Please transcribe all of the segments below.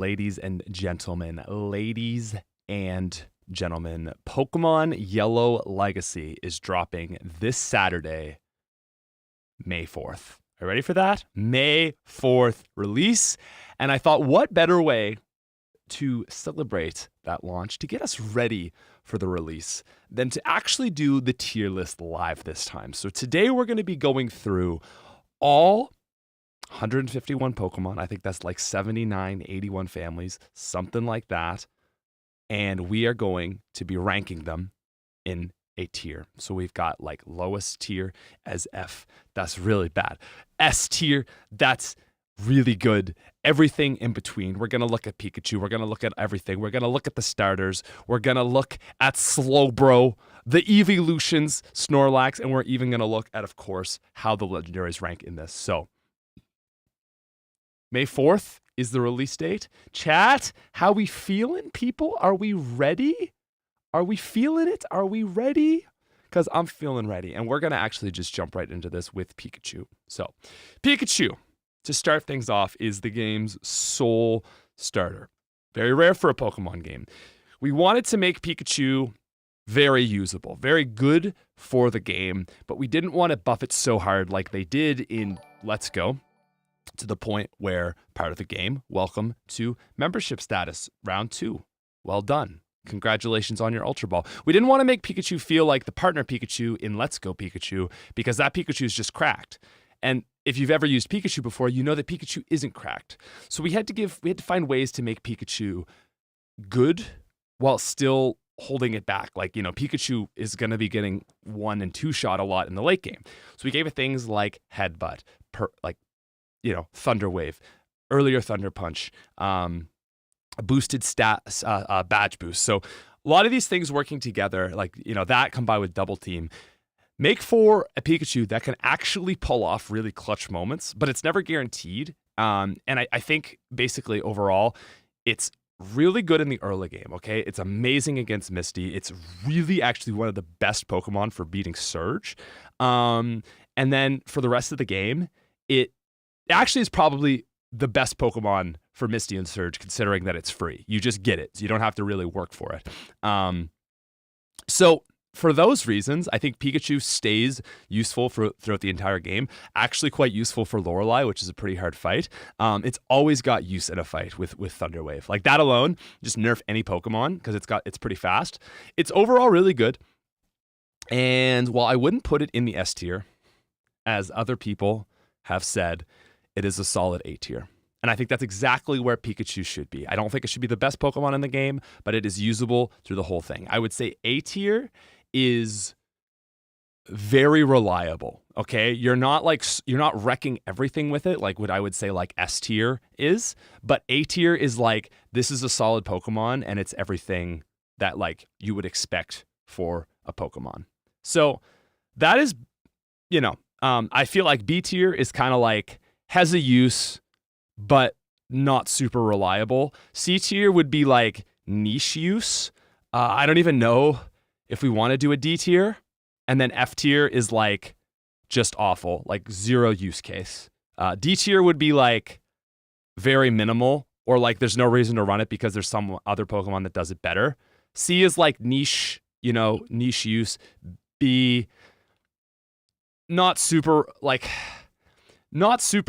Ladies and gentlemen, Pokemon Yellow Legacy is dropping this Saturday, May 4th. Are you ready for that? May 4th release. And I thought, what better way to celebrate that launch, to get us ready for the release, than to actually do the tier list live this time. So today we're going to be going through all 151 Pokemon. I think that's like 79, 81 families, something like that. And we are going to be ranking them in a tier. So we've got like lowest tier as F. That's really bad. S tier, that's really good. Everything in between. We're going to look at Pikachu. We're going to look at everything. We're going to look at the starters. We're going to look at Slowbro, the evolutions, Snorlax, and we're even going to look at, of course, how the legendaries rank in this. So May 4th is the release date. Chat, how we feeling, people? Are we ready? Are we feeling it? Are we ready? Because I'm feeling ready. And we're going to actually just jump right into this with Pikachu. So Pikachu, to start things off, is the game's sole starter. Very rare for a Pokemon game. We wanted to make Pikachu very usable, very good for the game, but we didn't want to buff it so hard like they did in Let's Go, to the point where part of the game, welcome to membership status, round 2. Well done. Congratulations on your Ultra Ball. We didn't want to make Pikachu feel like the partner Pikachu in Let's Go Pikachu, because that Pikachu is just cracked. And if you've ever used Pikachu before, you know that Pikachu isn't cracked. So we had to find ways to make Pikachu good while still holding it back. Like, you know, Pikachu is going to be getting 1 and 2 shot a lot in the late game. So we gave it things like Headbutt, Thunder Wave, earlier Thunder Punch, a boosted badge boost. So a lot of these things working together, like, you know, that combined with Double Team, make for a Pikachu that can actually pull off really clutch moments, but it's never guaranteed. And I think basically overall, it's really good in the early game, okay? It's amazing against Misty. It's really actually one of the best Pokemon for beating Surge. And then for the rest of the game, it actually is probably the best Pokemon for Misty and Surge, considering that it's free. You just get it. So you don't have to really work for it. So for those reasons, I think Pikachu stays useful throughout the entire game. Actually quite useful for Lorelei, which is a pretty hard fight. It's always got use in a fight with Thunder Wave. Like that alone, just nerf any Pokemon because it's pretty fast. It's overall really good. And while I wouldn't put it in the S tier, as other people have said, it is a solid A tier. And I think that's exactly where Pikachu should be. I don't think it should be the best Pokemon in the game, but it is usable through the whole thing. I would say A tier is very reliable, okay? You're not wrecking everything with it like what I would say like S tier is, but A tier is like, this is a solid Pokemon and it's everything that like you would expect for a Pokemon. So that is, I feel like B tier is kind of like, has a use, but not super reliable. C tier would be like niche use. I don't even know if we want to do a D tier. And then F tier is like just awful, like zero use case. D tier would be like very minimal, or like there's no reason to run it because there's some other Pokemon that does it better. C is like niche use. B, not super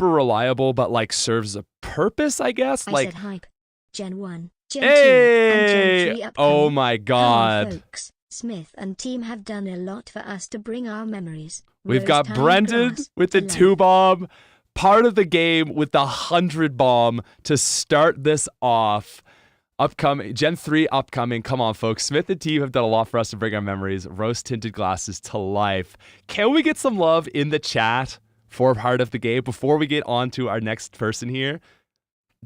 reliable, but like serves a purpose, I guess. I said hype. Gen 1, Gen 2, hey! and Gen 3 upcoming. Oh my god. Come on, folks. Smith and team have done a lot for us to bring our memories. We've got Brendan with the 2 bomb, part of the game with the 100 bomb to start this off. Upcoming, Gen 3 upcoming. Come on, folks. Smith and team have done a lot for us to bring our memories. Rose-tinted glasses to life. Can we get some love in the chat for part of the game before we get on to our next person here?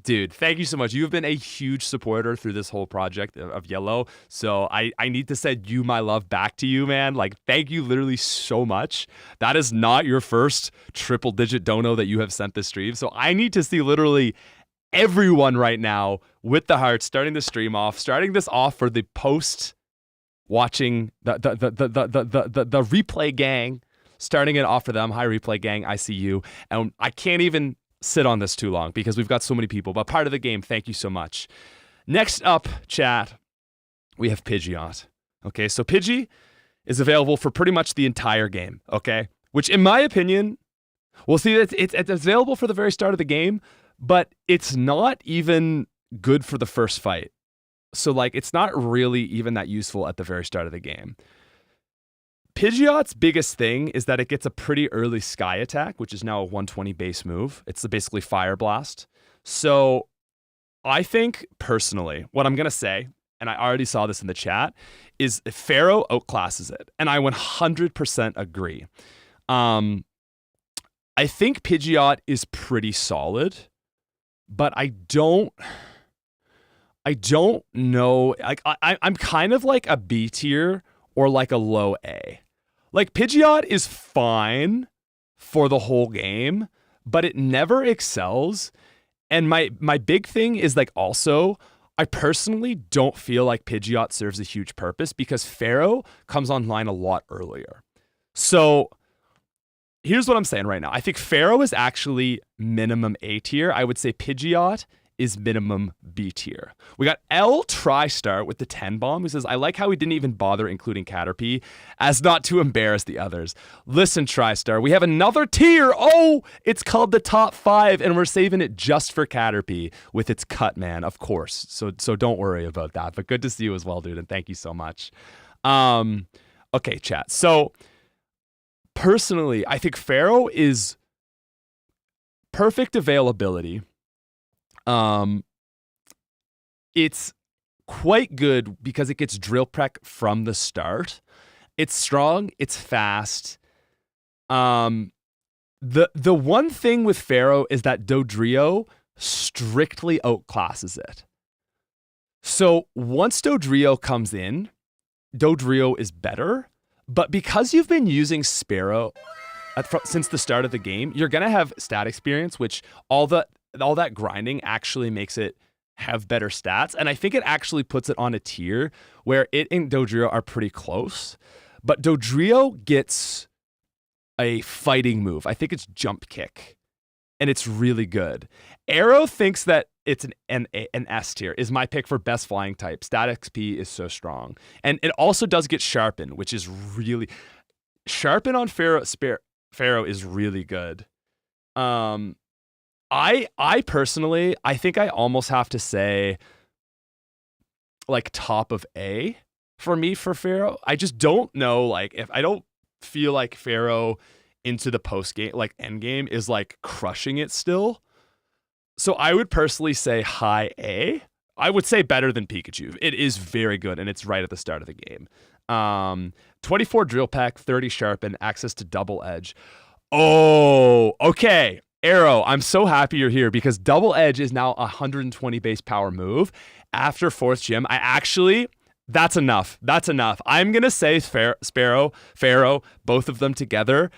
Dude, thank you so much. You've been a huge supporter through this whole project of Yellow. So I need to send you my love back to you, man. Like, thank you literally so much. That is not your first triple-digit dono that you have sent this stream. So I need to see literally everyone right now with the heart starting the stream off, starting this off for the post watching the replay gang, starting it off for them. Hi, replay gang. I see you. And I can't even sit on this too long because we've got so many people, but part of the game, thank you so much. Next up, chat, we have Pidgeot. Okay, so Pidgey is available for pretty much the entire game, okay? Which, in my opinion, we'll see that it's available for the very start of the game, but it's not even good for the first fight. So, like, it's not really even that useful at the very start of the game. Pidgeot's biggest thing is that it gets a pretty early Sky attack, which is now a 120 base move. It's basically Fire Blast. So I think, personally, what I'm going to say, and I already saw this in the chat, is Pharaoh outclasses it. And I 100% agree. I think Pidgeot is pretty solid, but I don't know. Like I'm kind of like a B tier or like a low A. Like Pidgeot is fine for the whole game, but it never excels. And my big thing is like also, I personally don't feel like Pidgeot serves a huge purpose because Pharaoh comes online a lot earlier. So here's what I'm saying right now. I think Pharaoh is actually minimum A tier. I would say Pidgeot is minimum B tier. We got L TriStar with the 10 bomb who says, I like how we didn't even bother including Caterpie as not to embarrass the others. Listen, TriStar, we have another tier. Oh, it's called the top 5 and we're saving it just for Caterpie with its cut, man, of course. So don't worry about that, but good to see you as well, dude. And thank you so much. Okay, chat. So personally, I think Pharaoh is perfect availability. It's quite good because it gets drill prec from the start. It's strong, it's fast. The one thing with Pharaoh is that Dodrio strictly outclasses it. So once Dodrio comes in, Dodrio is better, but because you've been using Sparrow since the start of the game, you're gonna have stat experience, which all that grinding actually makes it have better stats. And I think it actually puts it on a tier where it and Dodrio are pretty close. But Dodrio gets a fighting move. I think it's Jump Kick. And it's really good. Arrow thinks that it's an S tier, is my pick for best flying type. Stat XP is so strong. And it also does get Sharpen, which is really... Sharpen on Pharaoh is really good. I personally, I think I almost have to say like top of A for me for Pharaoh. I just don't know, like, if I don't feel like Pharaoh into the post game, like end game, is like crushing it still. So I would personally say high A. I would say better than Pikachu. It is very good, and it's right at the start of the game. 24 drill pack, 30 sharpen, access to double edge. Oh, okay. Arrow, I'm so happy you're here because Double Edge is now a 120 base power move. After 4th gym, that's enough. That's enough. I'm going to say Pharaoh, both of them together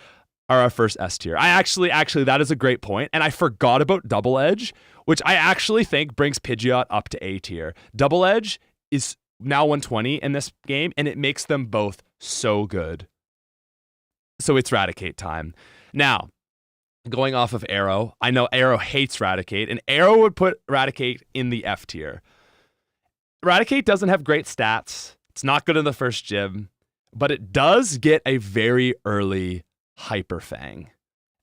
are our first S tier. Actually, that is a great point. And I forgot about Double Edge, which I actually think brings Pidgeot up to A tier. Double Edge is now 120 in this game, and it makes them both so good. So it's Raticate time. Now, going off of Arrow, I know Arrow hates Raticate, and Arrow would put Raticate in the F tier. Raticate doesn't have great stats. It's not good in the first gym, but it does get a very early Hyper Fang.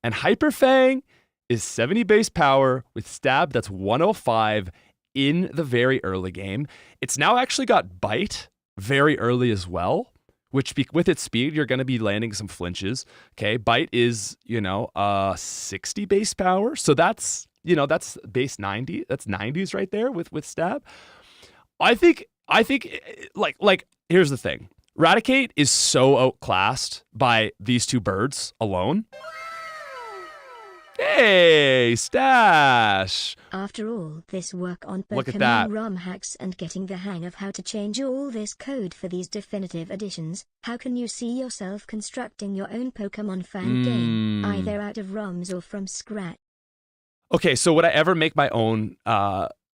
And Hyper Fang is 70 base power with stab that's 105 in the very early game. It's now actually got Bite very early as well, which with its speed, you're going to be landing some flinches. Okay, Bite is, 60 base power. So that's base 90. That's 90s right there with stab. I think like here's the thing. Raticate is so outclassed by these two birds alone. Hey, Stash! After all this work on Look at that. Pokemon ROM hacks and getting the hang of how to change all this code for these definitive editions, how can you see yourself constructing your own Pokemon fan game, either out of ROMs or from scratch? Okay, so would I ever make my own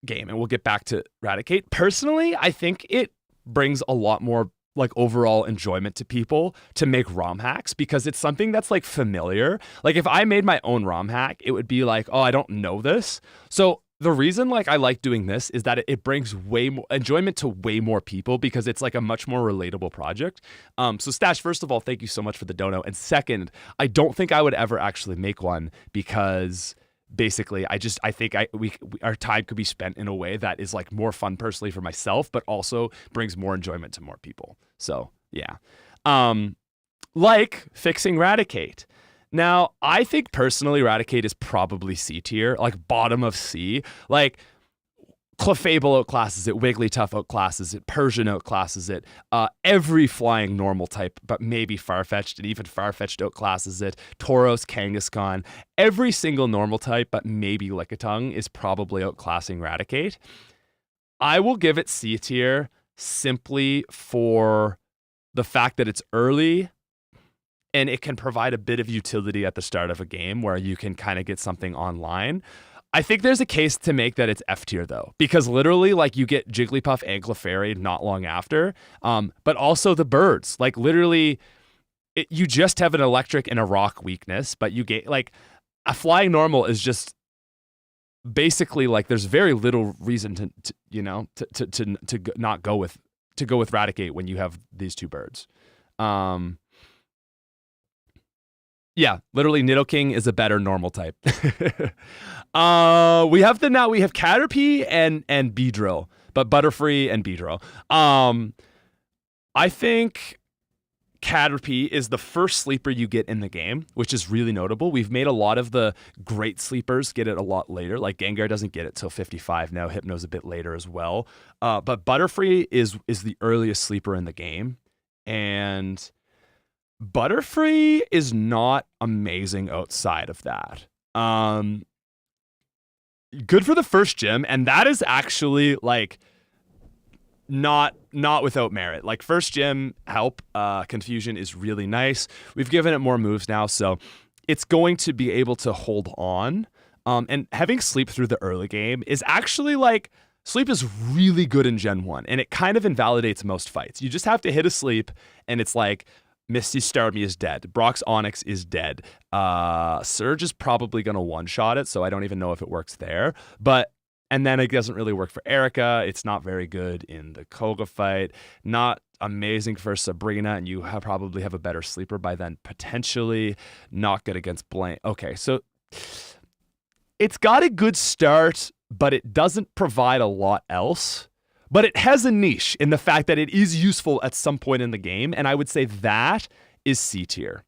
game? And we'll get back to Raticate. Personally, I think it brings a lot more like overall enjoyment to people to make ROM hacks, because it's something that's like familiar. Like if I made my own ROM hack, it would be like, oh, I don't know this. So the reason like I like doing this is that it brings way more enjoyment to way more people, because it's like a much more relatable project. So Stash, first of all, thank you so much for the dono. And second, I don't think I would ever actually make one, because basically I think our time could be spent in a way that is like more fun personally for myself, but also brings more enjoyment to more people. So yeah. Like fixing Raticate. Now, I think personally Raticate is probably C tier, like bottom of C. Like Clefable outclasses it, Wigglytuff outclasses it, Persian outclasses it, every flying normal type, but maybe Farfetch'd, and even Farfetch'd outclasses it, Tauros, Kangaskhan, every single normal type, but maybe Lickitung is probably outclassing Raticate. I will give it C tier simply for the fact that it's early and it can provide a bit of utility at the start of a game where you can kind of get something online. I think there's a case to make that it's F tier though, because literally like you get Jigglypuff and Clefairy not long after, but also the birds, like literally you just have an electric and a rock weakness, but you get like a flying normal is just basically like there's very little reason to not go with Raticate when you have these two birds. Yeah, literally Nidoking is a better normal type. we have Caterpie and Beedrill, but Butterfree and Beedrill. I think Caterpie is the first sleeper you get in the game, which is really notable. We've made a lot of the great sleepers get it a lot later. Like Gengar doesn't get it till 55 now. Hypno's a bit later as well. But Butterfree is the earliest sleeper in the game, and Butterfree is not amazing outside of that. Good for the first gym, and that is actually like not without merit. Like first gym help, Confusion is really nice. We've given it more moves now, so it's going to be able to hold on. And having Sleep through the early game is actually like, Sleep is really good in Gen 1, and it kind of invalidates most fights. You just have to hit a Sleep, and it's like, Misty Starmie is dead. Brock's Onyx is dead. Surge is probably going to one-shot it, so I don't even know if it works there. And then it doesn't really work for Erica. It's not very good in the Koga fight. Not amazing for Sabrina, and you probably have a better sleeper by then, potentially. Not good against Blaine. Okay, so it's got a good start, but it doesn't provide a lot else. But it has a niche in the fact that it is useful at some point in the game, and I would say that is C tier.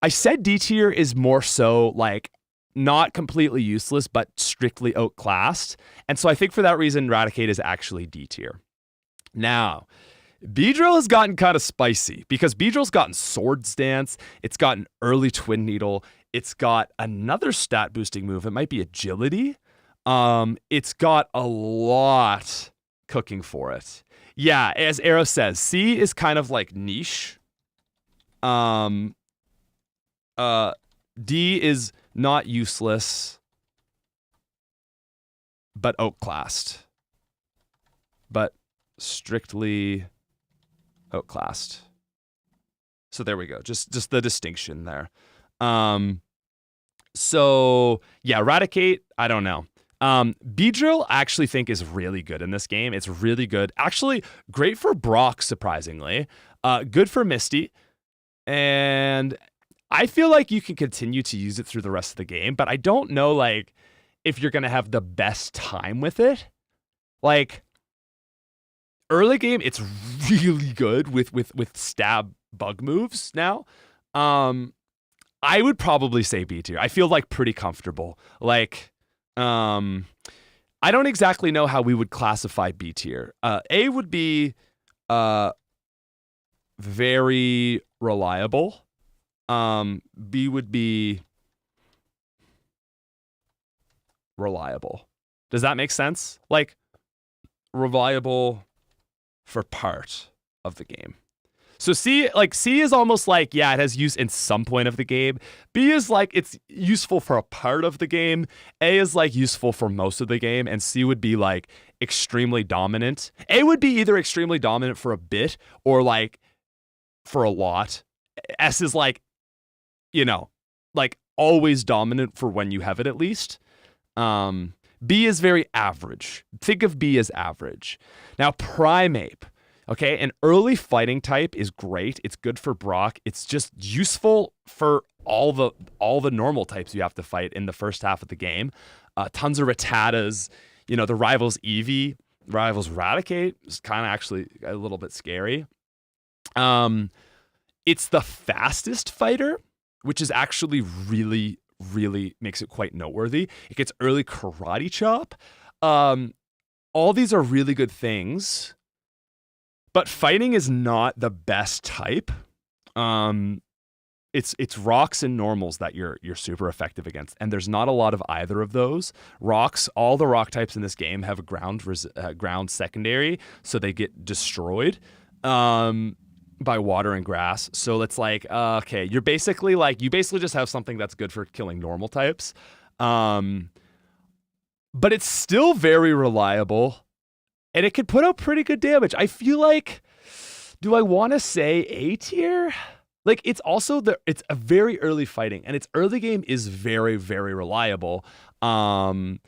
I said D tier is more so like not completely useless, but strictly outclassed. And so I think for that reason, Raticate is actually D tier. Now, Beedrill has gotten kind of spicy because Beedrill's gotten Swords Dance, it's gotten early Twin Needle, it's got another stat boosting move, it might be Agility. It's got a lot cooking for it. Yeah, as Arrow says, C is kind of like niche. D is not useless, but outclassed. But strictly outclassed. So there we go. Just the distinction there. So yeah, Raticate, I don't know. Beedrill I actually think is really good in this game. It's really good. Actually, great for Brock, surprisingly. Good for Misty. And I feel like you can continue to use it through the rest of the game, but I don't know like if you're going to have the best time with it. Like early game, it's really good with stab bug moves now. I would probably say B tier. I feel like pretty comfortable. Like I don't exactly know how we would classify B tier. A would be very reliable. B would be reliable. Does that make sense? Like reliable for part of the game. So C is almost like, yeah, it has use in some point of the game. B is like it's useful for a part of the game. A is like useful for most of the game, and C would be like extremely dominant. A would be either extremely dominant for a bit or like for a lot. S is like, like always dominant for when you have it at least. B is very average. Think of B as average. Now, Primeape. Okay, an early fighting type is great. It's good for Brock. It's just useful for all the normal types you have to fight in the first half of the game. Tons of Rattatas. The rivals Eevee, rivals Raticate is kind of actually a little bit scary. It's the fastest fighter, which is actually really, really makes it quite noteworthy. It gets early Karate Chop. All these are really good things. But fighting is not the best type. It's rocks and normals that you're super effective against, and there's not a lot of either of those. Rocks, all the rock types in this game have a ground secondary, so they get destroyed by water and grass. So it's like, okay, you basically just have something that's good for killing normal types, but it's still very reliable. And it could put out pretty good damage. I feel like, do I want to say A tier? Like, it's also it's a very early fighting, and its early game is very, very reliable. I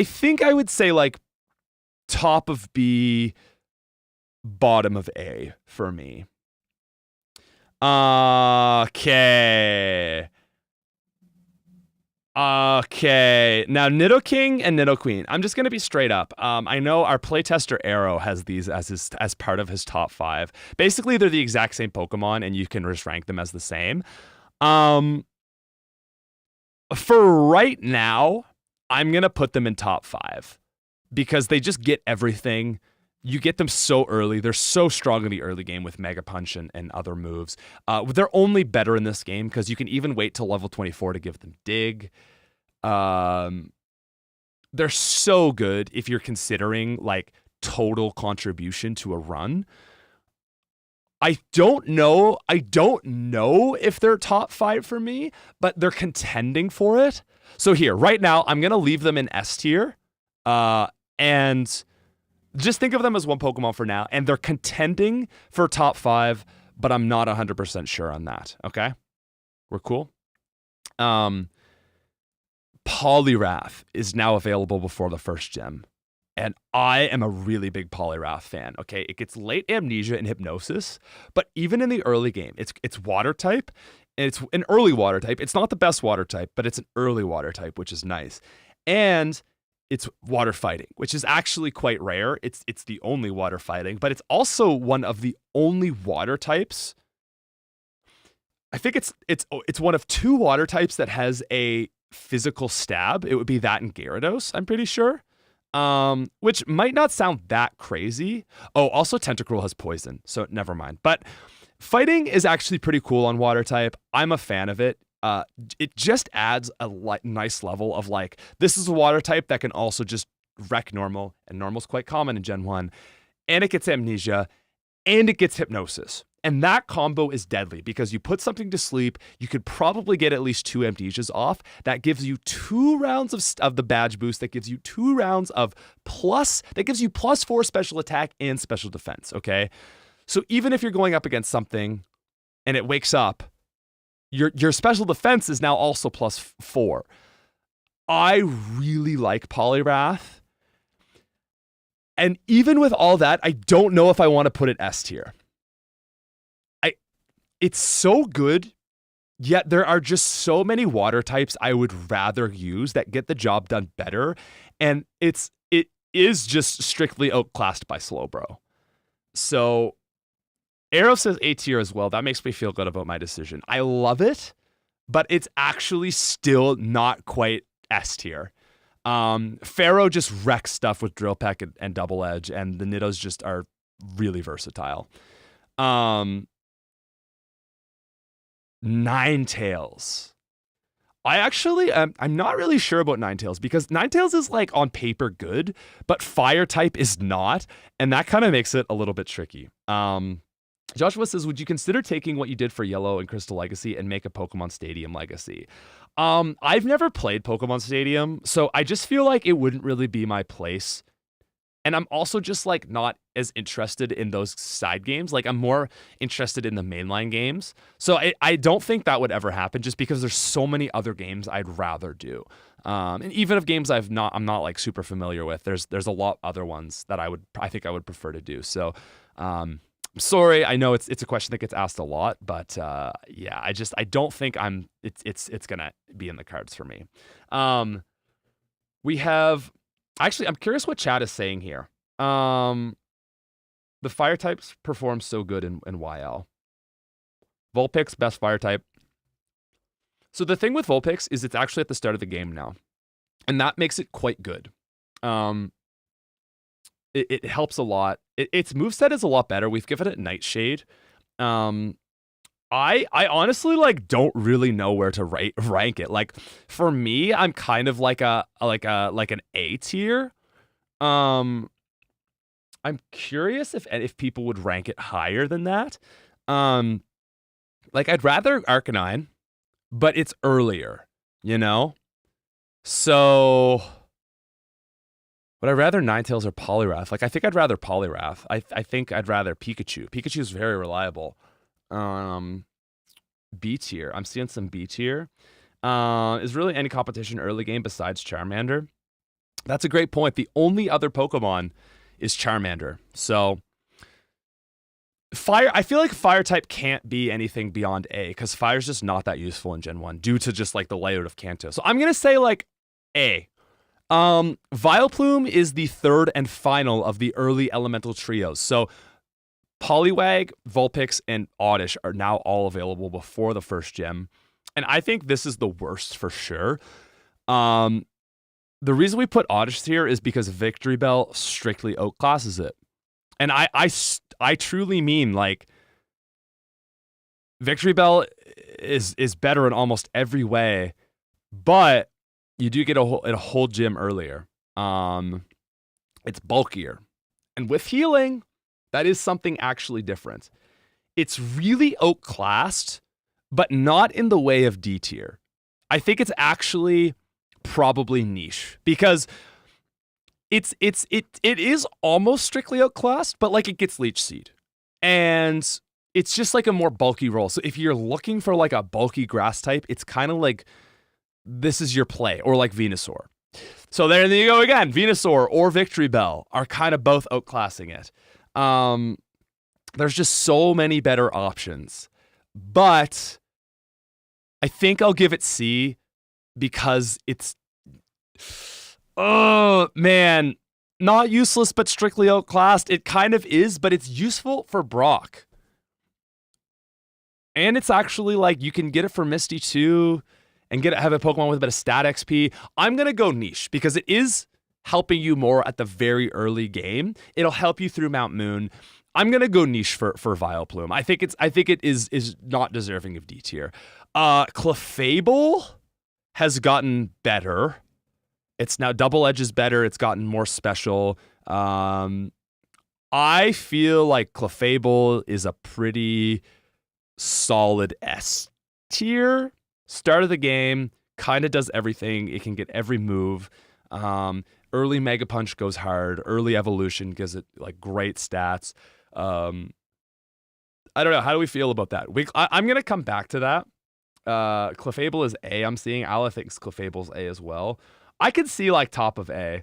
think I would say like top of B, bottom of A for me. Okay, now Nidoking and Nidoqueen. I'm just gonna be straight up. I know our playtester Arrow has these as part of his top 5. Basically, they're the exact same Pokemon, and you can just rank them as the same. For right now, I'm gonna put them in top 5 because they just get everything. You get them so early. They're so strong in the early game with Mega Punch and other moves. They're only better in this game because you can even wait till level 24 to give them Dig. They're so good if you're considering like total contribution to a run. I don't know if they're top 5 for me, but they're contending for it. So here, right now, I'm going to leave them in S tier. And just think of them as one Pokemon for now, and they're contending for top 5, but I'm not 100% sure on that, okay? We're cool? Poliwrath is now available before the first gem, and I am a really big Poliwrath fan, okay? It gets late Amnesia and Hypnosis, but even in the early game, it's water type, and it's an early water type. It's not the best water type, but it's an early water type, which is nice. And it's water fighting, which is actually quite rare. It's the only water fighting, but it's also one of the only water types. I think it's one of 2 water types that has a physical stab. It would be that and Gyarados, I'm pretty sure. Which might not sound that crazy. Oh, also Tentacruel has poison, so never mind. But fighting is actually pretty cool on water type. I'm a fan of it. It just adds a nice level of like, this is a water type that can also just wreck normal, and normal's quite common in Gen 1, and it gets Amnesia, and it gets Hypnosis. And that combo is deadly because you put something to sleep, you could probably get at least 2 Amnesias off. That gives you 2 rounds of the badge boost, that gives you 2 rounds of that gives you +4 special attack and special defense, okay? So even if you're going up against something and it wakes up, your special defense is now also +4. I really like Poliwrath. And even with all that, I don't know if I want to put it S tier. It's so good, yet there are just so many water types I would rather use that get the job done better. And it is just strictly outclassed by Slowbro. So Arrow says A tier as well. That makes me feel good about my decision. I love it, but it's actually still not quite S tier. Pharaoh just wrecks stuff with Drill Peck and Double Edge, and the Nidos just are really versatile. Ninetales. I actually I'm not really sure about Ninetales because Ninetales is like on paper good, but fire type is not, and that kind of makes it a little bit tricky. Joshua says, would you consider taking what you did for Yellow and Crystal Legacy and make a Pokemon Stadium Legacy? I've never played Pokemon Stadium, so I just feel like it wouldn't really be my place. And I'm also just like not as interested in those side games. Like I'm more interested in the mainline games. So I don't think that would ever happen just because there's so many other games I'd rather do. And even if games I'm not like super familiar with, there's a lot other ones that I think I would prefer to do. So sorry, I know it's a question that gets asked a lot, but yeah, I don't think it's gonna be in the cards for me. We have actually, I'm curious what chat is saying here. The fire types perform so good in YL. Vulpix, best fire type. So the thing with Vulpix is it's actually at the start of the game now, and that makes it quite good. It helps a lot. Its moveset is a lot better. We've given it Nightshade. I honestly like don't really know where to rank it. Like for me, I'm kind of like an A tier. I'm curious if people would rank it higher than that. Like I'd rather Arcanine, but it's earlier, you know? So would I rather Ninetales or Poliwrath? Like I think I'd rather Poliwrath. I think I'd rather Pikachu. Pikachu's very reliable. B tier. I'm seeing some B tier. Is really any competition early game besides Charmander? That's a great point. The only other Pokemon is Charmander. So Fire, I feel like Fire type can't be anything beyond A because Fire's just not that useful in Gen 1 due to just like the layout of Kanto. So I'm gonna say like A. Vileplume is the third and final of the early elemental trios. So Poliwag, Vulpix, and Oddish are now all available before the first gem. And I think this is the worst for sure. The reason we put Oddish here is because Victory Bell strictly outclasses it. And I truly mean like Victory Bell is better in almost every way, but you do get a whole gym earlier. It's bulkier. And with healing, that is something actually different. It's really outclassed, but not in the way of D tier. I think it's actually probably niche because it is almost strictly outclassed, but like it gets Leech Seed. And it's just like a more bulky role. So if you're looking for like a bulky grass type, it's kind of like this is your play, or like Venusaur. So there you go again. Venusaur or Victory Bell are kind of both outclassing it. There's just so many better options. But I think I'll give it C because it's, oh man, not useless but strictly outclassed. It kind of is, but it's useful for Brock. And it's actually like you can get it for Misty too and have a Pokemon with a bit of stat XP. I'm going to go niche because it is helping you more at the very early game. It'll help you through Mount Moon. I'm going to go niche for Vileplume. I think it is not deserving of D tier. Clefable has gotten better. It's now Double Edge is better. It's gotten more special. I feel like Clefable is a pretty solid S tier. Start of the game, kind of does everything. It can get every move. Early Mega Punch goes hard. Early Evolution gives it like great stats. I don't know. How do we feel about that? I'm going to come back to that. Clefable is A, I'm seeing. Ala thinks Clefable's A as well. I could see like top of A.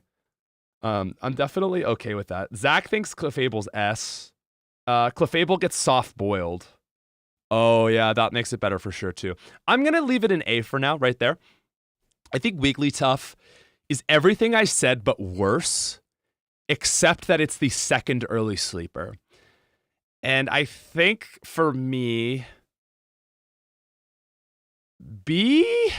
I'm definitely okay with that. Zach thinks Clefable's S. Clefable gets soft boiled. Oh yeah, that makes it better for sure too. I'm going to leave it an A for now, right there. I think Wigglytuff is everything I said but worse, except that it's the second early sleeper. And I think for me, B?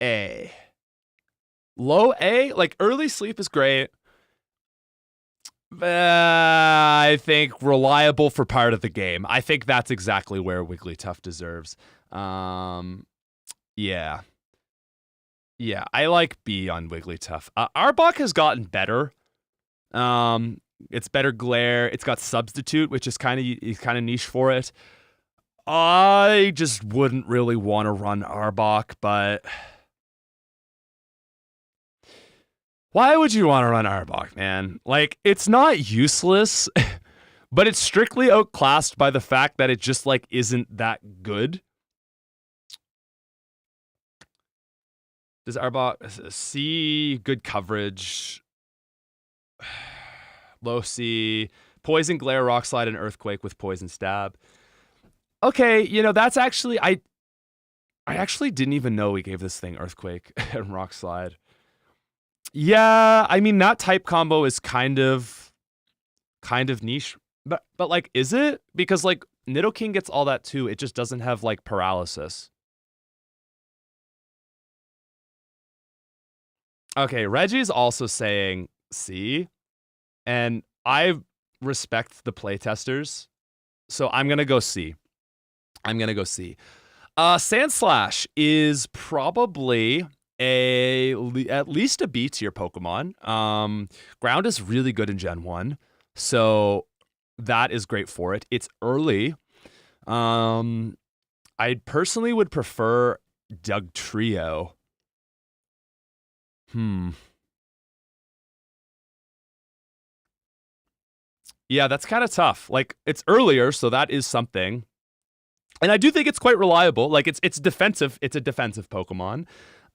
A. Low A? Like early sleep is great. I think reliable for part of the game. I think that's exactly where Wigglytuff deserves. Yeah. Yeah, I like B on Wigglytuff. Arbok has gotten better. It's better glare. It's got substitute, which is kind of niche for it. I just wouldn't really want to run Arbok, but why would you want to run Arbok, man? Like, it's not useless, but it's strictly outclassed by the fact that it just like isn't that good. Does Arbok C, good coverage, low C, poison, glare, rock slide, and earthquake with poison stab. Okay, you know, that's actually I actually didn't even know we gave this thing earthquake and rock slide. Yeah, I mean that type combo is kind of niche, but like, is it? Because like Nidoking gets all that too. It just doesn't have like paralysis. Okay, Reggie's also saying C, and I respect the playtesters, so I'm gonna go C. Sandslash is probably at least a B tier Pokemon. Ground is really good in Gen 1, so that is great for it. It's early. I personally would prefer Dugtrio. Yeah, that's kind of tough. Like, it's earlier, so that is something. And I do think it's quite reliable. Like, it's defensive. It's a defensive Pokemon.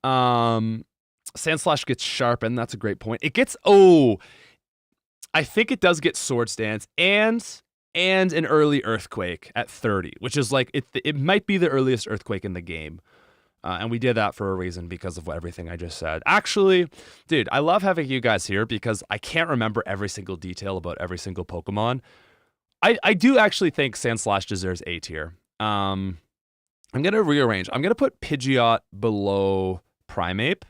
Sandslash gets sharpened. That's a great point. It gets I think it does get Swords Dance and an early Earthquake at 30, which is like it might be the earliest Earthquake in the game. And we did that for a reason because of everything I just said. Actually, dude, I love having you guys here because I can't remember every single detail about every single Pokemon. I do actually think Sandslash deserves A tier. I'm going to rearrange. I'm going to put Pidgeot below Primeape.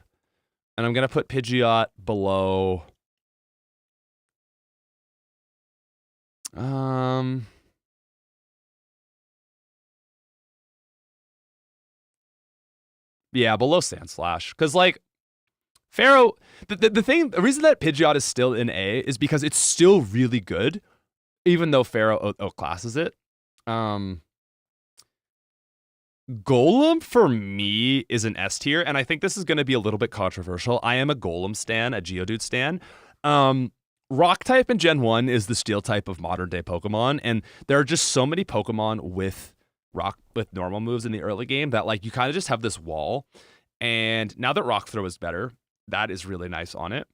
And I'm going to put Pidgeot below... Yeah, below Sandslash. Because, like, Pharaoh... The reason that Pidgeot is still in A is because it's still really good, even though Pharaoh outclasses it. Golem, for me, is an S tier, and I think this is going to be a little bit controversial. I am a Golem stan, a Geodude stan. Rock type in Gen 1 is the steel type of modern-day Pokemon, and there are just so many Pokemon with normal moves in the early game that, like, you kind of just have this wall. And now that Rock Throw is better, that is really nice on it.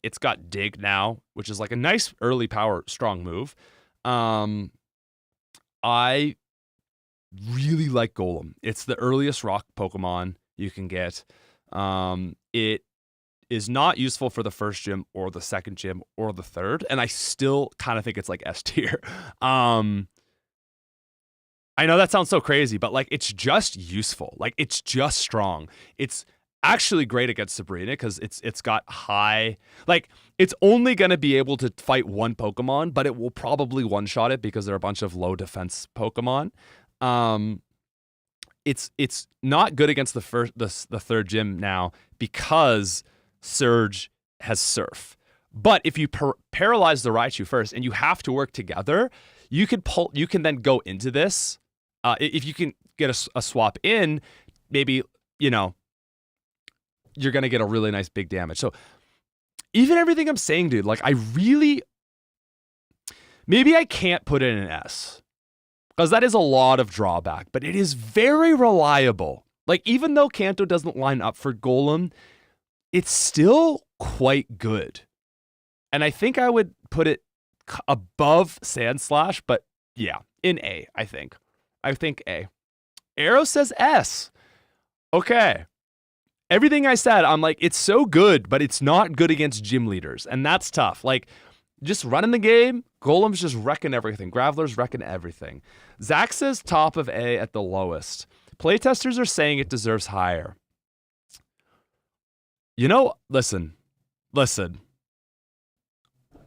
It's got Dig now, which is like a nice early power strong move. I really like Golem. It's the earliest rock Pokemon you can get. It is not useful for the first gym or the second gym or the third, and I still kind of think it's like S tier. I know that sounds so crazy, but like, it's just useful. Like, it's just strong. It's actually great against Sabrina because it's got high, like, it's only going to be able to fight one Pokemon, but it will probably one-shot it because there are a bunch of low defense Pokemon. It's not good against the third gym now because Surge has Surf. But if you paralyze the Raichu first and you have to work together, you can then go into this. If you can get a swap in, maybe, you know, you're going to get a really nice big damage. So even everything I'm saying, dude, like, maybe I can't put it in an S because that is a lot of drawback, but it is very reliable. Like, even though Kanto doesn't line up for Golem, it's still quite good. And I think I would put it above Sandslash, but yeah, in A, I think. I think A. Arrow says S. Okay. Everything I said, I'm like, it's so good, but it's not good against gym leaders. And that's tough. Like, just running the game, Golem's just wrecking everything. Graveler's wrecking everything. Zach says top of A at the lowest. Playtesters are saying it deserves higher. You know, listen.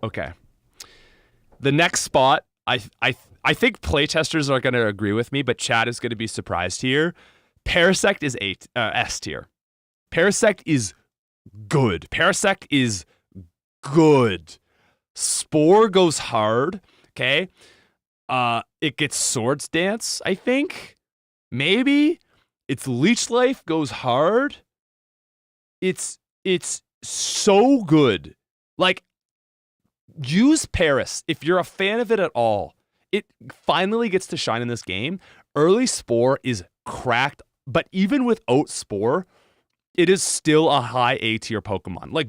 Okay. The next spot, I think playtesters are going to agree with me, but Chad is going to be surprised here. Parasect is S tier. Parasect is good. Parasect is good. Spore goes hard. Okay. It gets Swords Dance, I think. Maybe. Its Leech Life goes hard. It's so good. Like, use Paris if you're a fan of it at all. It finally gets to shine in this game. Early Spore is cracked, but even without Spore, it is still a high A tier Pokemon. Like,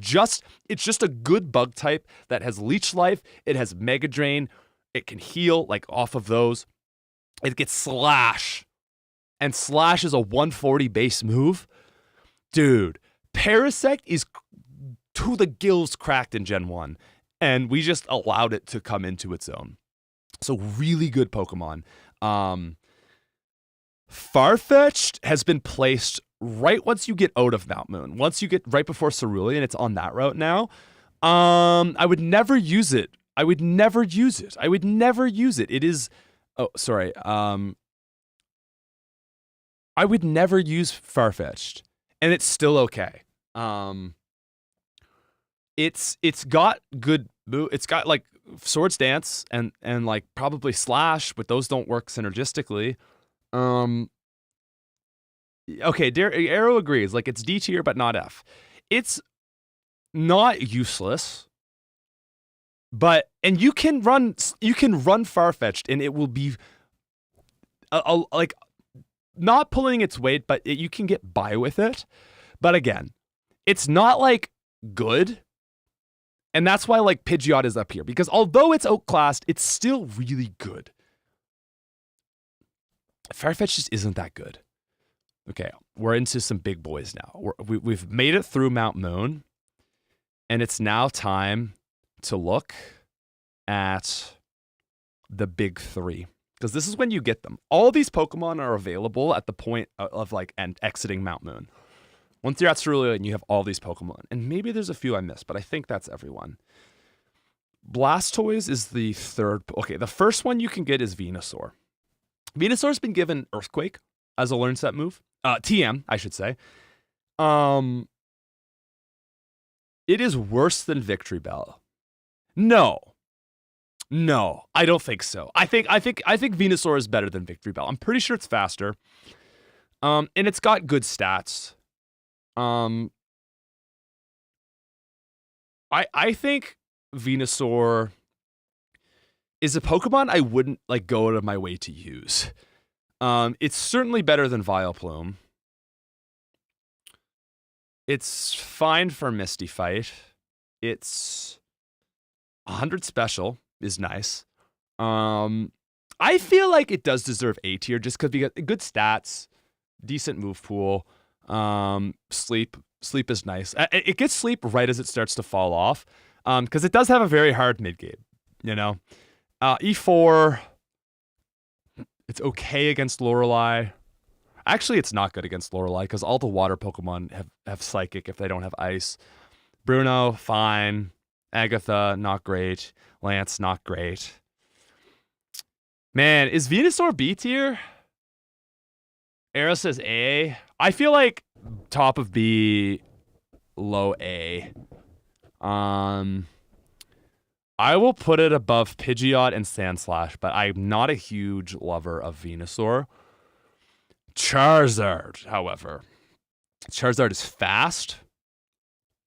it's just a good bug type that has Leech Life. It has Mega Drain. It can heal like off of those. It gets Slash, and Slash is a 140 base move. Dude, Parasect is to the gills cracked in Gen 1, and we just allowed it to come into its own. So really good Pokemon. Farfetch'd has been placed right once you get out of Mount Moon. Once you get right before Cerulean, it's on that route now. I would never use it. I would never use it. It is... Oh, sorry. I would never use Farfetch'd, and it's still okay. It's got good... It's got, like, Swords Dance and like, probably Slash, but those don't work synergistically. Okay, Arrow agrees. Like, it's D tier, but not F. It's not useless, and you can run Farfetch'd, and it will be like not pulling its weight, but you can get by with it. But again, it's not like good, and that's why like Pidgeot is up here, because although it's outclassed, it's still really good. Farfetch'd just isn't that good. Okay, we're into some big boys now. We've made it through Mount Moon, and it's now time to look at the big three, because this is when you get them. All these Pokemon are available at the point of like exiting Mount Moon. Once you're at Cerulean, you have all these Pokemon, and maybe there's a few I missed, but I think that's everyone. Blastoise is the third. Okay, the first one you can get is Venusaur. Venusaur's been given Earthquake as a learn set move. TM, I should say. It is worse than Victory Bell. No, I don't think so. I think Venusaur is better than Victory Bell. I'm pretty sure it's faster. And it's got good stats. I think Venusaur is a Pokemon I wouldn't like go out of my way to use. It's certainly better than Vileplume. It's fine for Misty Fight. It's 100 special is nice. I feel like it does deserve A tier just because we got good stats, decent move pool. Sleep is nice. It gets sleep right as it starts to fall off, because it does have a very hard mid game. You know, E4. It's okay against Lorelei. Actually, it's not good against Lorelei because all the water Pokemon have Psychic if they don't have Ice. Bruno, fine. Agatha, not great. Lance, not great. Man, is Venusaur B tier? Arrow says A. I feel like top of B, low A. I will put it above Pidgeot and Sandslash, but I'm not a huge lover of Venusaur. Charizard, however. Charizard is fast.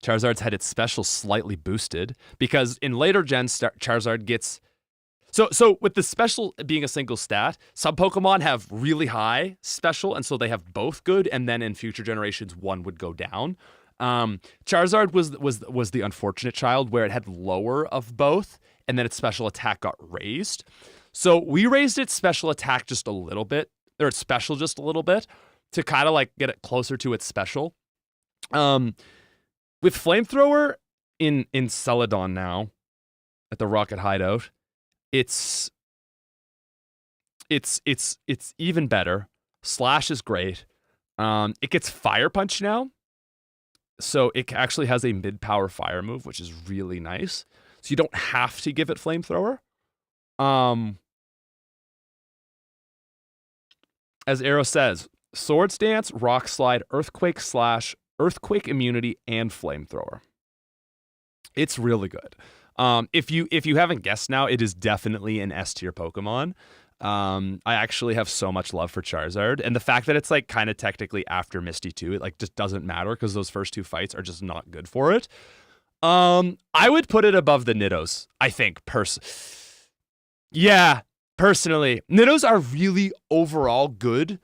Charizard's had its special slightly boosted, because in later gens, Charizard gets... So with the special being a single stat, some Pokemon have really high special, and so they have both good, and then in future generations, one would go down. Charizard was the unfortunate child where it had lower of both, and then its special attack got raised. So we raised its special attack just a little bit, or its special just a little bit, to kind of like get it closer to its special. With Flamethrower in Celadon now, at the Rocket Hideout, it's even better. Slash is great. It gets Fire Punch now. So it actually has a mid-power fire move, which is really nice. So you don't have to give it Flamethrower. As Arrow says, Swords Dance, Rock Slide, Earthquake Slash, Earthquake Immunity, and Flamethrower. It's really good. If you haven't guessed now, it is definitely an S tier Pokemon. I actually have so much love for Charizard, and the fact that it's like kind of technically after Misty 2, it like just doesn't matter because those first 2 fights are just not good for it. I would put it above the Niddos, I think. Yeah, personally. Niddos are really overall good,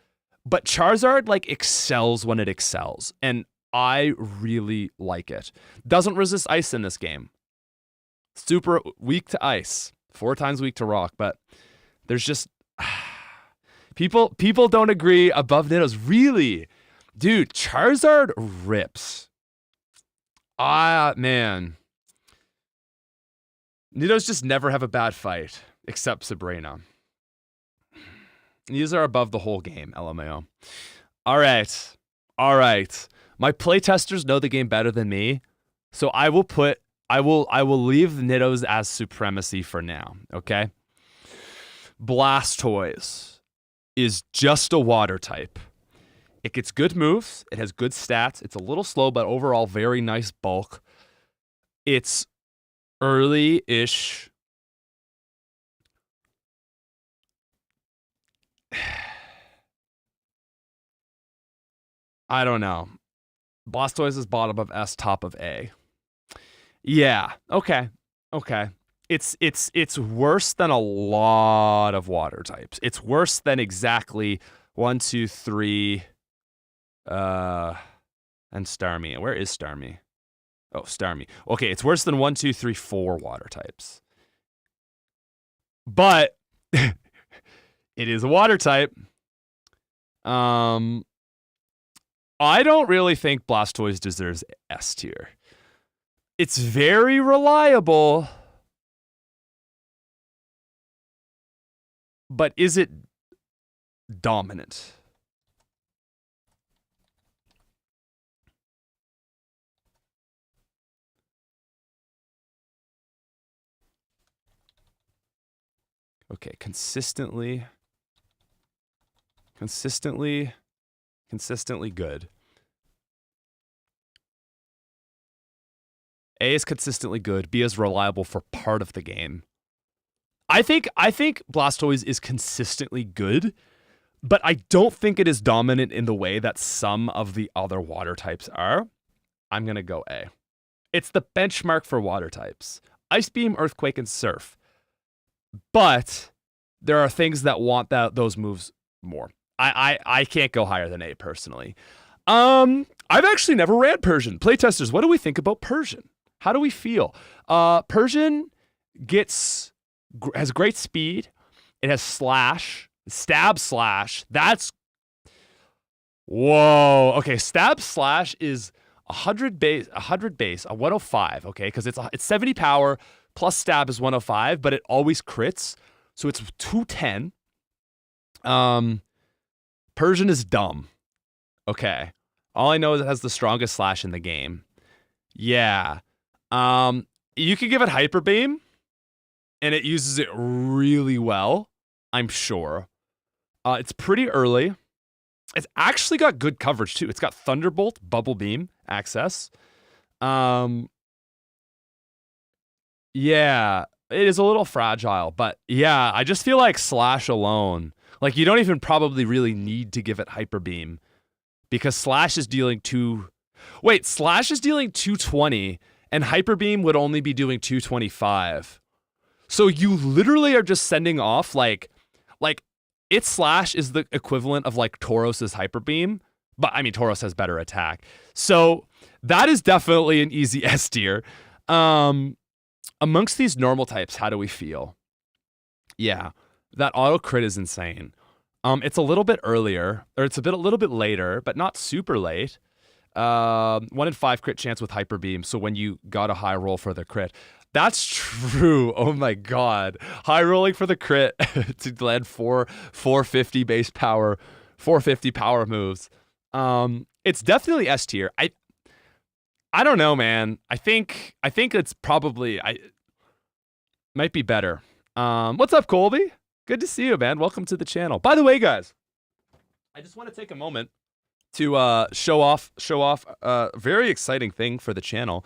but Charizard like excels when it excels, and I really like it. Doesn't resist ice in this game. Super weak to ice. 4 times weak to rock, but there's just people don't agree above Niddos. Really? Dude, Charizard rips. Man. Niddos just never have a bad fight, except Sabrina. These are above the whole game, LMAO. All right. My playtesters know the game better than me, so I will leave Niddos as supremacy for now, okay? Blastoise is just a water type. It gets good moves. It has good stats. It's a little slow, but overall very nice bulk. It's early-ish. I don't know. Blastoise is bottom of S, top of A. Yeah. Okay. It's worse than a lot of water types. It's worse than exactly 1, 2, 3, and Starmie. Where is Starmie? Oh, Starmie. Okay, it's worse than 1, 2, 3, 4 water types. But it is a water type. I don't really think Blastoise deserves S tier. It's very reliable. But is it dominant? Okay, consistently good. A is consistently good. B is reliable for part of the game. I think Blastoise is consistently good, but I don't think it is dominant in the way that some of the other water types are. I'm going to go A. It's the benchmark for water types. Ice Beam, Earthquake, and Surf. But there are things that want those moves more. I can't go higher than A personally. I've actually never ran Persian. Playtesters, what do we think about Persian? How do we feel? Persian has great speed. It has slash, stab slash. That's whoa. Okay, stab slash is 100 base, a 105. Okay, because it's 70 power plus stab is 105, but it always crits, so it's 210. Persian is dumb. Okay, all I know is it has the strongest slash in the game. Yeah. You could give it Hyper Beam, and it uses it really well, I'm sure. It's pretty early. It's actually got good coverage, too. It's got Thunderbolt, Bubble Beam access. Yeah, it is a little fragile, but yeah, I just feel like Slash alone, like you don't even probably really need to give it Hyper Beam, because Slash is dealing Slash is dealing 220, and Hyper Beam would only be doing 225. So you literally are just sending off like its Slash is the equivalent of like Tauros's Hyper Beam, but I mean Tauros has better attack. So that is definitely an easy S tier. Amongst these normal types, how do we feel? Yeah, that auto crit is insane. It's a little bit earlier, or it's a little bit later, but not super late. 1 in 5 crit chance with Hyper Beam, so when you got a high roll for the crit. That's true. Oh my god. High rolling for the crit to land 450 base power, 450 power moves. It's definitely S tier. I don't know, man. I think it's probably Might be better. What's up, Colby? Good to see you, man. Welcome to the channel. By the way, guys, I just want to take a moment to show off a very exciting thing for the channel.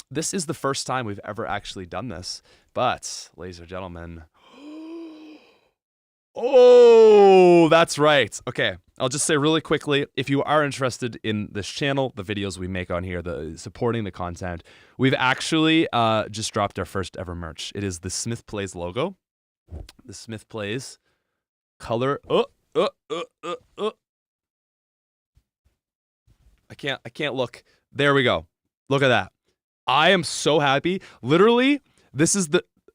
This is the first time we've ever actually done this, but ladies and gentlemen, oh, that's right. Okay, I'll just say really quickly, if you are interested in this channel, the videos we make on here, supporting the content, we've actually just dropped our first ever merch. It is the SmithPlays logo, the SmithPlays color. I can't look. There we go. Look at that. I am so happy. Literally, this is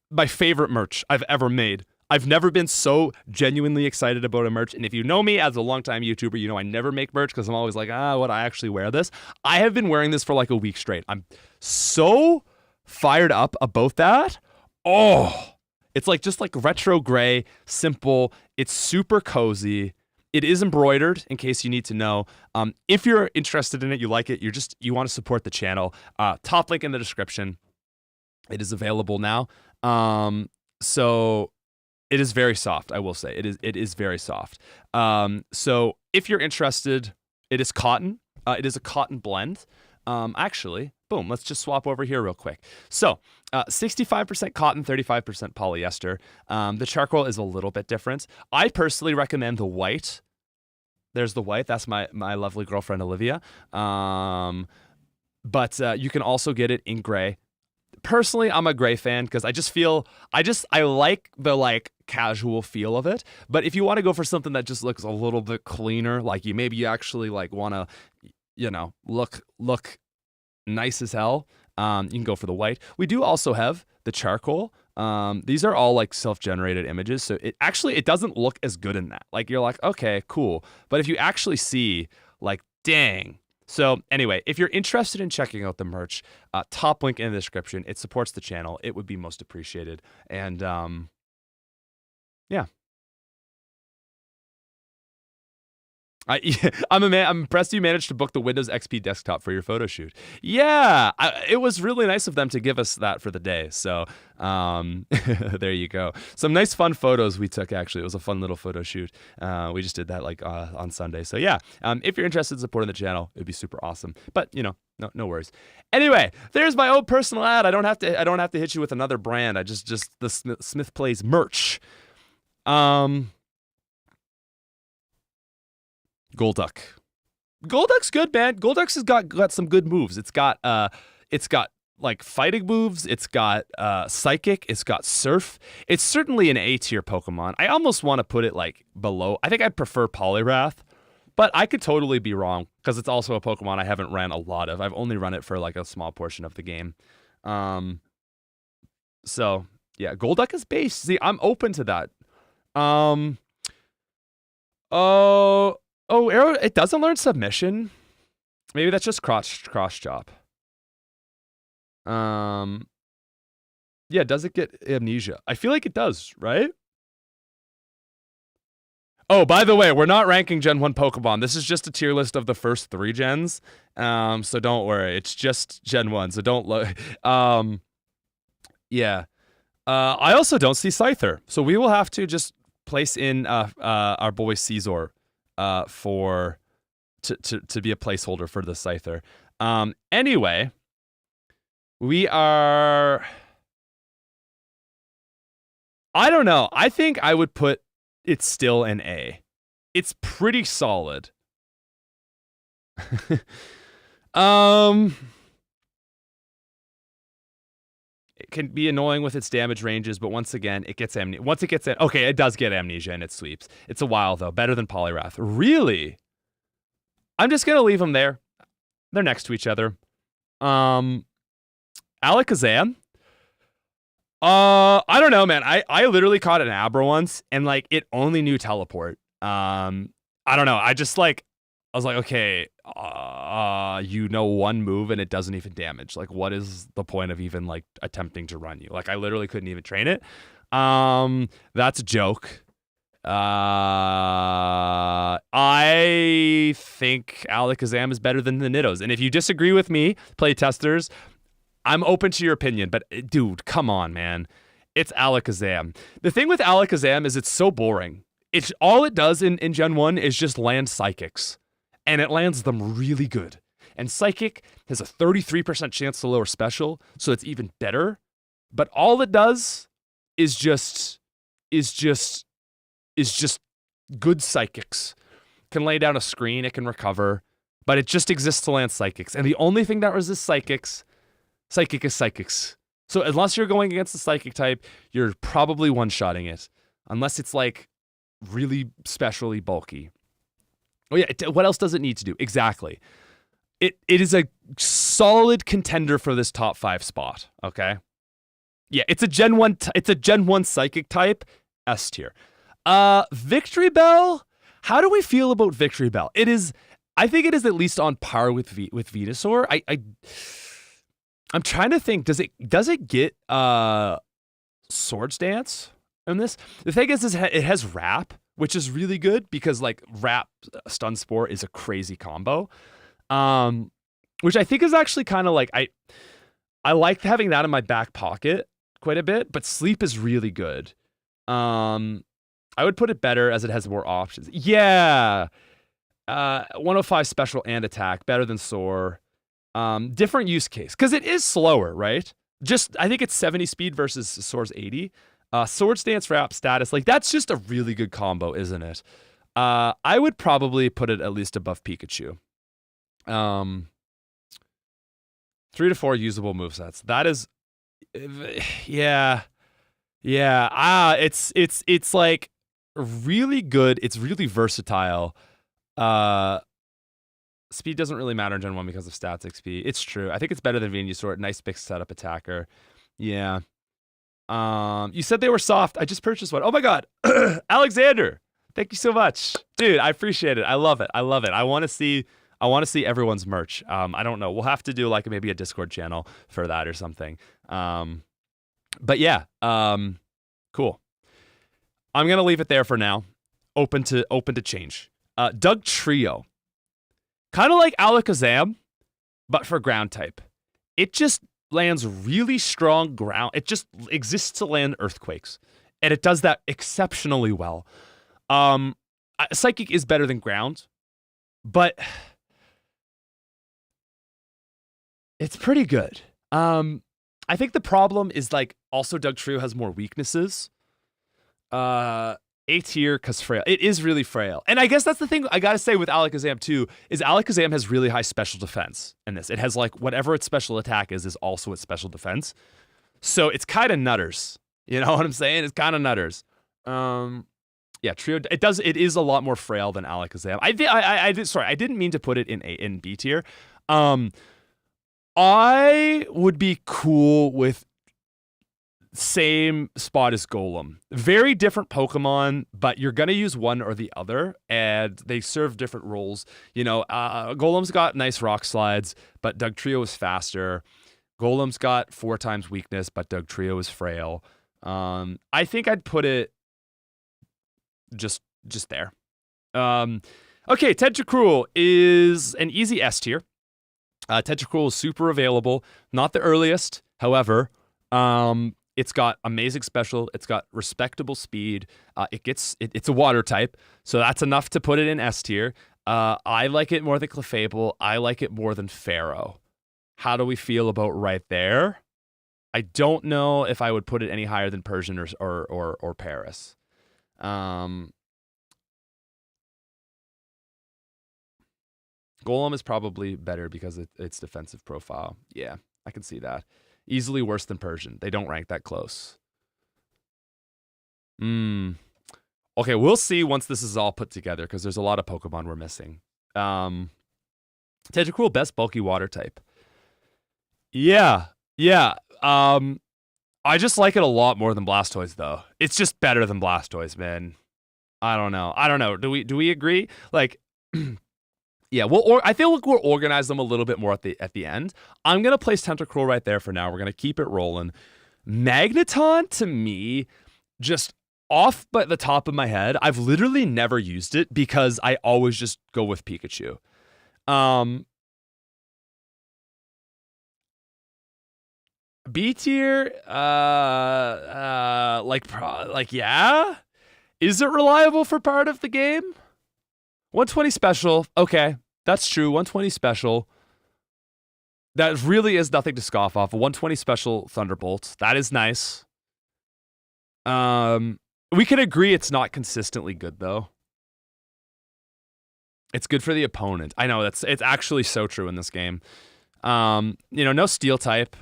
my favorite merch I've ever made. I've never been so genuinely excited about a merch. And if you know me as a longtime YouTuber, you know I never make merch because I'm always like, would I actually wear this? I have been wearing this for like a week straight. I'm so fired up about that. Oh, it's like just like retro gray, simple. It's super cozy. It is embroidered, in case you need to know. If you're interested in it, you like it, you want to support the channel, top link in the description. It is available now. So it is very soft, I will say. It is very soft. So if you're interested, it is cotton. It is a cotton blend. Actually, boom, let's just swap over here real quick. So 65% cotton, 35% polyester. The charcoal is a little bit different. I personally recommend the white. There's the white. That's my lovely girlfriend, Olivia. But you can also get it in gray. Personally, I'm a gray fan because I like the like casual feel of it. But if you want to go for something that just looks a little bit cleaner, like maybe you actually like want to, look nice as hell, you can go for the white. We do also have the charcoal. These are all like self-generated images, so it doesn't look as good in that. Like you're like, okay, cool. But if you actually see, like, dang. So anyway, if you're interested in checking out the merch, top link in the description. It supports the channel. It would be most appreciated. And yeah. I'm impressed you managed to book the Windows XP desktop for your photo shoot. Yeah, it was really nice of them to give us that for the day. So there you go. Some nice fun photos we took, actually. It was a fun little photo shoot. We just did that like on Sunday. So yeah, if you're interested in supporting the channel, it'd be super awesome. But no worries. Anyway, there's my own personal ad. I don't have to hit you with another brand. I just the SmithPlays merch. Golduck. Golduck's good, man. Golduck's has got some good moves. It's got like fighting moves. It's got psychic. It's got surf. It's certainly an A tier Pokemon. I almost want to put it like below. I think I'd prefer Poliwrath, but I could totally be wrong because it's also a Pokemon I haven't ran a lot of. I've only run it for like a small portion of the game. So yeah, Golduck is base. See, I'm open to that. Oh, Arrow, it doesn't learn submission. Maybe that's just cross chop. Yeah, does it get amnesia? I feel like it does, right? Oh, by the way, we're not ranking Gen 1 Pokemon. This is just a tier list of the first 3 gens. So don't worry. It's just Gen 1, so don't look. Yeah. I also don't see Scyther. So we will have to just place in our boy Caesar to be a placeholder for the Scyther. Anyway, we are... I don't know. I think I would put it still an A. It's pretty solid. It can be annoying with its damage ranges, but once again, it gets amnesia. Okay, it does get amnesia and it sweeps. It's a while though. Better than Poliwrath. Really? I'm just gonna leave them there. They're next to each other. Alakazam. I don't know, man. I literally caught an Abra once and like it only knew teleport. I don't know. I was like, okay, you know one move and it doesn't even damage. Like, what is the point of even like attempting to run you? Like, I literally couldn't even train it. That's a joke. I think Alakazam is better than the Niddos. And if you disagree with me, playtesters, I'm open to your opinion, but dude, come on, man. It's Alakazam. The thing with Alakazam is it's so boring. It's all it does in Gen 1 is just land psychics. And it lands them really good. And Psychic has a 33% chance to lower special, so it's even better. But all it does is just good psychics. Can lay down a screen, it can recover, but it just exists to land psychics. And the only thing that resists psychic is psychics. So unless you're going against the psychic type, you're probably one-shotting it. Unless it's like really specially bulky. Oh yeah, what else does it need to do? Exactly. It is a solid contender for this top 5 spot, okay? Yeah, it's a Gen 1 psychic type, S tier. Victory Bell, how do we feel about Victory Bell? I think it is at least on par with Venusaur. I'm trying to think, does it get Swords Dance in this? The thing is it has Wrap, which is really good because like Wrap Stun Spore is a crazy combo. Which I think is actually kind of like I like having that in my back pocket quite a bit, but Sleep is really good. I would put it better as it has more options. Yeah. 105 special and attack, better than Soar. Different use case because it is slower, right? I think it's 70 speed versus Soar's 80. Swords Dance Wrap status, like that's just a really good combo, isn't it? I would probably put it at least above Pikachu. 3 to 4 usable movesets. That is, yeah. It's like really good. It's really versatile. Speed doesn't really matter in Gen 1 because of stats XP. It's true. I think it's better than Venusaur. Nice big setup attacker. Yeah. You said they were soft. I just purchased one. Oh my god. Alexander. Thank you so much. Dude, I appreciate it. I love it. I want to see everyone's merch. I don't know. We'll have to do like maybe a Discord channel for that or something. But yeah, cool. I'm gonna leave it there for now. Open to change. Doug Trio, kind of like Alakazam, but for ground type. It just lands really strong ground. It just exists to land earthquakes, and it does that exceptionally well. Psychic is better than ground, but it's pretty good. I think the problem is like also Doug Trio has more weaknesses. A tier because frail. It is really frail. And I guess that's the thing I gotta say with Alakazam too, is Alakazam has really high special defense in this. It has like whatever its special attack is also its special defense. So it's kind of nutters. You know what I'm saying? It's kind of nutters. Yeah, Trio. It is a lot more frail than Alakazam. I didn't mean to put it in B tier. I would be cool with same spot as Golem. Very different Pokemon, but you're gonna use one or the other, and they serve different roles. You know, Golem's got nice rock slides, but Doug Trio is faster. Golem's got 4 times weakness, but Doug Trio is frail. I think I'd put it just there. Okay, Tentacruel is an easy S tier. Tentacruel is super available, not the earliest. However, it's got amazing special. It's got respectable speed. It's a water type, so that's enough to put it in S tier. I like it more than Clefable. I like it more than Pharaoh. How do we feel about right there? I don't know if I would put it any higher than Persian or Paris. Golem is probably better because its defensive profile. Yeah, I can see that. Easily worse than Persian. They don't rank that close. Okay, we'll see once this is all put together because there's a lot of Pokemon we're missing. Tentacruel, best bulky water type. Yeah. I just like it a lot more than Blastoise though. It's just better than Blastoise, man. I don't know. Do we agree? Like yeah, I feel like we'll organize them a little bit more at the end. I'm gonna place Tentacruel right there for now. We're gonna keep it rolling. Magneton to me, just off by the top of my head, I've literally never used it because I always just go with Pikachu. B tier, yeah. Is it reliable for part of the game? 120 special, okay, that's true. 120 special. That really is nothing to scoff off. A 120 special Thunderbolt, that is nice. We can agree it's not consistently good though. It's good for the opponent. I know it's actually so true in this game. No steel type.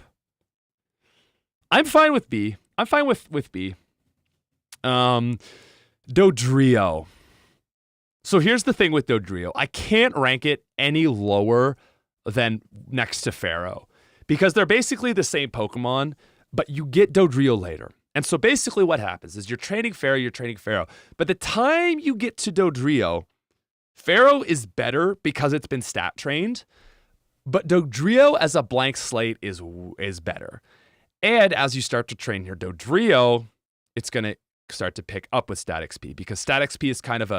I'm fine with B. I'm fine with B. Dodrio. So here's the thing with Dodrio. I can't rank it any lower than next to Pharaoh because they're basically the same Pokemon, but you get Dodrio later. And so basically what happens is you're training Pharaoh. But the time you get to Dodrio, Pharaoh is better because it's been stat trained, but Dodrio as a blank slate is better. And as you start to train your Dodrio, it's going to start to pick up with stat XP because stat XP is kind of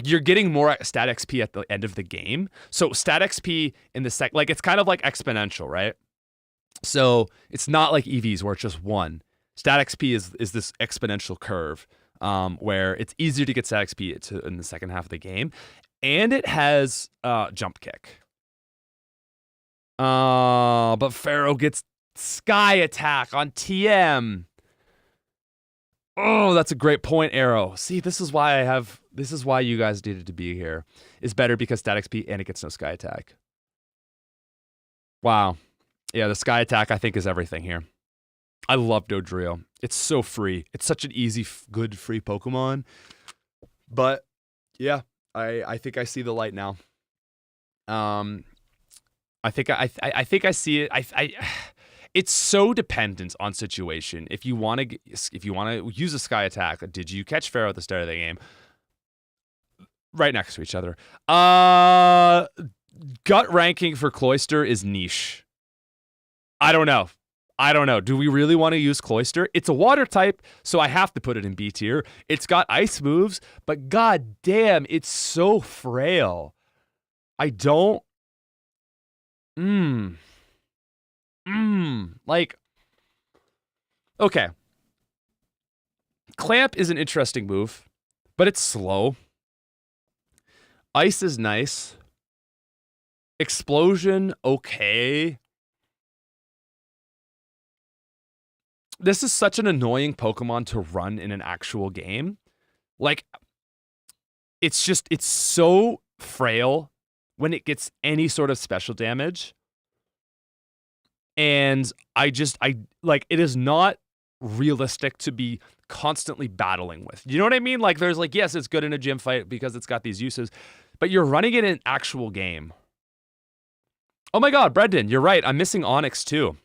you're getting more stat XP at the end of the game. So stat XP in the it's kind of like exponential, right? So it's not like EVs where it's just one. Stat XP is this exponential curve where it's easier to get stat XP in the second half of the game. And it has jump kick. But Pharaoh gets Sky Attack on TM. Oh, that's a great point, Arrow. See, this is why you guys needed to be here. It's better because stat XP and it gets no Sky Attack. Wow. Yeah, the Sky Attack I think is everything here. I love Dodrio. It's so free. It's such an easy, good, free Pokemon. But yeah, I think I see the light now. I think I see it. It's so dependent on situation. If you want to use a Sky Attack, did you catch Pharaoh at the start of the game? Right next to each other. Gut ranking for Cloyster is niche. I don't know. Do we really want to use Cloyster? It's a water type, so I have to put it in B tier. It's got ice moves, but god damn, it's so frail. I don't. Okay. Clamp is an interesting move, but it's slow. Ice is nice. Explosion, okay. This is such an annoying Pokemon to run in an actual game. It's so frail when it gets any sort of special damage. And it is not realistic to be constantly battling with. You know what I mean? There's yes, it's good in a gym fight because it's got these uses, but you're running it in an actual game. Oh my god, Brendan, you're right. I'm missing Onyx too.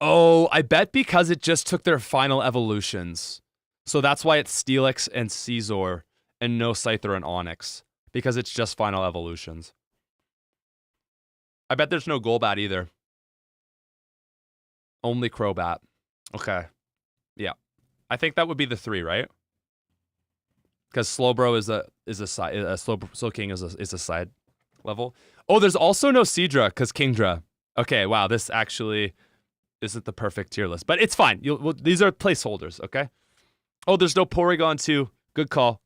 Oh, I bet because it just took their final evolutions. So that's why it's Steelix and Caesar and no Scyther and Onyx. Because it's just final evolutions. I bet there's no Golbat either. Only Crobat. Okay. Yeah. I think that would be the 3, right? Because Slowbro is a side. Slowking is a side level. Oh, there's also no Seadra because Kingdra. Okay, wow, this actually isn't the perfect tier list, but it's fine. These are placeholders, okay? Oh, there's no Porygon 2. Good call.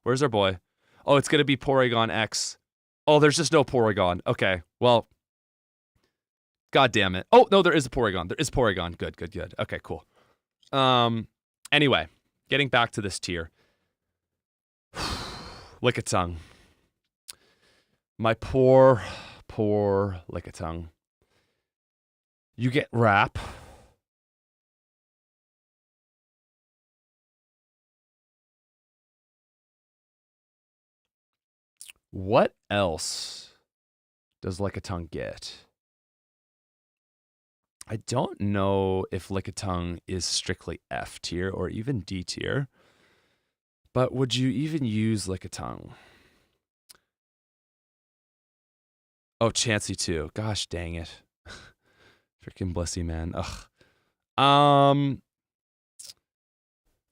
Where's our boy? Oh, it's gonna be Porygon X. Oh, there's just no Porygon. Okay, well, god damn it. Oh no, there is a Porygon. There is Porygon. Good. Okay, cool. Anyway, getting back to this tier. Lickitung. My poor Lickitung. You get Wrap. What else does Lickitung get? I don't know if Lickitung is strictly F tier or even D tier. But would you even use Lickitung? Oh, Chansey too. Gosh dang it. Freaking Blissey, man. Ugh.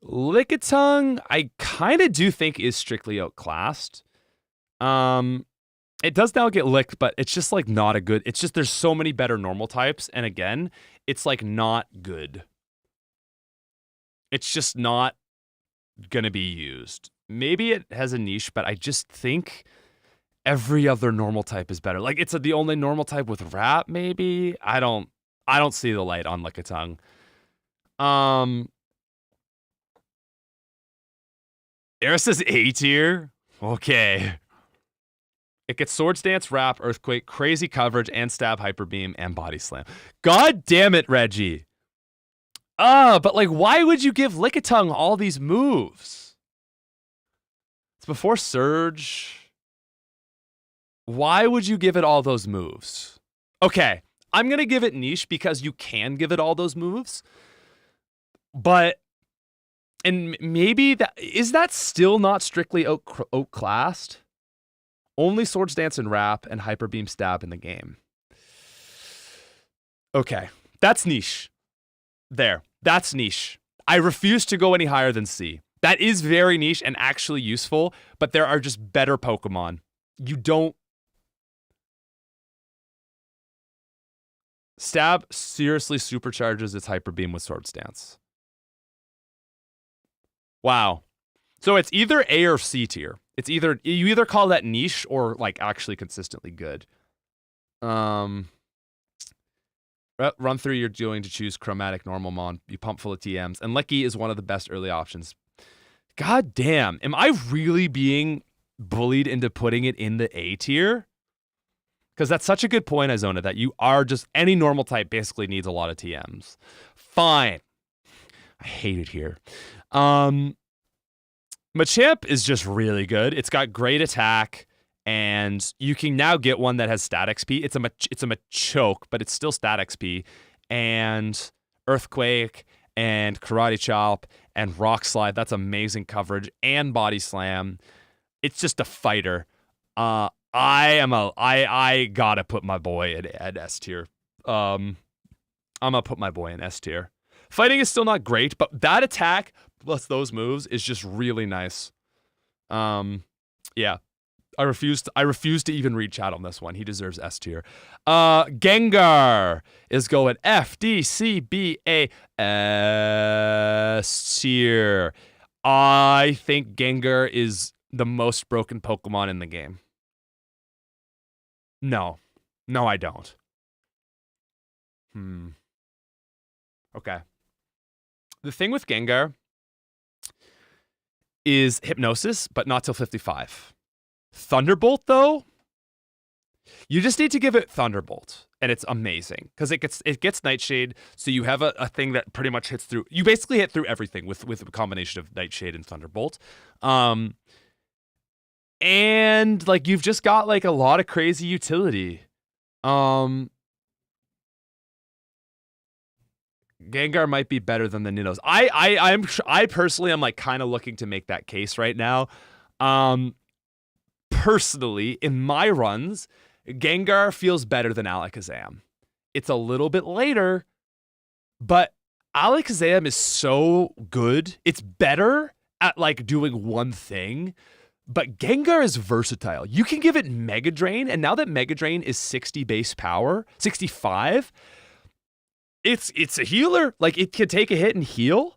Lickitung, I kind of do think is strictly outclassed. It does now get licked, but it's just like not a good. It's just there's so many better normal types, and again, it's like not good. It's just not gonna be used. Maybe it has a niche, but I just think every other normal type is better. Like it's the only normal type with rap. Maybe I don't see the light on Lickitung. Eris is A tier. Okay. It gets Swords Dance, Wrap, Earthquake, Crazy Coverage, and Stab, Hyper Beam, and Body Slam. God damn it, Reggie. But like, why would you give Lickitung all these moves? It's before Surge. Why would you give it all those moves? Okay, I'm going to give it niche because you can give it all those moves. But, and maybe is that still not strictly outclassed? Only Swords Dance and Wrap and Hyper Beam Stab in the game. Okay, that's niche. There, that's niche. I refuse to go any higher than C. That is very niche and actually useful, but there are just better Pokemon. You don't... Stab seriously supercharges its Hyper Beam with Swords Dance. Wow. So it's either A or C tier. It's you either call that niche or like actually consistently good. Run through you're doing to choose Chromatic Normal Mon. You pump full of TMs. And Licky is one of the best early options. God damn. Am I really being bullied into putting it in the A tier? Because that's such a good point, Izona, that you are just any normal type basically needs a lot of TMs. Fine. I hate it here. Machamp is just really good. It's got great attack, and you can now get one that has stat XP. It's a Machoke, but it's still stat XP, and Earthquake, and Karate Chop, and Rock Slide. That's amazing coverage, and Body Slam. It's just a fighter. I gotta put my boy at S tier. I'm gonna put my boy in S tier. Fighting is still not great, but that attack plus those moves is just really nice. Yeah. I refuse to even read chat on this one. He deserves S tier. Gengar is going F, D, C, B, A, S tier. I think Gengar is the most broken Pokemon in the game. No, I don't. Okay. The thing with Gengar is Hypnosis, but not till 55. Thunderbolt, though, you just need to give it Thunderbolt, and it's amazing because it gets Nightshade, so you have a thing that pretty much hits through. You basically hit through everything with a combination of Nightshade and Thunderbolt, and like you've just got like a lot of crazy utility. Gengar might be better than the Ninos. I personally am like kind of looking to make that case right now. Personally, in my runs, Gengar feels better than Alakazam. It's a little bit later, but Alakazam is so good. It's better at like doing one thing, but Gengar is versatile. You can give it Mega Drain, and now that Mega Drain is 60 base power, 65, it's a healer. Like it can take a hit and heal.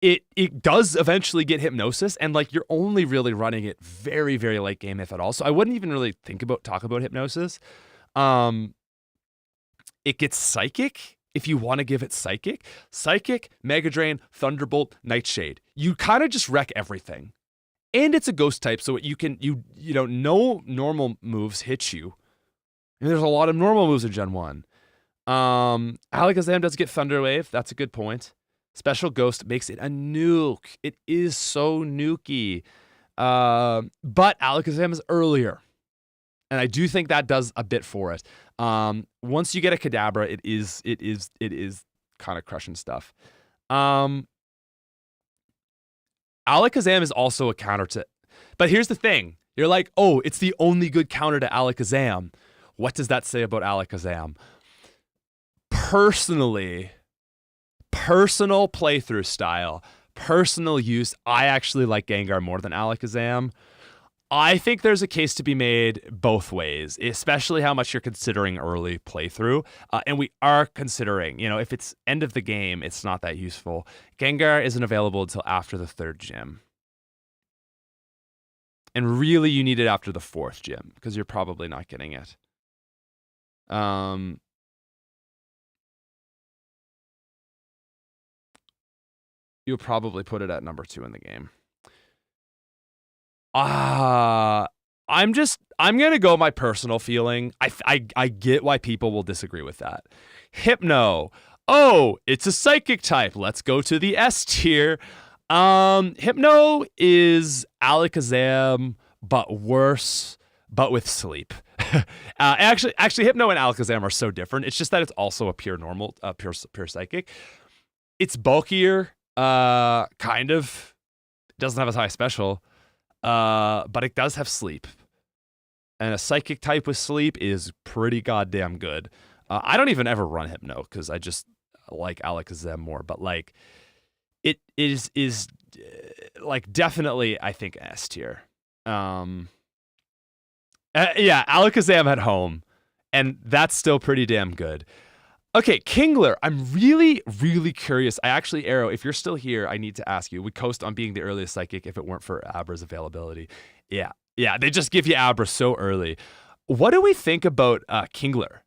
It does eventually get Hypnosis, and like you're only really running it very, very late game, if at all. So I wouldn't even really talk about Hypnosis. It gets Psychic if you want to give it Psychic. Psychic, Mega Drain, Thunderbolt, Nightshade. You kind of just wreck everything. And it's a ghost type, so no normal moves hit you. And there's a lot of normal moves in Gen 1. Alakazam does get Thunder Wave. That's a good point. Special Ghost makes it a nuke. It is so nukey. But Alakazam is earlier. And I do think that does a bit for it. Once you get a Kadabra, it is kind of crushing stuff. Alakazam is also a counter to... But here's the thing. You're like, oh, it's the only good counter to Alakazam. What does that say about Alakazam? Personally, personal playthrough style, personal use, I actually like Gengar more than Alakazam. I think there's a case to be made both ways, especially how much you're considering early playthrough. And we are considering, if it's end of the game, it's not that useful. Gengar isn't available until after the 3rd gym. And really, you need it after the 4th gym, because you're probably not getting it. You'll probably put it at number 2 in the game. I'm gonna go my personal feeling. I get why people will disagree with that. Hypno. Oh, it's a psychic type. Let's go to the S tier. Hypno is Alakazam, but worse, but with sleep. Actually, Hypno and Alakazam are so different. It's just that it's also a pure psychic. It's bulkier, kind of. It doesn't have as high special. But it does have sleep. And a psychic type with sleep is pretty goddamn good. I don't even ever run Hypno because I just like Alakazam more. But like, it is like definitely, I think, S tier. Yeah, Alakazam at home. And that's still pretty damn good. Okay, Kingler, I'm really, really curious. Arrow, if you're still here, I need to ask you. We coast on being the earliest psychic if it weren't for Abra's availability. Yeah, they just give you Abra so early. What do we think about Kingler?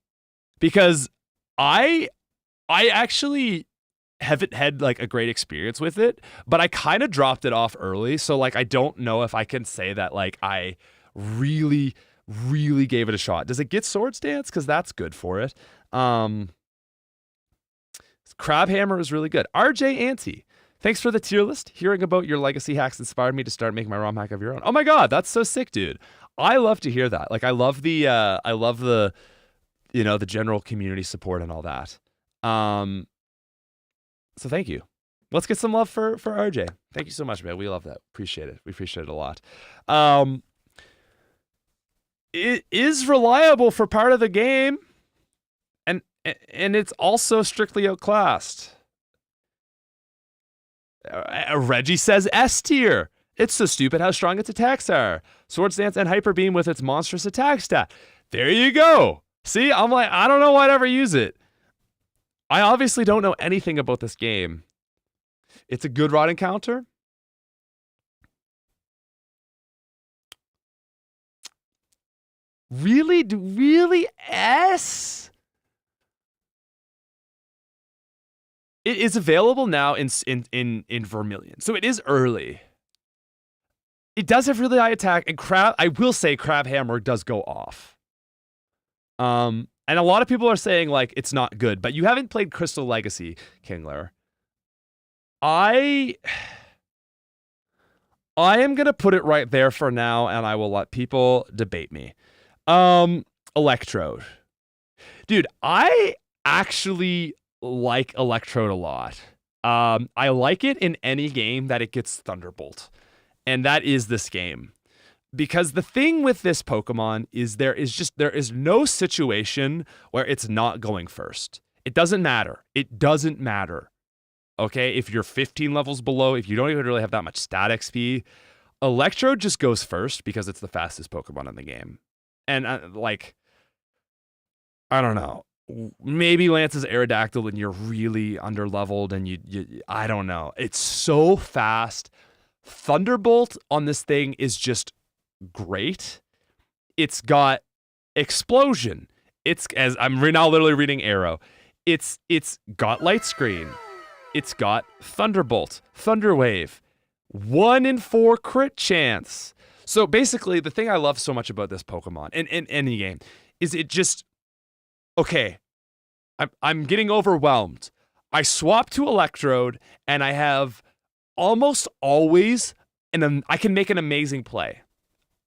Because I actually haven't had like a great experience with it, but I kind of dropped it off early. So like, I don't know if I can say that like I really, really gave it a shot. Does it get Swords Dance? Because that's good for it. Crabhammer is really good. RJ Ante, thanks for the tier list. Hearing about your legacy hacks inspired me to start making my ROM hack of your own. Oh my god, that's so sick, dude. I love to hear that. Like, I love the the general community support and all that. So thank you. Let's get some love for RJ. Thank you so much, man. We love that. Appreciate it. We appreciate it a lot. It is reliable for part of the game. And it's also strictly outclassed. Reggie says S tier. It's so stupid how strong its attacks are. Swords Dance and Hyper Beam with its monstrous attack stat. There you go. See, I'm like, I don't know why I'd ever use it. I obviously don't know anything about this game. It's a good rod encounter. Really S? It is available now in Vermilion, so it is early. It does have really high attack, and I will say Crabhammer does go off. And a lot of people are saying like it's not good, but you haven't played Crystal Legacy, Kingler. I am gonna put it right there for now, and I will let people debate me. Electrode, dude, I actually like Electrode a lot. I like it in any game that it gets Thunderbolt. And that is this game. Because the thing with this Pokemon is there is no situation where it's not going first. It doesn't matter. It doesn't matter. Okay? If you're 15 levels below, if you don't even really have that much stat XP, Electrode just goes first because it's the fastest Pokemon in the game. And I don't know. Maybe Lance's Aerodactyl and you're really underleveled and you I don't know. It's so fast. Thunderbolt on this thing is just great. It's got Explosion. It's, as I'm now literally reading Arrow. It's got Light Screen. It's got Thunderbolt, Thunderwave, 1 in 4 crit chance. So basically, the thing I love so much about this Pokemon in any game is it just, okay, I'm getting overwhelmed. I swap to Electrode, and I have almost always, and I can make an amazing play.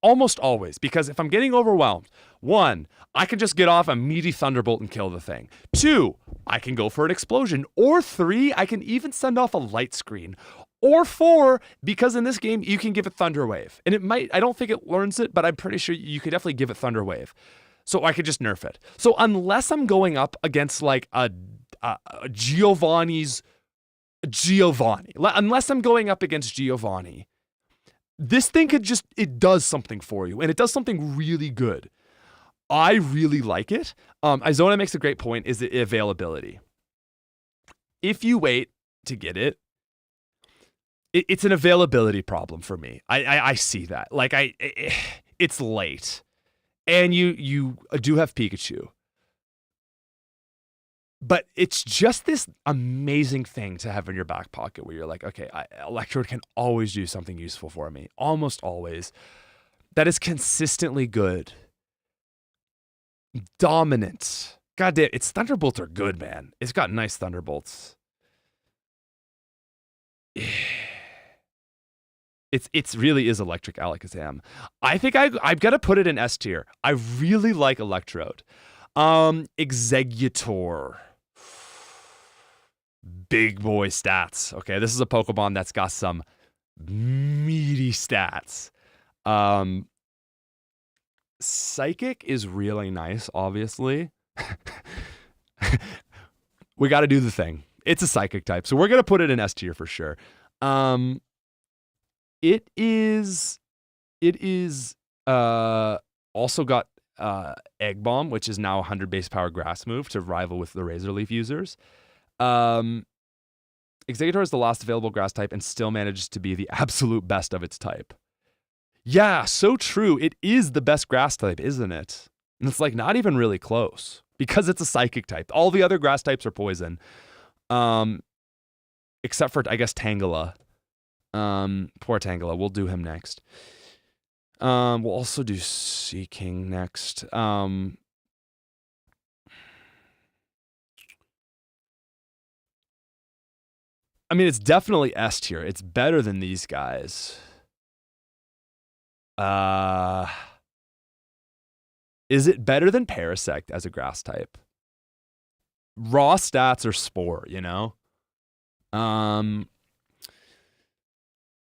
Almost always, because if I'm getting overwhelmed, 1, I can just get off a meaty Thunderbolt and kill the thing. 2, I can go for an Explosion. Or 3, I can even send off a Light Screen. Or 4, because in this game, you can give it Thunder Wave. And it might, I don't think it learns it, but I'm pretty sure you could definitely give it Thunder Wave. So I could just nerf it. So unless I'm going up against like a Giovanni, unless I'm going up against Giovanni, this thing it does something for you, and it does something really good. I really like it. Izona makes a great point, is the availability. If you wait to get it, it's an availability problem for me. I see that. Like, it's late. And you do have Pikachu. But it's just this amazing thing to have in your back pocket where you're like, okay, Electrode can always do something useful for me. Almost always. That is consistently good. Dominant. God damn, its Thunderbolts are good, man. It's got nice Thunderbolts. It's really is Electric Alakazam. I think I've got to put it in S tier. I really like Electrode. Exeggutor. Big boy stats. Okay, this is a Pokemon that's got some meaty stats. Psychic is really nice, obviously. We got to do the thing. It's a Psychic type, so we're going to put it in S tier for sure. It is also got Egg Bomb, which is now a 100 base power grass move to rival with the Razor Leaf users. Exeggutor is the last available grass type and still manages to be the absolute best of its type. Yeah, so true. It is the best grass type, isn't it? And it's like not even really close because it's a Psychic type. All the other grass types are poison. Except for, I guess, Tangela. Poor Tangela. We'll do him next. We'll also do Seaking next. I mean, it's definitely S tier. It's better than these guys. Is it better than Parasect as a grass type? Raw stats or Spore, you know?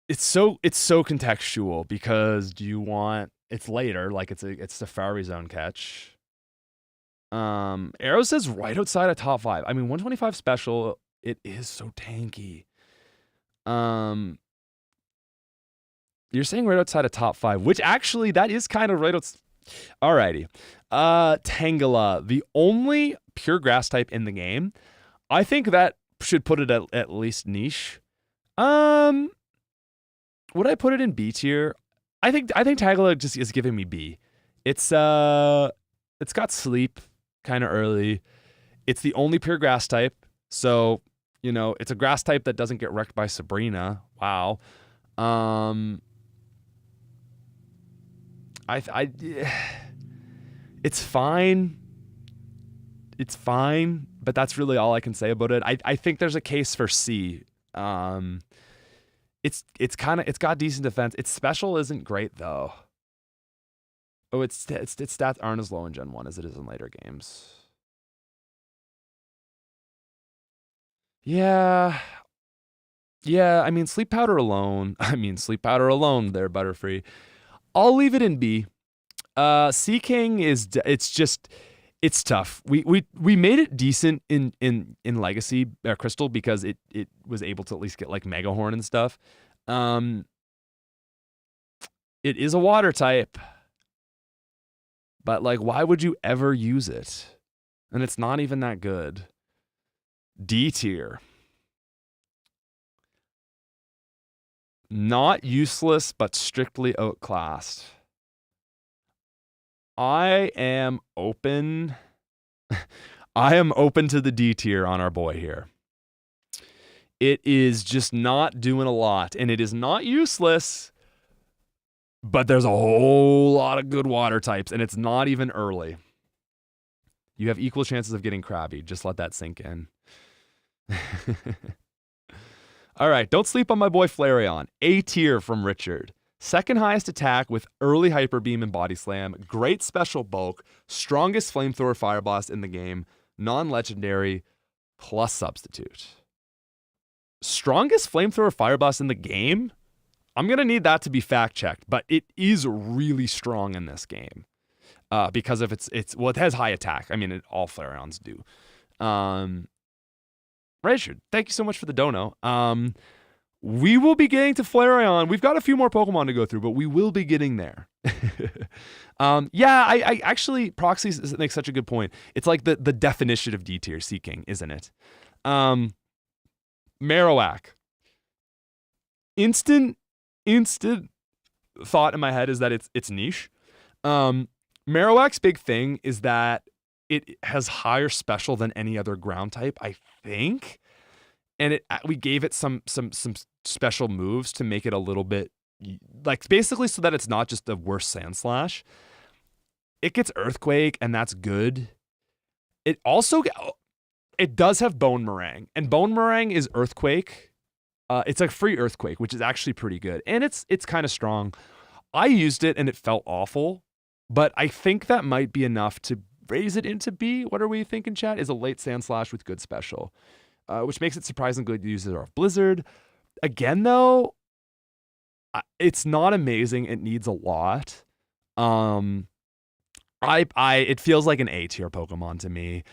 It's so contextual because do you want it's later, like it's Safari Zone catch. Arrow says right outside of top 5. I mean, 125 special, it is so tanky. You're saying right outside of top 5, which actually that is kind of right outside. Alrighty. Tangela, the only pure grass type in the game. I think that should put it at least niche. Would I put it in B tier? I think Tangela just is giving me B. It's got sleep kind of early. It's the only pure grass type. So, you know, it's a grass type that doesn't get wrecked by Sabrina. Wow. It's fine. It's fine, but that's really all I can say about it. I think there's a case for C. It's got decent defense. Its special isn't great though. Oh, its stats aren't as low in Gen 1 as it is in later games. Yeah, I mean, Sleep Powder alone there, Butterfree. I'll leave it in B. Seaking it's tough. We made it decent in Legacy Crystal because it was able to at least get like Mega Horn and stuff. It is a water type. But like, why would you ever use it? And it's not even that good. D tier. Not useless, but strictly outclassed. I am open to the D tier on our boy here. It is just not doing a lot, and it is not useless, but there's a whole lot of good water types, and it's not even early. You have equal chances of getting Krabby. Just let that sink in. All right, don't sleep on my boy Flareon. A tier from Richard. Second highest attack with early Hyper Beam and Body Slam. Great special bulk. Strongest Flamethrower Fire Blast in the game. Non-legendary plus substitute. Strongest Flamethrower Fire Blast in the game? I'm going to need that to be fact-checked, but it is really strong in this game. Because of it has high attack. I mean, all Flareons do. Richard, thank you so much for the dono. We will be getting to Flareon. We've got a few more Pokemon to go through, but we will be getting there. I actually, Proxy makes such a good point. It's like the definition of D tier seeking, isn't it? Marowak. Instant thought in my head is that it's niche. Marowak's big thing is that it has higher special than any other ground type, I think. And we gave it some special moves to make it a little bit, like, basically so that it's not just the worst Sand Slash. It gets Earthquake, and that's good. It does have Bone Meringue, and Bone Meringue is Earthquake. It's a free Earthquake, which is actually pretty good, and it's kind of strong. I used it, and it felt awful, but I think that might be enough to raise it into B. What are we thinking, chat? Is a late Sand Slash with good special. Which makes it surprisingly good to use it off Blizzard. Again, though, it's not amazing. It needs a lot. It feels like an A tier Pokemon to me.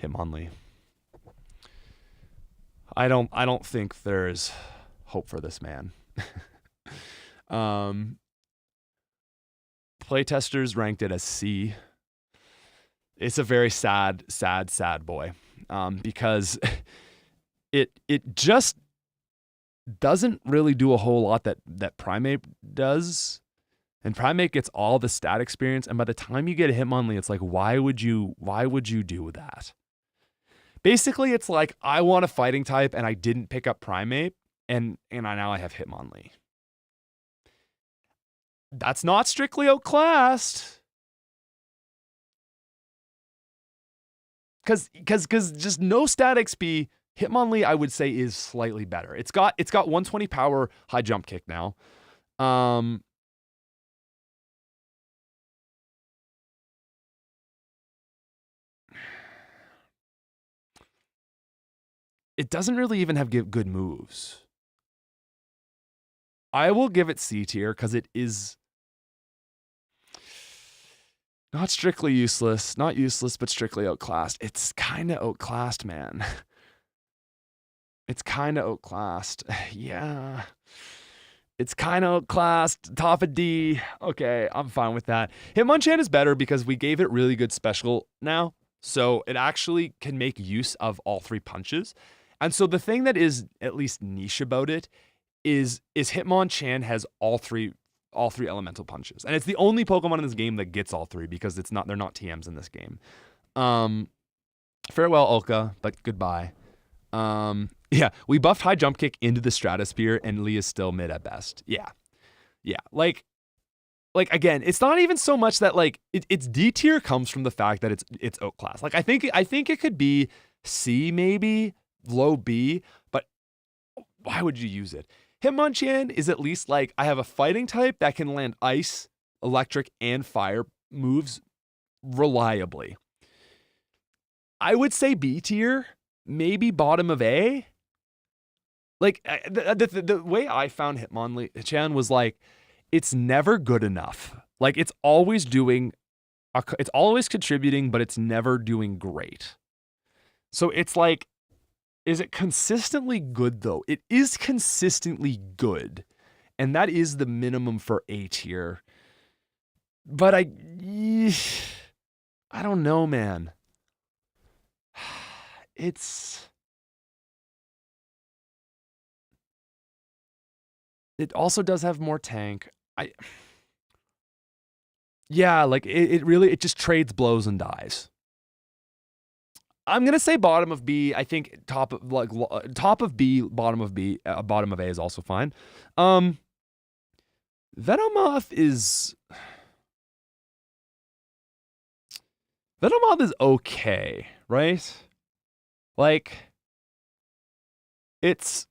Hitmonlee. I don't think there's hope for this man. Playtesters ranked it as C. It's a very sad boy, because it just doesn't really do a whole lot that Primate does, and Primate gets all the stat experience. And by the time you get a Hitmonlee, it's like, why would you do that? Basically, it's like, I want a fighting type, and I didn't pick up Primate, and now I have Hitmonlee. That's not strictly outclassed. Cause just no stat XP, Hitmonlee, I would say, is slightly better. It's got 120 power, high jump kick now. It doesn't really even have good moves. I will give it C tier because it is not strictly useless, not useless, but strictly outclassed. It's kind of outclassed, man. It's kind of outclassed. Yeah. It's kind of outclassed. Top of D. Okay, I'm fine with that. Hitmonchan is better because we gave it really good special now. So it actually can make use of all three punches. And so the thing that is at least niche about it is Hitmonchan has all three elemental punches. And it's the only Pokemon in this game that gets all three because they're not TMs in this game. Farewell, Ulka, but goodbye. Yeah, we buffed high jump kick into the stratosphere, and Lee is still mid at best. Yeah. Like again, it's not even so much that like it's D tier comes from the fact that it's outclassed. Like I think it could be C, maybe low B, but why would you use it? Hitmonchan is at least like, I have a fighting type that can land ice, electric, and fire moves reliably. I would say B tier, maybe bottom of A. Like the way I found Hitmonchan was like, it's never good enough. Like it's always contributing, but it's never doing great. So it's like, is it consistently good though? It is consistently good. And that is the minimum for A tier. But I don't know, man. It also does have more tank. It just trades blows and dies. I'm gonna say bottom of B. I think top of B, bottom of B, bottom of A is also fine. Venomoth is okay, right? Like, it's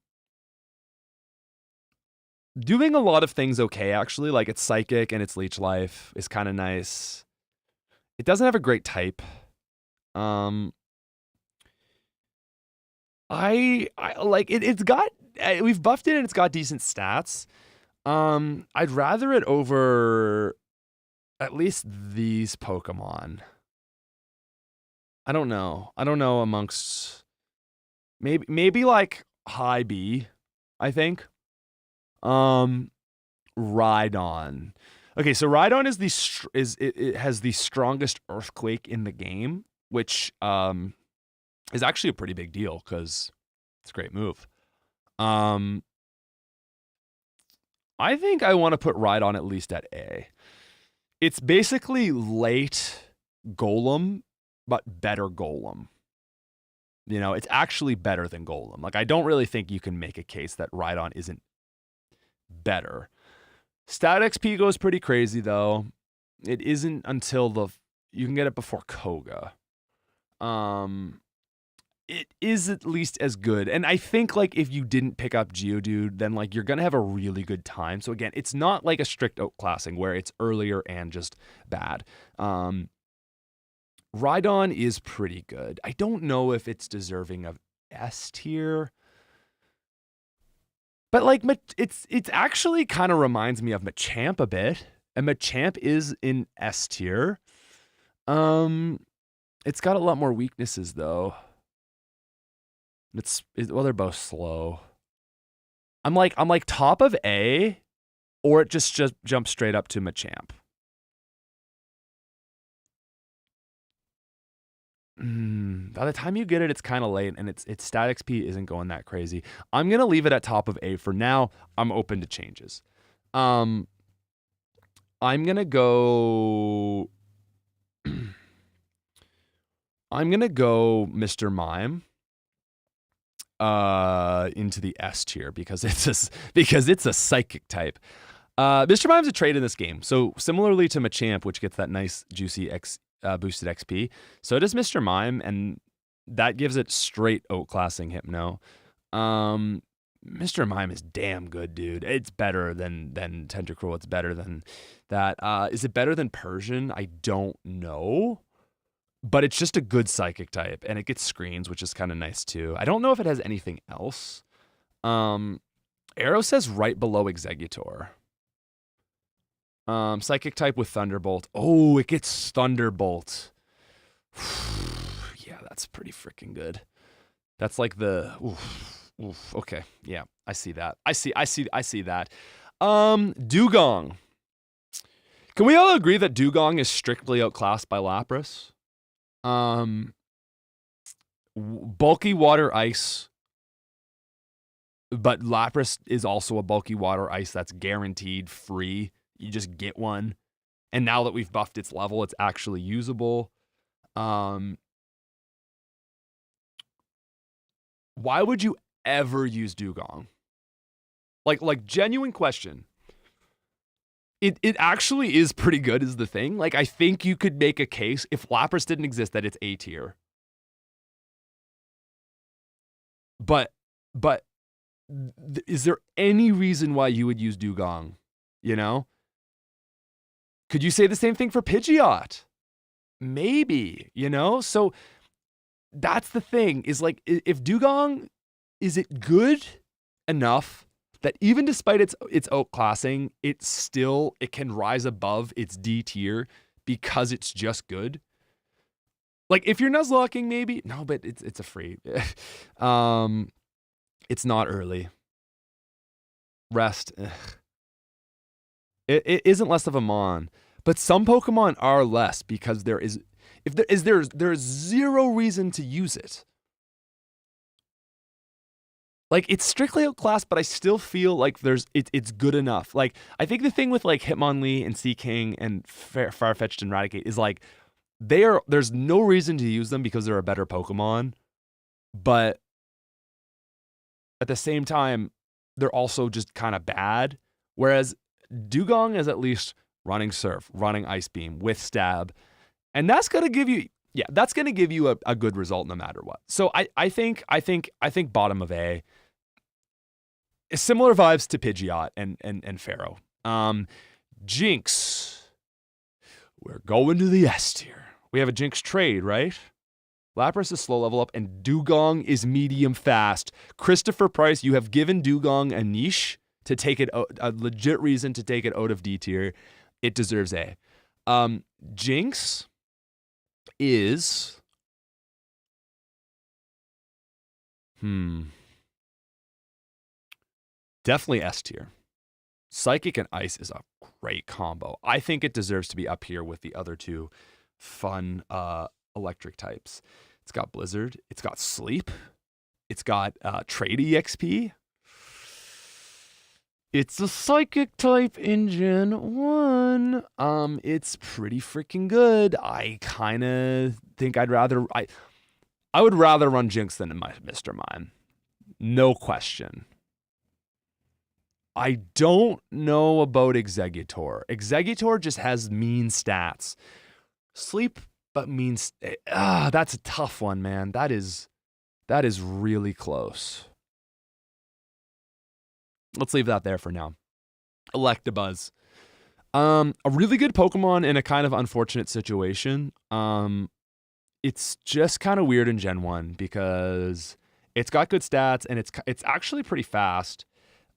doing a lot of things okay, actually. Like, it's psychic and its leech life is kind of nice. It doesn't have a great type. I like it. It's got, we've buffed it and it's got decent stats. I'd rather it over at least these Pokemon. I don't know. I don't know amongst maybe like high B, I think. Rhydon. Okay, so Rhydon is it has the strongest earthquake in the game, which is actually a pretty big deal because it's a great move. I think I want to put Rhydon at least at A. It's basically late Golem, but better Golem. You know, it's actually better than Golem. Like, I don't really think you can make a case that Rhydon isn't better. Stat XP goes pretty crazy, though. It isn't until you can get it before Koga. It is at least as good. And I think, like, if you didn't pick up Geodude, then, like, you're going to have a really good time. So, again, it's not like a strict outclassing where it's earlier and just bad. Rhydon is pretty good. I don't know if it's deserving of S tier. But, like, it's actually kind of reminds me of Machamp a bit. And Machamp is in S tier. It's got a lot more weaknesses, though. Well, they're both slow. I'm like top of A, or it just jumps straight up to Machamp. By the time you get it, it's kind of late, and its stat XP isn't going that crazy. I'm gonna leave it at top of A for now. I'm open to changes. I'm gonna go. I'm gonna go Mr. Mime into the S tier because it's a psychic type. Mr. Mime's a trait in this game, so similarly to Machamp, which gets that nice juicy boosted XP, so does Mr. Mime, and that gives it straight outclassing Hypno. Mr. Mime is damn good, dude. It's better than Tentacruel. It's better than that. Is it better than Persian? I don't know. But it's just a good psychic type, and it gets screens, which is kind of nice too. I don't know if it has anything else. Arrow says right below Executor. Psychic type with Thunderbolt. Oh, it gets Thunderbolt. Yeah, that's pretty freaking good. That's like the okay. Yeah, I see that. I see that. Dugong. Can we all agree that Dugong is strictly outclassed by Lapras? Bulky water ice, but Lapras is also a bulky water ice that's guaranteed free. You just get one, and now that we've buffed its level, it's actually usable. Why would you ever use Dugong? Like genuine question. It actually is pretty good is the thing. Like, I think you could make a case if Lapras didn't exist that it's A tier. But is there any reason why you would use Dugong? You know? Could you say the same thing for Pidgeot? Maybe, you know? So that's the thing, is like, if Dugong, is it good enough that even despite its outclassing, it can rise above its D tier because it's just good? Like, if you're Nuzlocking, maybe. No, but it's a free. It's not early. Rest. Ugh. It isn't less of a Mon, but some Pokemon are less because there's zero reason to use it. Like, it's strictly outclassed, but I still feel like it's good enough. Like, I think the thing with like Hitmonlee and Seaking and Farfetch'd and Raticate is like there's no reason to use them because they're a better Pokemon, but at the same time they're also just kind of bad. Whereas Dugong is at least running Surf, running Ice Beam with Stab, and that's gonna give you a good result no matter what. So I think bottom of A. Similar vibes to Pidgeot and Pharaoh. Jinx. We're going to the S tier. We have a Jinx trade, right? Lapras is slow level up, and Dugong is medium fast. Christopher Price, you have given Dugong a niche to take it out, a legit reason to take it out of D tier. It deserves A. Jinx is Definitely S tier. Psychic and Ice is a great combo. I think it deserves to be up here with the other two fun electric types. It's got Blizzard. It's got Sleep. It's got Trade EXP. It's a Psychic type engine 1. It's pretty freaking good. I kind of think I would rather run Jinx than my Mr. Mime. No question. I don't know about Executor. Executor just has mean stats. Sleep, but means that's a tough one, man. That is really close. Let's leave that there for now. Electabuzz. A really good Pokemon in a kind of unfortunate situation. It's just kind of weird in Gen 1 because it's got good stats and it's actually pretty fast.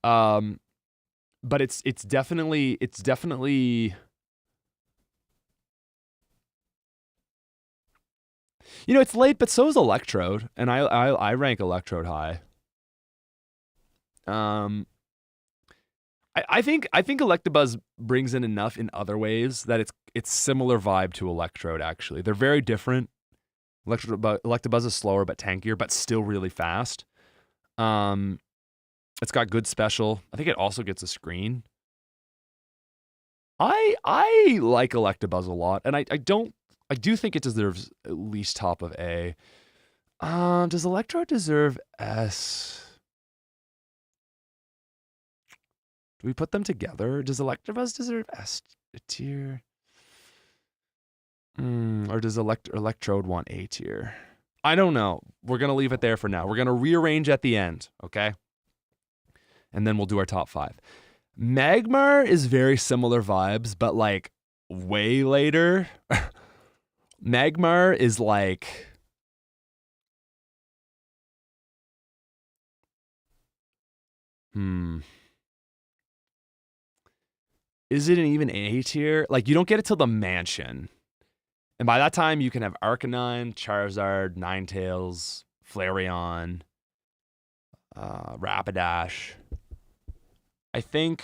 But it's definitely it's late, but so is Electrode, and I rank Electrode high. I think Electabuzz brings in enough in other ways that it's similar vibe to Electrode. Actually, they're very different. Electabuzz is slower but tankier, but still really fast. It's got good special. I think it also gets a screen. I like Electabuzz a lot, and I do think it deserves at least top of A. Does Electrode deserve S? Do we put them together? Does Electabuzz deserve S tier? Or does Electrode want A tier? I don't know. We're going to leave it there for now. We're going to rearrange at the end, okay? And then we'll do our top 5. Magmar is very similar vibes, but like way later. Magmar is like... Is it an even A tier? Like, you don't get it till the mansion. And by that time, you can have Arcanine, Charizard, Ninetales, Flareon, Rapidash. I think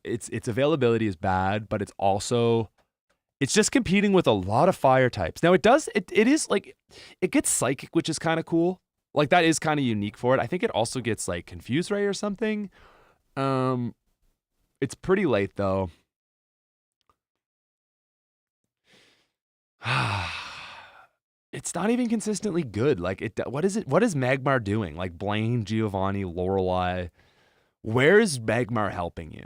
its availability is bad, but it's just competing with a lot of fire types. Now it is like, it gets Psychic, which is kind of cool. Like, that is kind of unique for it. I think it also gets like Confuse Ray or something. It's pretty late though. It's not even consistently good. Like, what is Magmar doing? Like, Blaine, Giovanni, Lorelei. Where is Magmar helping you?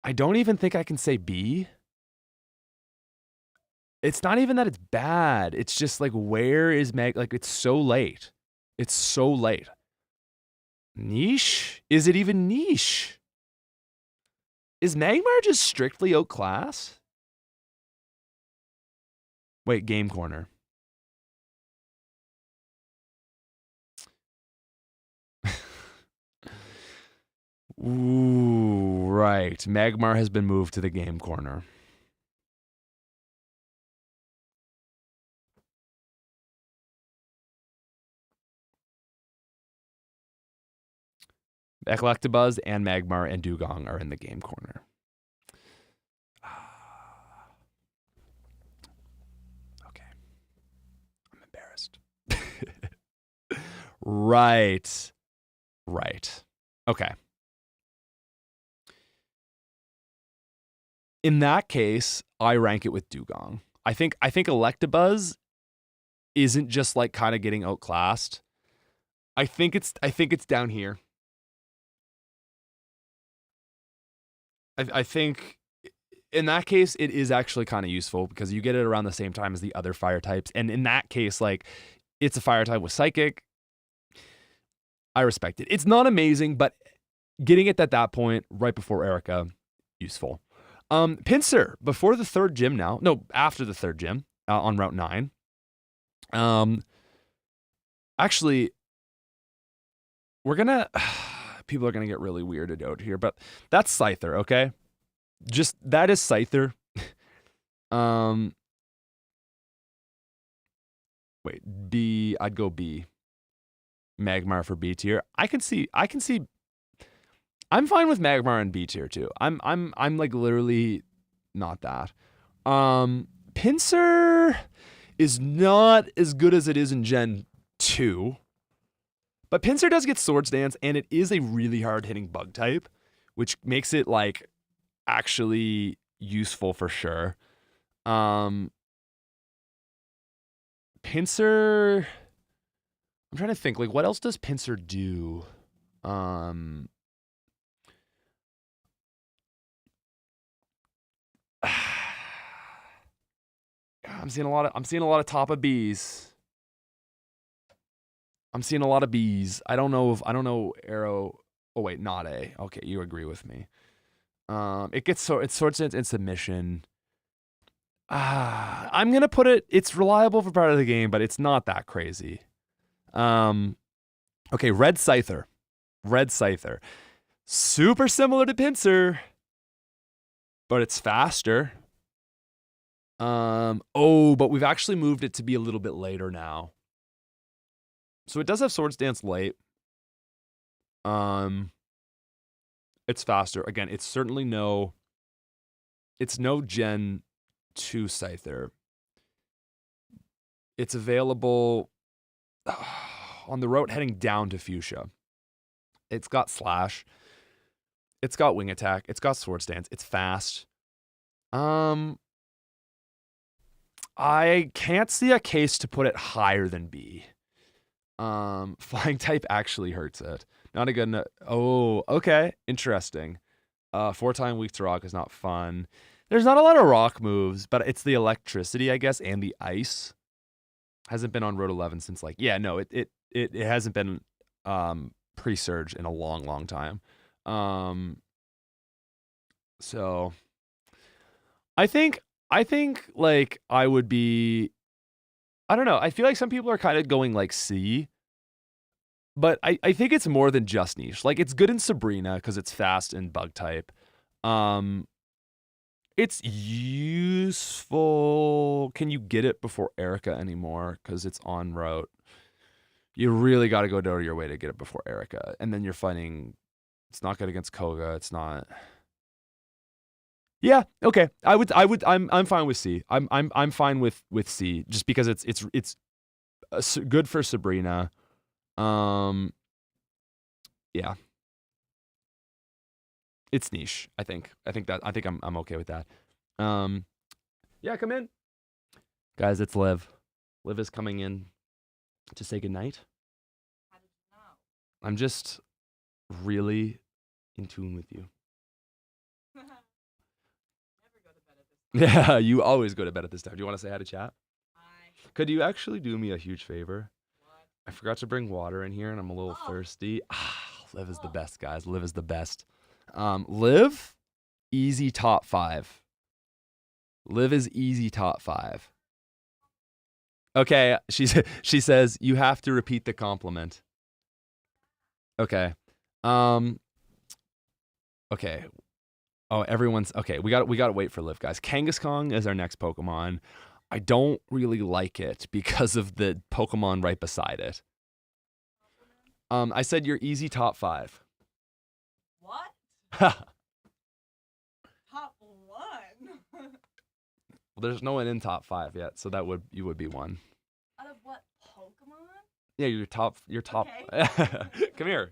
I don't even think I can say B. It's not even that it's bad. It's just like, where is like, it's so late. It's so late. Niche? Is it even niche? Is Magmar just strictly outclass? Wait, Game Corner. Ooh, right. Magmar has been moved to the Game Corner. Electabuzz and Magmar and Dugong are in the Game Corner. Okay. I'm embarrassed. Right. Okay. In that case, I rank it with Dugong. I think Electabuzz isn't just like kind of getting outclassed. I think it's down here. I think in that case, it is actually kind of useful because you get it around the same time as the other fire types. And in that case, like, it's a fire type with Psychic. I respect it. It's not amazing, but getting it at that point, right before Erica, useful. Pinsir, before the third gym now. No, after the third gym on Route 9. Actually, we're going to... People are going to get really weirded out here, but that's Scyther, okay? Just, that is Scyther. Wait, B. I'd go B. Magmar for B tier. I can see. I'm fine with Magmar in B tier too. I'm like literally not that. Pinsir is not as good as it is in Gen 2. But Pinsir does get Swords Dance, and it is a really hard hitting bug type, which makes it like actually useful for sure. Pinsir, I'm trying to think, like, what else does Pinsir do? I'm seeing a lot of top of Bs. I'm seeing a lot of Bs. I don't know Arrow. Oh wait, not A. Okay, you agree with me. It's Swords Dance and Submission. I'm gonna put it. It's reliable for part of the game, but it's not that crazy. Okay, Red Scyther. Super similar to Pinsir, but it's faster. But we've actually moved it to be a little bit later now. So it does have Swords Dance late. It's faster. Again, it's certainly no Gen 2 Scyther. It's available on the route heading down to Fuchsia. It's got Slash. It's got Wing Attack. It's got Swords Dance. It's fast. I can't see a case to put it higher than B. Flying type actually hurts it. Not a good oh, okay. Interesting. 4-time weak to rock is not fun. There's not a lot of rock moves, but it's the electricity, I guess, and the ice. Hasn't been on Road 11 since it hasn't been pre-surge in a long, long time. So I think like I would be, I don't know. I feel like some people are kind of going like C, but I think it's more than just niche. Like it's good in Sabrina because it's fast and bug type. It's useful. Can you get it before Erica anymore? Because it's on route. You really got to go out of your way to get it before Erica, and then you're fighting. It's not good against Koga. It's not. Yeah. Okay. I'm fine with C. I'm fine with C just because it's good for Sabrina. Yeah. It's niche, I think. I think I'm okay with that. Yeah, come in. Guys, it's Liv. Liv is coming in to say goodnight. How did you know? I'm just really in tune with you. Never go to bed at this time. Yeah, you always go to bed at this time. Do you want to say hi to chat? Hi. Could you actually do me a huge favor? What? I forgot to bring water in here and I'm a little thirsty. Liv is the best, guys. Liv is the best. Liv, easy top 5. Liv is easy top 5. Okay, she says you have to repeat the compliment. Okay. Okay. Oh, everyone's okay. We got to wait for Liv, guys. Kangaskhan is our next Pokemon. I don't really like it because of the Pokemon right beside it. I said you're easy top 5. What? Well, Top 1? there's no one in top 5 yet, so you would be one. Out of what Pokemon? Yeah, you're top. Okay. Come here.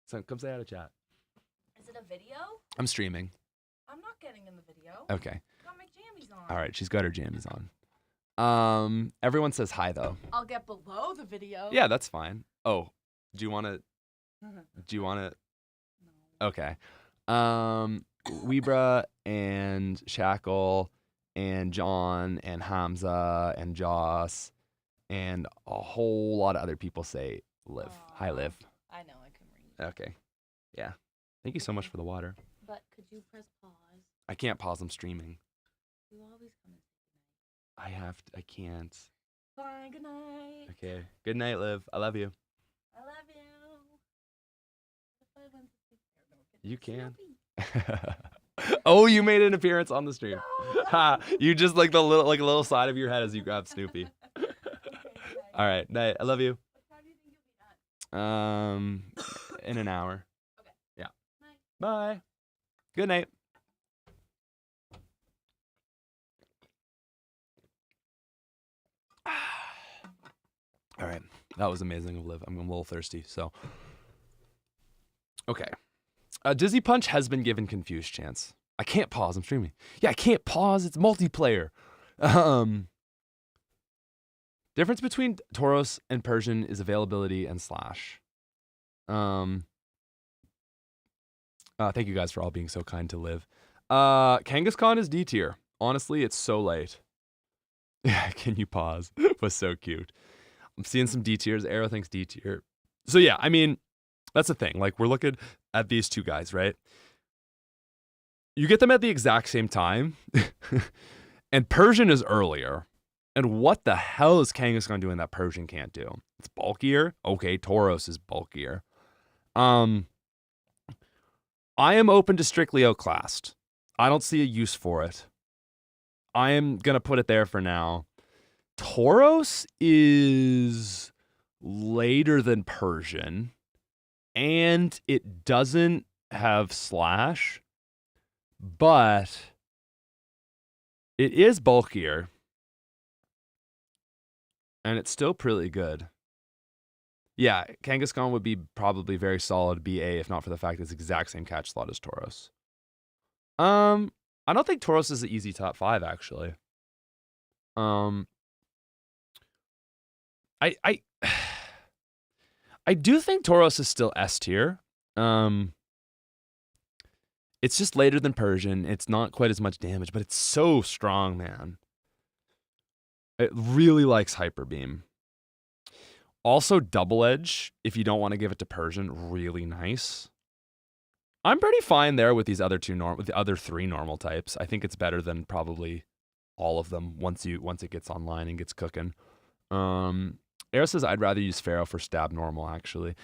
So come say hi to chat. Is it a video? I'm streaming. I'm not getting in the video. Okay. I got my jammies on. All right, she's got her jammies on. Everyone says hi though. I'll get below the video. Yeah, that's fine. Oh, do you want to? No. Okay. Weebra and Shackle and John and Hamza and Joss and a whole lot of other people say Liv. Hi, Aw. Liv. I know, I can read. Okay. Yeah. Thank you so much for the water. But could you press pause? I can't pause. I'm streaming. You always come and say goodnight. I can't. Fine, good night. Okay. Good night, Liv. I love you. I love you. If I went to sleep there, no, You can. Snoopy. Oh, you made an appearance on the stream. No. Ha! You just like a little side of your head as you grab Snoopy. Okay. All right, night. I love you. What time do you think you'll be done? In an hour. Okay. Yeah. Night. Bye. Good night. All right. That was amazing of Liv. I'm a little thirsty, so. Okay. Dizzy Punch has been given confused chance. I can't pause. I'm streaming. Yeah, I can't pause. It's multiplayer. Difference between Tauros and Persian is availability and slash. Thank you guys for all being so kind to Liv. Kangaskhan is D tier. Honestly, it's so late. Yeah, can you pause? Was so cute. I'm seeing some D tiers. Arrow thinks D tier. So yeah, I mean, that's the thing. Like, we're looking at these two guys, right? You get them at the exact same time, and Persian is earlier. And what the hell is Kangaskhan doing that Persian can't do? It's bulkier. Okay, Tauros is bulkier. I am open to strictly outclassed. I don't see a use for it. I am going to put it there for now. Tauros is later than Persian, and it doesn't have slash, but it is bulkier, and it's still pretty good. Yeah, Kangaskhan would be probably very solid BA if not for the fact it's the exact same catch slot as Tauros. I don't think Tauros is an easy top 5, actually. I do think Tauros is still S tier. It's just later than Persian. It's not quite as much damage, but it's so strong, man. It really likes Hyper Beam. Also, Double Edge, if you don't want to give it to Persian, really nice. I'm pretty fine there with these other with the other 3 normal types. I think it's better than probably all of them once it gets online and gets cooking. Air says I'd rather use Pharaoh for stab normal, actually.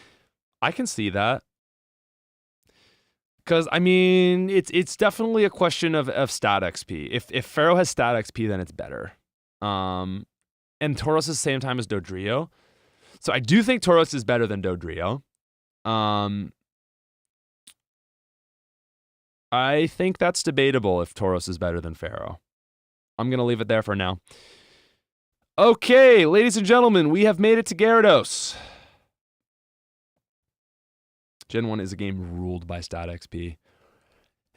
I can see that. Because, I mean, it's definitely a question of stat XP. If Pharaoh has stat XP, then it's better. And Tauros is the same time as Dodrio. So I do think Tauros is better than Dodrio. I think that's debatable if Tauros is better than Pharaoh. I'm going to leave it there for now. Okay, ladies and gentlemen, we have made it to Gyarados. Gen 1 is a game ruled by stat XP.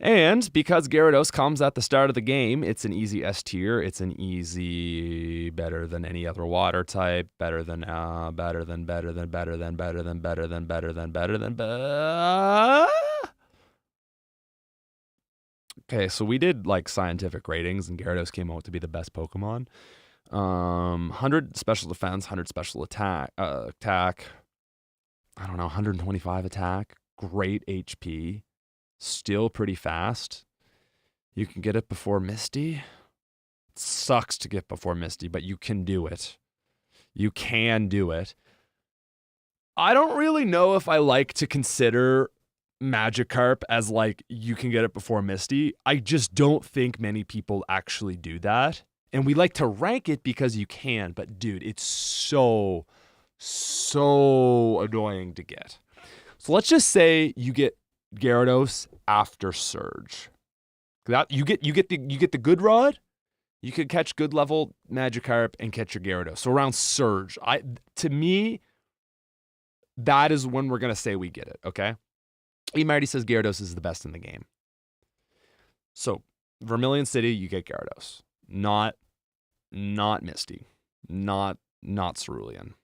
And because Gyarados comes at the start of the game, it's an easy S tier. It's an easy better than any other water type. Better than. Okay, so we did like scientific ratings, and Gyarados came out to be the best Pokemon. 100 special defense, 100 special attack. I don't know, 125 attack. Great HP. Still pretty fast. You can get it before Misty. It sucks to get before Misty, but you can do it. You can do it. I don't really know if I like to consider Magikarp as like you can get it before Misty. I just don't think many people actually do that. And we like to rank it because you can, but dude, it's so annoying to get. So let's just say you get Gyarados after Surge. That you get the good rod. You could catch good level Magikarp and catch your Gyarados. So around Surge, to me, that is when we're gonna say we get it. Okay. Emarty says Gyarados is the best in the game. So Vermilion City, you get Gyarados. Not Misty. Not Cerulean.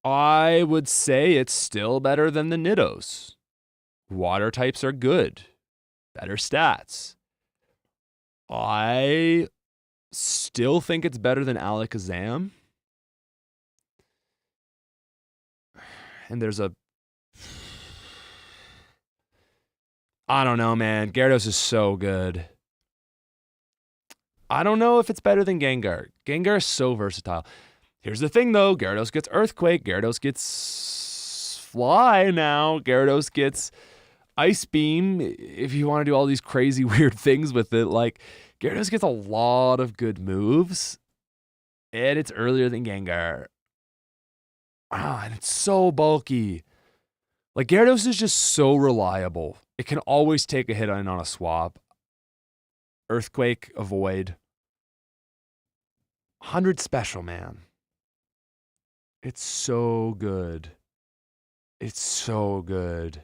I would say it's still better than the Niddos. Water types are good. Better stats. I still think it's better than Alakazam. And there's I don't know, man. Gyarados is so good. I don't know if it's better than Gengar. Gengar is so versatile. Here's the thing, though. Gyarados gets Earthquake. Gyarados gets Fly now. Gyarados gets Ice Beam. If you want to do all these crazy, weird things with it, like, Gyarados gets a lot of good moves. And it's earlier than Gengar. And it's so bulky. Like, Gyarados is just so reliable. It can always take a hit on a swap. Earthquake, avoid. 100 special, man. It's so good. It's so good.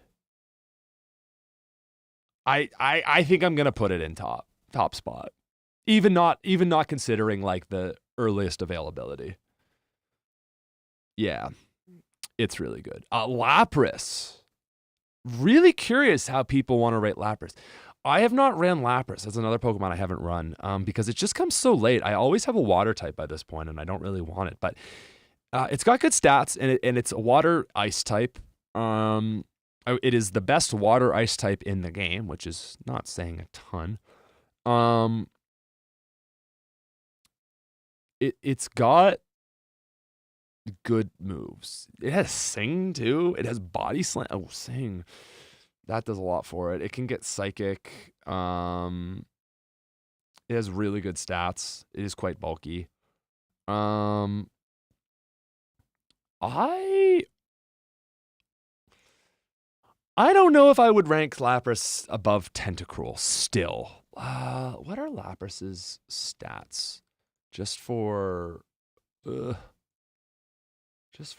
I think I'm gonna put it in top spot. Even not considering like the earliest availability. Yeah. It's really good. Lapras. Really curious how people want to rate Lapras. I have not ran Lapras. That's another Pokemon I haven't run because it just comes so late. I always have a water type by this point, and I don't really want it. But it's got good stats, and it's a water ice type. It is the best water ice type in the game, which is not saying a ton. It's got good moves. It has Sing too. It has Body Slam. Oh, Sing. That does a lot for it. It can get Psychic. It has really good stats. It is quite bulky. I don't know if I would rank Lapras above Tentacruel still. What are Lapras's stats? Just for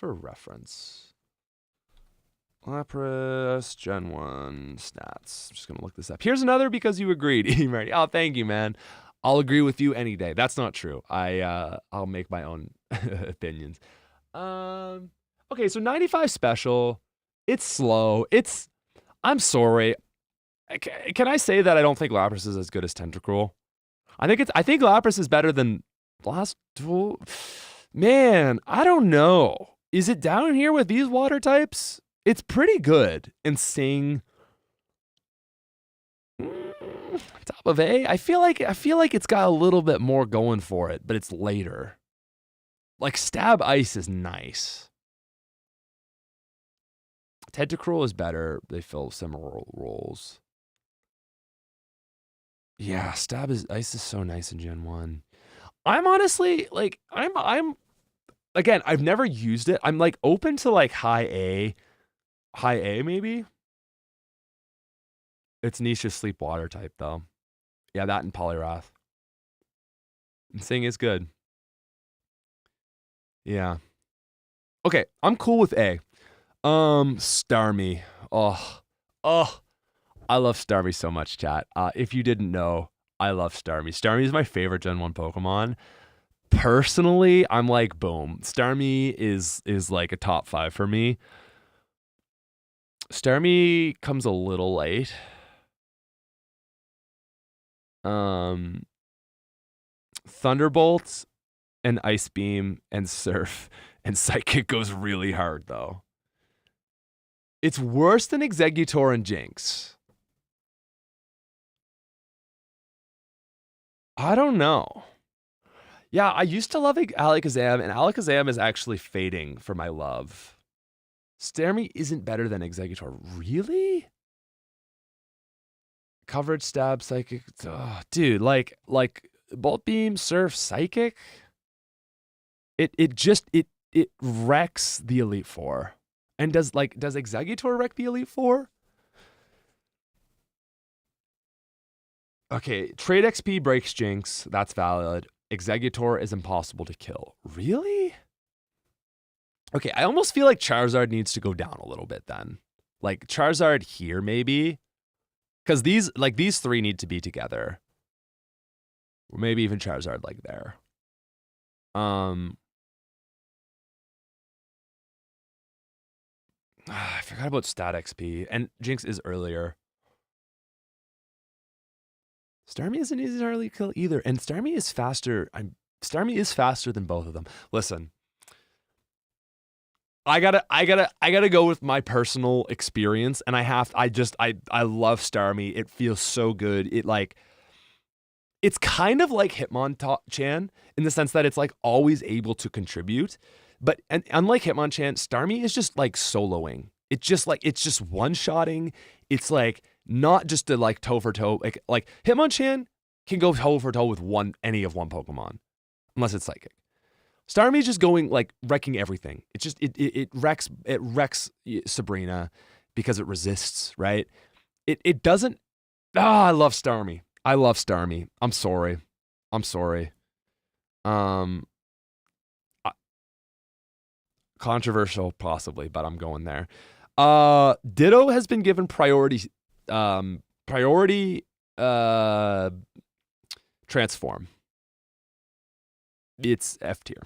reference. Lapras Gen 1 stats. I'm just going to look this up. Here's another because you agreed. Oh, thank you, man. I'll agree with you any day. That's not true. I'll make my own opinions. Okay, so 95 special. It's slow. I'm sorry. Can I say that I don't think Lapras is as good as Tentacruel? I think Lapras is better than Blastoise. Man, I don't know. Is it down here with these water types? It's pretty good. And Sing top of A. I feel like it's got a little bit more going for it, but it's later. Like Stab Ice is nice. Tentacruel is better. They fill similar roles. Yeah, Stab Ice is so nice in Gen 1. I'm honestly like I'm again, I've never used it. I'm like open to like high A maybe. It's Nisha's Sleep Water type though. Yeah, that and Poliwrath. And Sing is good. Yeah. Okay, I'm cool with A. Starmie. Oh, I love Starmie so much, chat. If you didn't know, I love Starmie. Starmie is my favorite Gen 1 Pokemon. Personally, I'm like, boom. Starmie is like a top 5 for me. Starmie comes a little late. Thunderbolt and Ice Beam and Surf and Psychic goes really hard though. It's worse than Exeggutor and Jinx. I don't know. Yeah, I used to love Alakazam, and Alakazam is actually fading for my love. Starmie isn't better than Exeggutor. Really? Coverage, Stab, Psychic. Oh, dude, like Bolt Beam, Surf, Psychic. It wrecks the Elite Four. And does Exeggutor wreck the Elite Four? Okay, Trade XP breaks Jinx. That's valid. Exeggutor is impossible to kill. Really? Okay, I almost feel like Charizard needs to go down a little bit then. Like Charizard here maybe. Because these three need to be together. Or maybe even Charizard like there. I forgot about Stat XP. And Jinx is earlier. Starmie isn't easy to hardly kill either. And Starmie is faster. Starmie is faster than both of them. Listen. I gotta go with my personal experience, and I love Starmie. It feels so good. It's kind of like Hitmonchan in the sense that it's like always able to contribute, but unlike Hitmonchan, Starmie is just like soloing. It's just one-shotting. It's like not just to like toe for toe. Like Hitmonchan can go toe for toe with any of one Pokemon, unless it's Psychic. Starmie's just going like wrecking everything. It's just it wrecks Sabrina because it resists, right? It doesn't. I love Starmie. I love Starmie. I'm sorry. Um, controversial possibly, but I'm going there. Ditto has been given priority transform. It's F tier.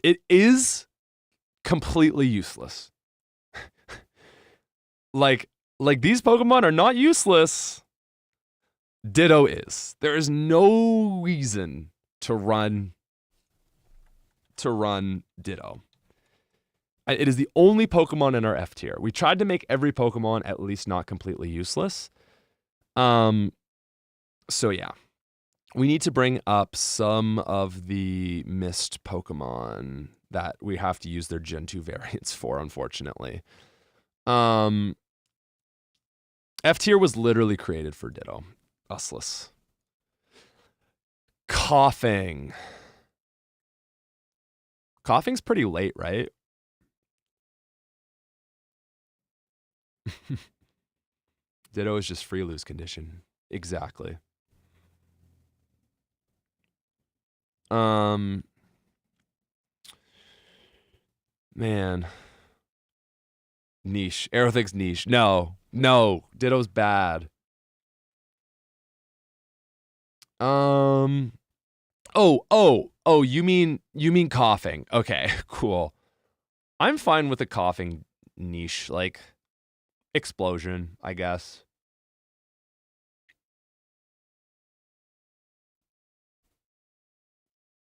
It is completely useless. like these Pokemon are not useless. Ditto is. There is no reason to run Ditto. It is the only Pokemon in our F tier. We tried to make every Pokemon at least not completely useless. So yeah. We need to bring up some of the missed Pokemon that we have to use their Gen 2 variants for, unfortunately. F tier was literally created for Ditto. Useless. Coughing. Coughing's pretty late, right? Ditto is just free lose condition. Exactly. Man. Niche. Aerothics niche. No. Ditto's bad. You mean coughing. Okay, cool. I'm fine with a coughing niche, like explosion, I guess.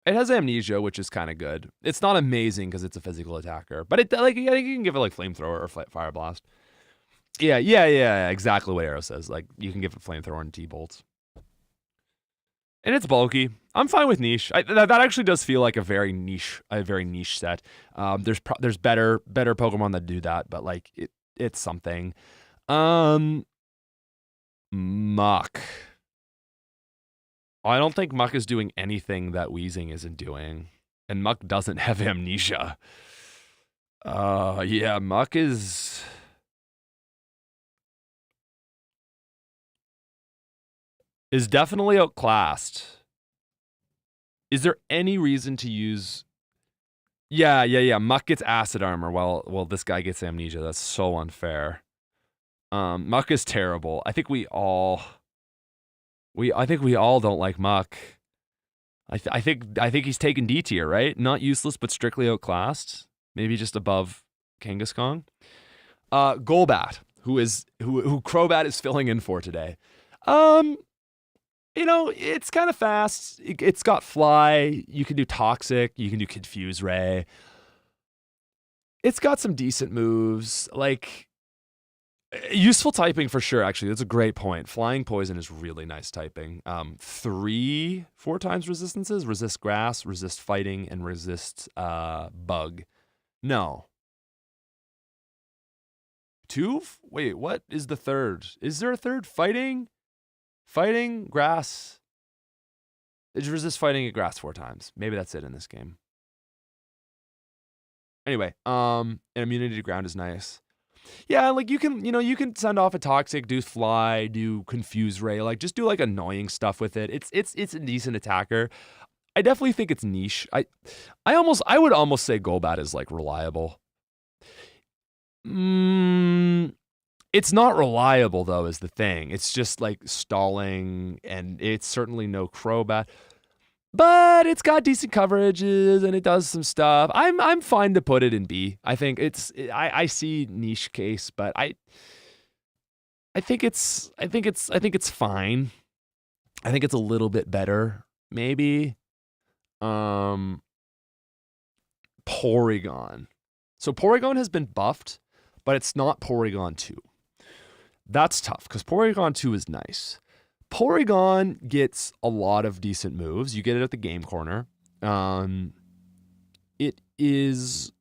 It has amnesia, which is kind of good. It's not amazing because it's a physical attacker, but it like I think you can give it like flamethrower or fire blast. Yeah, exactly what Arrow says. Like you can give it flamethrower and T-bolts. And it's bulky. I'm fine with niche. That actually does feel like a very niche set. There's better Pokemon that do that, but like it's something. Muck. I don't think Muck is doing anything that Wheezing isn't doing, and Muck doesn't have amnesia. Yeah, Muck is definitely outclassed. Is there any reason to use? Yeah. Muck gets acid armor while this guy gets amnesia. That's so unfair. Muck is terrible. I think we all don't like Muck. I think he's taken D tier, right? Not useless, but strictly outclassed. Maybe just above Kangaskhan. Golbat, who Crobat is filling in for today. It's kind of fast. It's got Fly. You can do Toxic. You can do Confuse Ray. It's got some decent moves. Like, useful typing for sure, actually. That's a great point. Flying Poison is really nice typing. 4 times resistances. Resist Grass, resist Fighting, and resist Bug. No. 2? Wait, what is the third? Is there a third? Fighting, Grass. It resist Fighting at Grass 4 times. Maybe that's it in this game. Anyway, and immunity to Ground is nice. Yeah, like you can send off a Toxic, do Fly, do Confuse Ray, like just do like annoying stuff with it. It's a decent attacker. I definitely think it's niche. I would almost say Golbat is like reliable. It's not reliable though, is the thing. It's just like stalling, and it's certainly no Crobat. But it's got decent coverages and it does some stuff. I'm fine to put it in B. I think I see niche case, but I think it's fine. I think it's a little bit better, maybe. Porygon. So Porygon has been buffed, but it's not Porygon 2. That's tough because Porygon 2 is nice. Porygon gets a lot of decent moves. You get it at the game corner. It is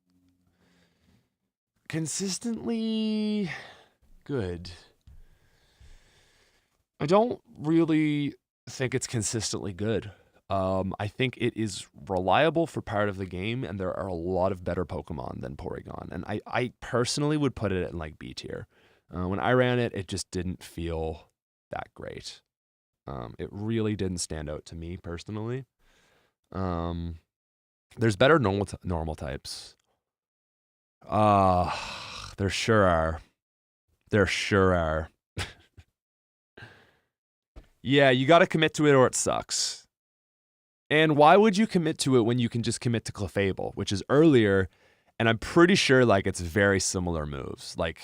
consistently good. I don't really think it's consistently good. I think it is reliable for part of the game, and there are a lot of better Pokemon than Porygon. And I personally would put it in like B tier. When I ran it, it just didn't feel that great. It really didn't stand out to me personally. There's better normal types. There sure are. There sure are. Yeah, you got to commit to it or it sucks. And why would you commit to it when you can just commit to Clefable, which is earlier, and I'm pretty sure like it's very similar moves. Like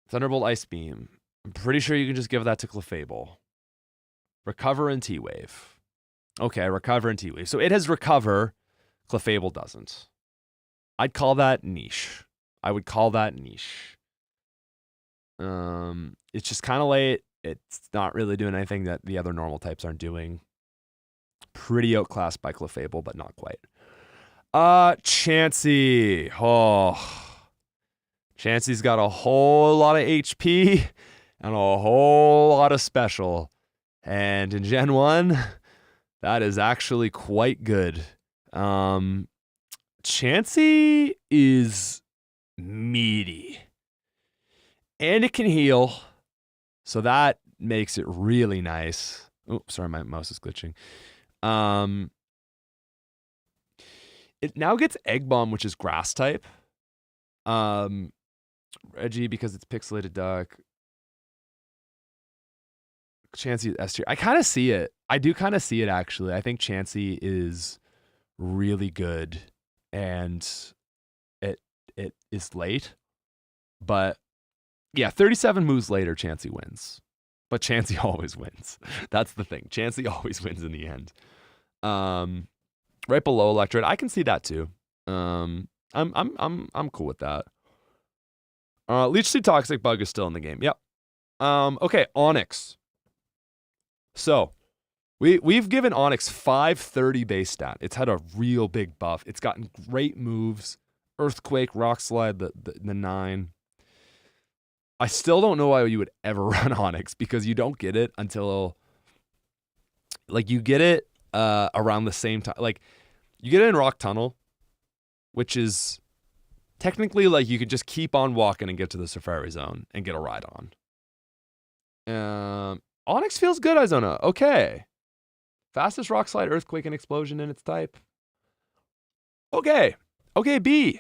Thunderbolt, Ice Beam. I'm pretty sure you can just give that to Clefable. Recover and T-Wave. Okay, Recover and T-Wave. So it has Recover, Clefable doesn't. I'd call that niche. I would call that niche. It's just kind of late. It's not really doing anything that the other normal types aren't doing. Pretty outclassed by Clefable, but not quite. Chansey. Oh. Chansey's got a whole lot of HP and a whole lot of special. And in Gen 1, that is actually quite good. Chansey is meaty. And it can heal. So that makes it really nice. Oh, sorry, my mouse is glitching. It now gets Egg Bomb, which is grass type. Reggie, because it's pixelated duck. Chansey is S tier. I kind of see it. I do kind of see it, actually. I think Chansey is really good. And it is late. But yeah, 37 moves later, Chansey wins. But Chansey always wins. That's the thing. Chansey always wins in the end. Right below Electrode, I can see that too. I'm cool with that. Leech Seed Toxic Bug is still in the game. Yep. Okay, Onyx. So we've given Onyx 530 base stat. It's had a real big buff. It's gotten great moves. Earthquake, Rock Slide, the 9. I still don't know why you would ever run Onyx, because you don't get it until, like, you get it around the same time. Like, you get it in Rock Tunnel, which is technically like you could just keep on walking and get to the Safari Zone and get a ride on. Onyx feels good, Izona. Okay. Fastest Rock Slide, Earthquake, and Explosion in its type. Okay. Okay, B.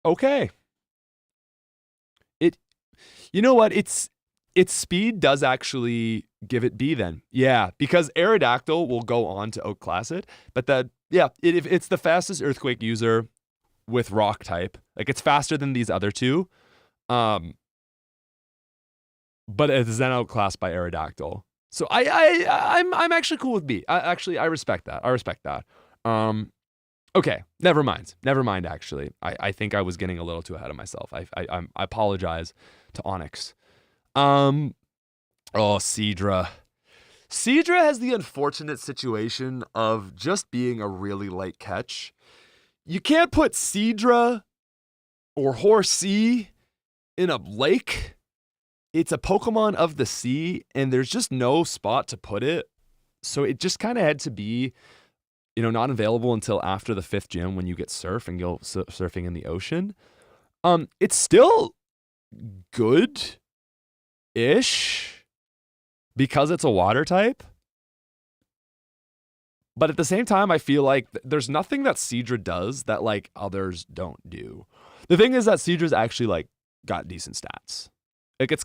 Okay. You know what? Its speed does actually give it B then. Yeah, because Aerodactyl will go on to outclass it. But if it's the fastest Earthquake user with Rock type. Like, it's faster than these other two. But it's then outclassed by Aerodactyl. So I'm actually cool with B. I respect that. Okay, never mind, actually. I think I was getting a little too ahead of myself. I apologize to Onyx. Seadra. Seadra has the unfortunate situation of just being a really light catch. You can't put Seadra or Horsea in a lake. It's a Pokemon of the sea, and there's just no spot to put it. So it just kind of had to be, not available until after the 5th gym when you get Surf and go surfing in the ocean. It's still good-ish because it's a water type. But at the same time, I feel like there's nothing that Seadra does that like others don't do. The thing is that Seadra's actually like got decent stats. Like it's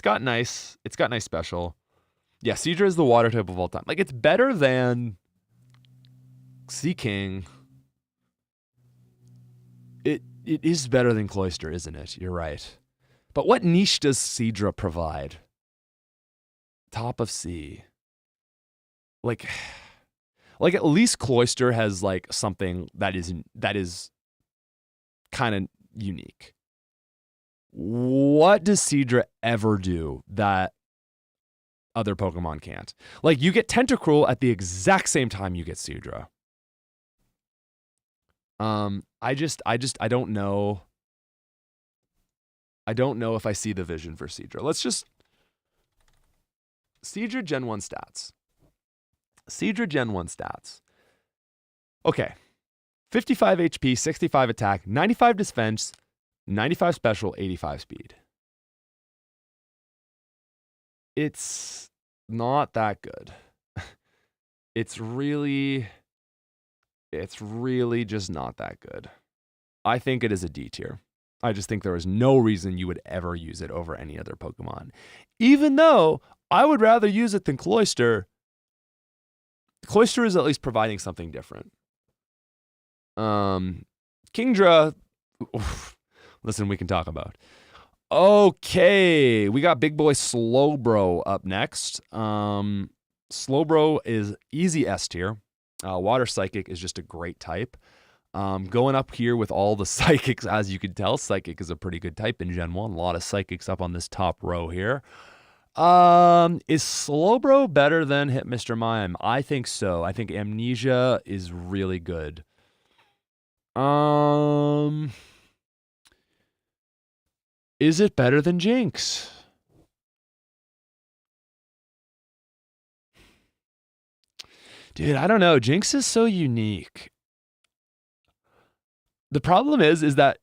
got nice special. Yeah, Seadra is the water type of all time. Like, it's better than Sea King. It is better than Cloyster, isn't it? You're right. But what niche does Seadra provide? Top of sea. Like at least Cloyster has like something that is kind of unique. What does Seadra ever do that other Pokemon can't? Like, you get Tentacruel at the exact same time you get Seadra. I don't know. I don't know if I see the vision for Seadra. Seadra Gen 1 stats. Seadra Gen 1 stats. Okay. 55 HP, 65 attack, 95 defense, 95 special, 85 speed. It's not that good. It's really just not that good. I think it is a D tier. I just think there is no reason you would ever use it over any other Pokemon. Even though I would rather use it than Cloyster. Cloyster is at least providing something different. Kingdra, listen, we can talk about. Okay, we got big boy Slowbro up next. Slowbro is easy S tier. Water Psychic is just a great type. Going up here with all the Psychics, as you can tell, Psychic is a pretty good type in Gen 1. A lot of Psychics up on this top row here. Is Slowbro better than Hit Mr. Mime? I think so. I think Amnesia is really good. Is it better than Jinx? Dude, I don't know. Jinx is so unique. The problem is that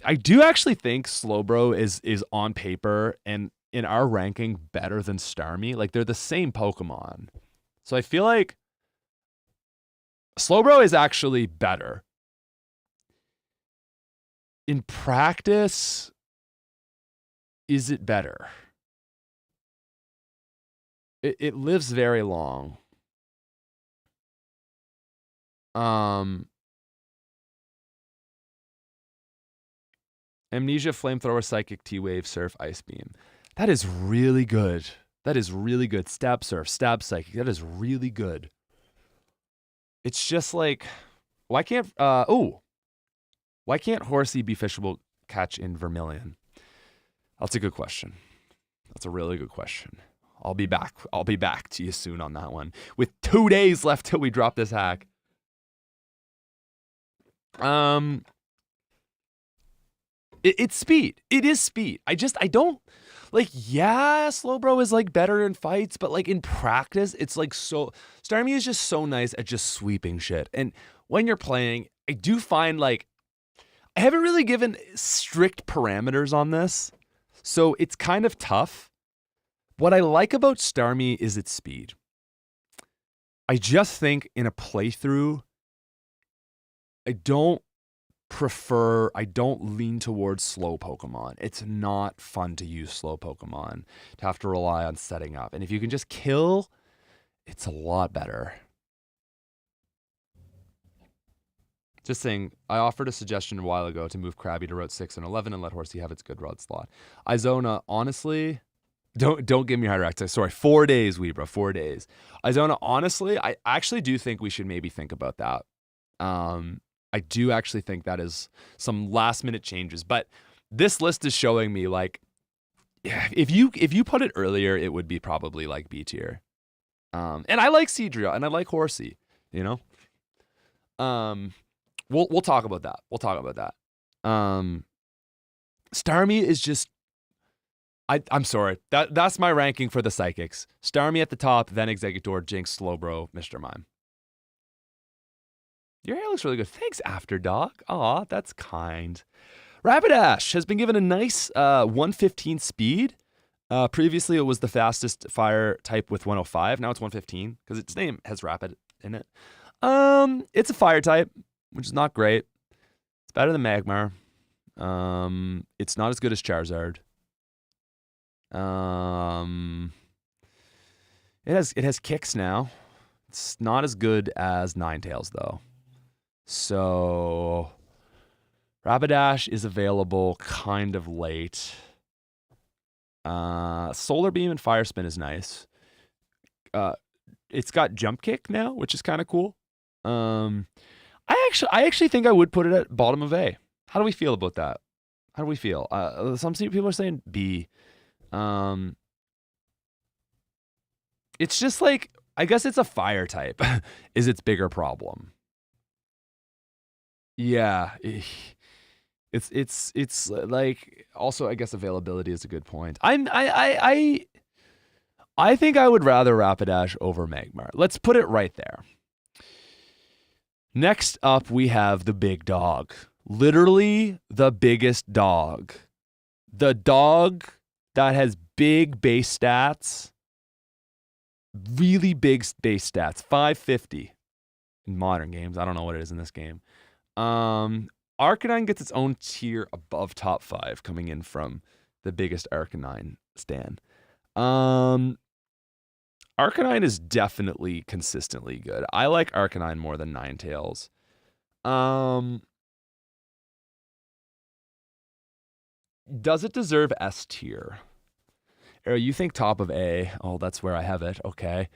I do actually think Slowbro is on paper and in our ranking better than Starmie. Like, they're the same Pokemon. So I feel like Slowbro is actually better. In practice, is it better? It lives very long. Amnesia, Flamethrower, Psychic, T-Wave, Surf, Ice Beam. That is really good. That is really good. Stab Surf, Stab Psychic. That is really good. It's just like, why can't Horsey be fishable catch in Vermilion? That's a good question. That's a really good question. I'll be back to you soon on that one. With 2 days left till we drop this hack. It's speed. It is speed. I don't like, yeah, Slowbro is like better in fights, but like in practice, it's like so Starmie is just so nice at just sweeping shit. And when you're playing, I do find like I haven't really given strict parameters on this. So it's kind of tough. What I like about Starmie is its speed. I just think in a playthrough, I don't lean towards slow Pokemon. It's not fun to use slow Pokemon, to have to rely on setting up. And if you can just kill, it's a lot better. Just saying, I offered a suggestion a while ago to move Krabby to Route 6 and 11 and let Horsey have its good route slot. Izona, honestly, don't give me Hyrax. Sorry, 4 days, Weebra, 4 days. Izona, honestly, I actually do think we should maybe think about that. I do actually think that is some last minute changes, but this list is showing me like, yeah, if you put it earlier, it would be probably like B tier. And I like Seadra and I like Horsey, you know. We'll talk about that. Starmie is just, I'm sorry. That's my ranking for the Psychics. Starmie at the top, then Exeggutor, Jinx, Slowbro, Mr. Mime. Your hair looks really good. Thanks, After Dog. Aw, that's kind. Rapidash has been given a nice 115 speed. Previously, it was the fastest fire type with 105. Now it's 115 because its name has Rapid in it. It's a fire type, which is not great. It's better than Magmar. It's not as good as Charizard. It has kicks now. It's not as good as Ninetales though. So Rapidash is available kind of late. Solar Beam and Fire Spin is nice. It's got Jump Kick now, which is kind of cool. I actually think I would put it at bottom of A. How do we feel about that? How do we feel? Some people are saying B. It's just like, I guess it's a fire type is its bigger problem. Yeah. It's like, also I guess availability is a good point. I I think I would rather Rapidash over Magmar. Let's put it right there. Next up, we have the big dog. Literally the biggest dog. The dog that has big base stats. Really big base stats. 550 in modern games. I don't know what it is in this game. Arcanine gets its own tier above top 5 coming in from the biggest Arcanine stan. Arcanine is definitely consistently good. I like Arcanine more than Ninetales. Does it deserve S tier? Arrow, you think top of A. Oh, that's where I have it. Okay.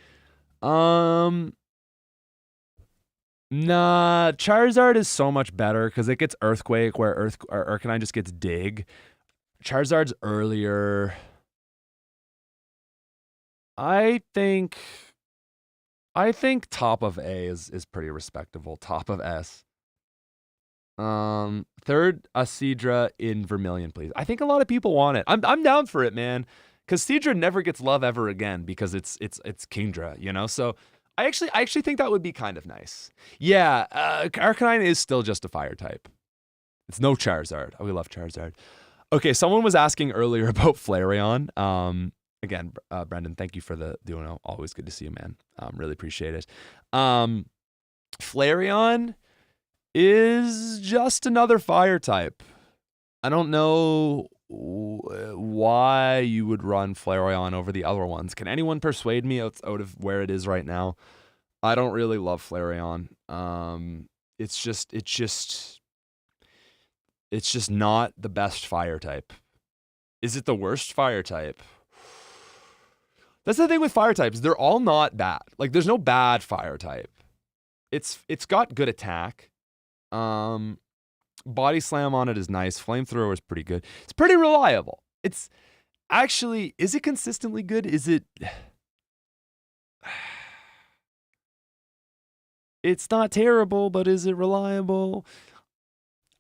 Nah, Charizard is so much better because it gets Earthquake where Arcanine just gets Dig. Charizard's earlier. I think top of A is pretty respectable. Top of S. Third, a Seadra in Vermilion, please. I think a lot of people want it. I'm down for it, man. Because Seadra never gets love ever again because it's Kingdra, you know? So I actually think that would be kind of nice. Yeah, Arcanine is still just a fire type. It's no Charizard. We love Charizard. Okay, someone was asking earlier about Flareon. Again, Brendan, thank you for the Uno. Always good to see you, man. Really appreciate it. Flareon is just another fire type. I don't know why you would run Flareon over the other ones. Can anyone persuade me out of where it is right now? I don't really love Flareon. It's just not the best fire type. Is it the worst fire type? That's the thing with fire types. They're all not bad. Like, there's no bad fire type. It's got good attack. Body slam on it is nice. Flamethrower is pretty good. It's pretty reliable. It's actually, is it consistently good? Is it? It's not terrible, but is it reliable?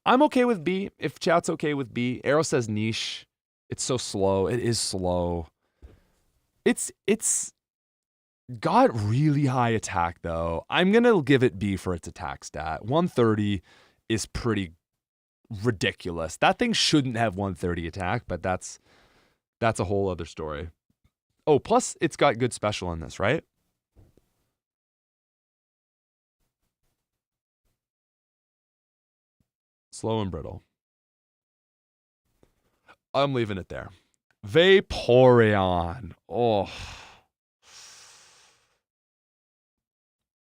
I'm okay with B. If chat's okay with B. Arrow says niche. It's so slow. It is slow. It's got really high attack though. I'm gonna give it B for its attack stat. 130 is pretty ridiculous. That thing shouldn't have 130 attack, but that's a whole other story. Oh, plus it's got good special in this, right? Slow and brittle. I'm leaving it there. Vaporeon. Oh.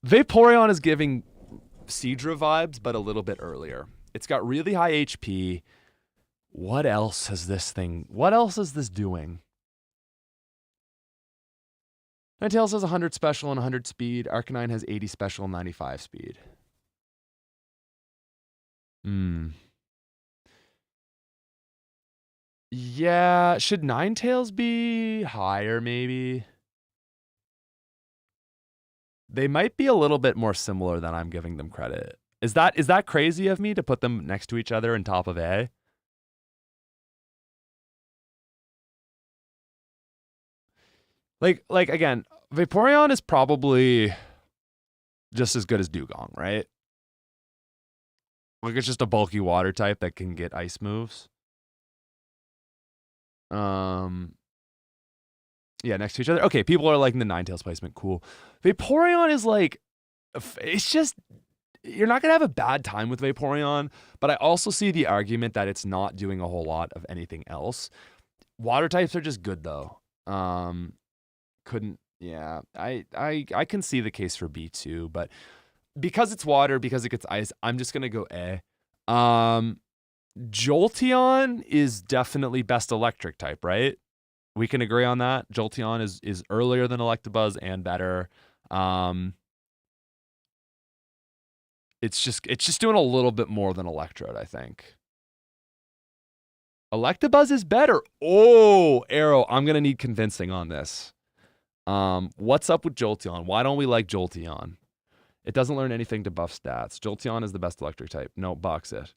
Vaporeon is giving Seadra vibes, but a little bit earlier. It's got really high HP. What else is this doing? Ninetales has 100 special and 100 speed. Arcanine has 80 special and 95 speed. Yeah, should Ninetales be higher maybe? They might be a little bit more similar than I'm giving them credit. Is that crazy of me to put them next to each other in top of A? Like again, Vaporeon is probably just as good as Dugong, right? Like, it's just a bulky water type that can get ice moves. Yeah, next to each other. Okay, people are liking the Ninetales placement. Cool. Vaporeon is like, it's just, you're not going to have a bad time with Vaporeon, but I also see the argument that it's not doing a whole lot of anything else. Water types are just good though. Yeah, I can see the case for B2, but because it's water, because it gets ice, I'm just going to go A. Jolteon is definitely best electric type, right? We can agree on that. Jolteon is earlier than Electabuzz and better. It's just doing a little bit more than Electrode, I think. Electabuzz is better. Oh, Arrow, I'm gonna need convincing on this. What's up with Jolteon? Why don't we like Jolteon? It doesn't learn anything to buff stats. Jolteon is the best electric type. No, box it.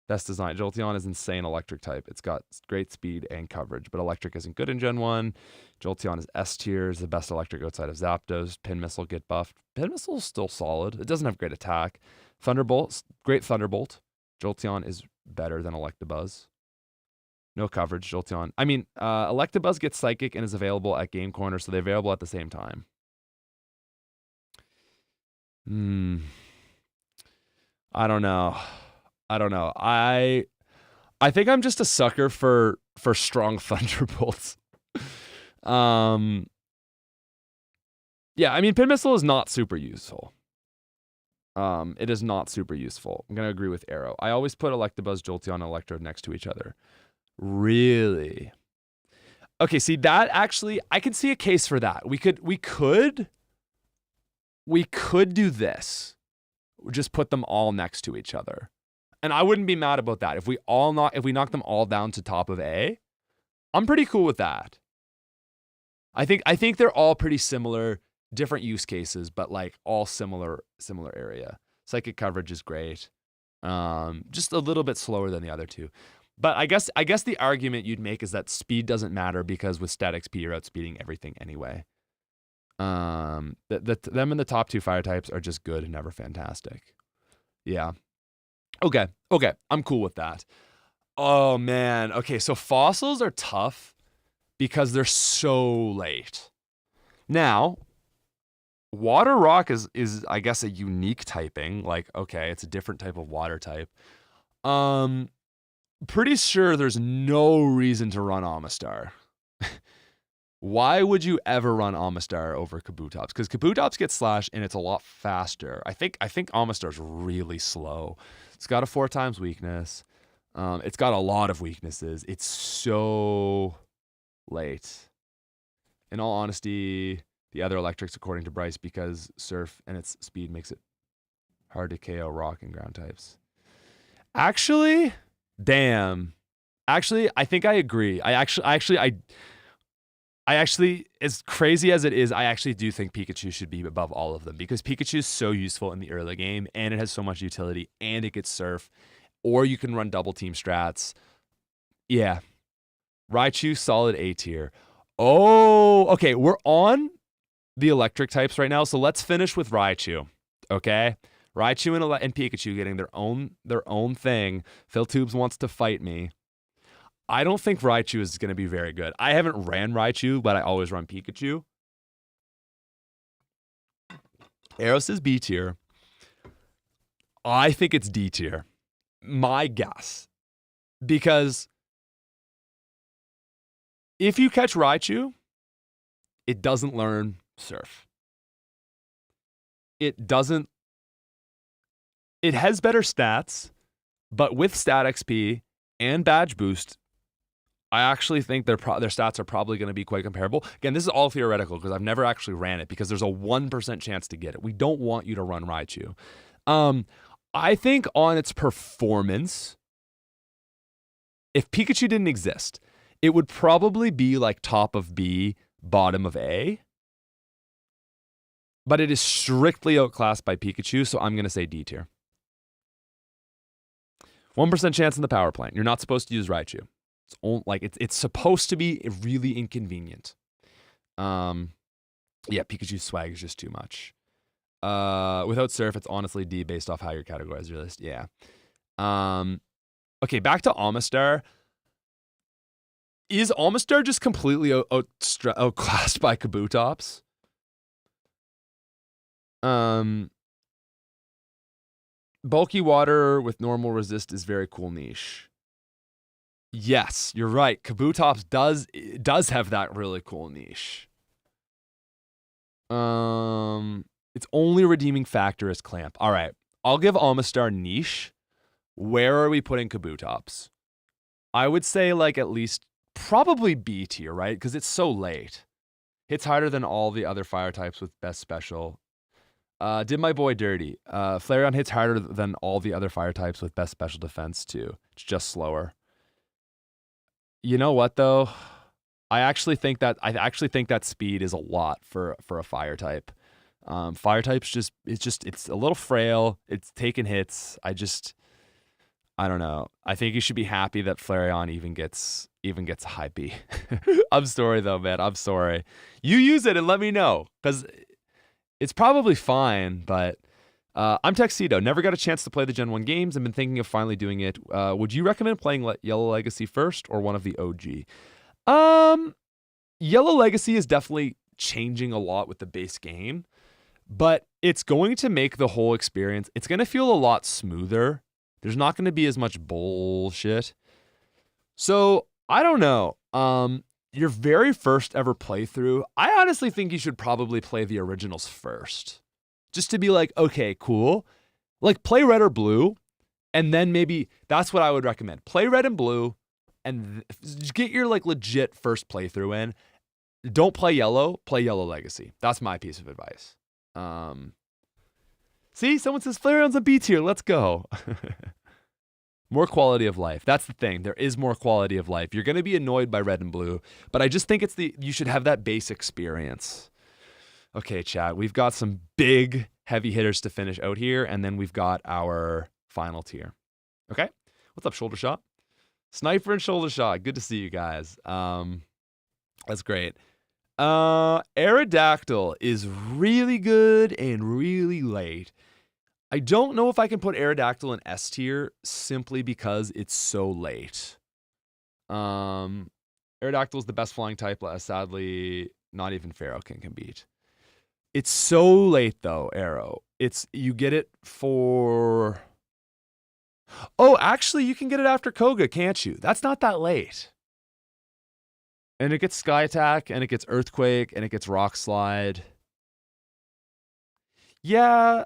Best design. Jolteon is insane electric type. It's got great speed and coverage, but electric isn't good in Gen 1. Jolteon is S tier, is the best electric outside of Zapdos. Pin Missile get buffed. Pin Missile is still solid. It doesn't have great attack. Thunderbolt, great Thunderbolt. Jolteon is better than Electabuzz. No coverage, Jolteon. I mean, Electabuzz gets Psychic and is available at Game Corner, so they're available at the same time. I don't know. I think I'm just a sucker for strong Thunderbolts. Yeah, I mean, Pin Missile is not super useful. It is not super useful. I'm gonna agree with Arrow. I always put Electabuzz, Jolteon, and Electrode next to each other. Really? Okay, see that actually, I can see a case for that. We could do this. Just put them all next to each other. And I wouldn't be mad about that. If we knock them all down to top of A, I'm pretty cool with that. I think they're all pretty similar, different use cases, but like all similar area. Psychic coverage is great. Just a little bit slower than the other two. But I guess the argument you'd make is that speed doesn't matter because with Stat XP you're outspeeding everything anyway. Them and the top two fire types are just good and never fantastic. Yeah. Okay. I'm cool with that. Oh man. Okay, so fossils are tough because they're so late. Now, water rock is I guess a unique typing. Like, okay, it's a different type of water type. Pretty sure there's no reason to run Amistar. Why would you ever run Amistar over Kabutops? Because Kabutops gets Slash and it's a lot faster. I think Amistar's really slow. It's got a 4 times weakness. It's got a lot of weaknesses. It's so late. In all honesty, the other electrics, according to Bryce, because Surf and its speed makes it hard to KO rock and ground types. Actually, damn. Actually, I think I agree. I actually, as crazy as it is, I actually do think Pikachu should be above all of them because Pikachu is so useful in the early game and it has so much utility and it gets Surf, or you can run double team strats. Yeah. Raichu, solid A tier. Oh, okay. We're on the electric types right now, so let's finish with Raichu. Okay? Raichu and Pikachu getting their own thing. Phil Tubes wants to fight me. I don't think Raichu is going to be very good. I haven't ran Raichu, but I always run Pikachu. Arrow says B tier. I think it's D tier. My guess. Because if you catch Raichu, it doesn't learn Surf. It has better stats, but with Stat XP and Badge Boost, I actually think their stats are probably going to be quite comparable. Again, this is all theoretical because I've never actually ran it because there's a 1% chance to get it. We don't want you to run Raichu. I think on its performance, if Pikachu didn't exist, it would probably be like top of B, bottom of A. But it is strictly outclassed by Pikachu, so I'm going to say D tier. 1% chance in the power plant. You're not supposed to use Raichu. It's supposed to be really inconvenient. Yeah, Pikachu's swag is just too much. Without Surf, it's honestly D based off how you categorize your list. Yeah. Okay, back to Amistar. Is Amistar just completely outclassed by Kabutops? Bulky water with normal resist is very cool niche. Yes, you're right. Kabutops does have that really cool niche. Its only redeeming factor is Clamp. All right, I'll give Amistar niche. Where are we putting Kabutops? I would say like at least probably B tier, right? Because it's so late. Hits harder than all the other fire types with best special. Did my boy dirty. Flareon hits harder than all the other fire types with best special defense too. It's just slower. You know what though? I actually think that speed is a lot for a fire type. Fire types it's a little frail. It's taking hits. I don't know. I think you should be happy that Flareon even gets a high B. I'm sorry though, man. I'm sorry. You use it and let me know, because it's probably fine, but I'm Tuxedo. Never got a chance to play the Gen 1 games. I've been thinking of finally doing it. Would you recommend playing Yellow Legacy first or one of the OG? Yellow Legacy is definitely changing a lot with the base game, but it's going to make the whole experience, it's going to feel a lot smoother. There's not going to be as much bullshit. So, I don't know. Your very first ever playthrough, I honestly think you should probably play the originals first. Just to be like, okay, cool. Like, play red or blue, and then maybe, that's what I would recommend. Play red and blue, and get your, like, legit first playthrough in. Don't play yellow Legacy. That's my piece of advice. See, someone says Flareon's a B tier. Let's go. More quality of life. That's the thing. There is more quality of life. You're going to be annoyed by red and blue, but I just think you should have that base experience. Okay, chat. We've got some big heavy hitters to finish out here, and then we've got our final tier. Okay? What's up, Shoulder Shot? Sniper and Shoulder Shot. Good to see you guys. That's great. Aerodactyl is really good and really late. I don't know if I can put Aerodactyl in S tier simply because it's so late. Aerodactyl is the best flying type. Sadly, not even Pharaoh can beat. It's so late though, Arrow. You get it for... Oh, actually, you can get it after Koga, can't you? That's not that late. And it gets Sky Attack, and it gets Earthquake, and it gets Rock Slide. Yeah.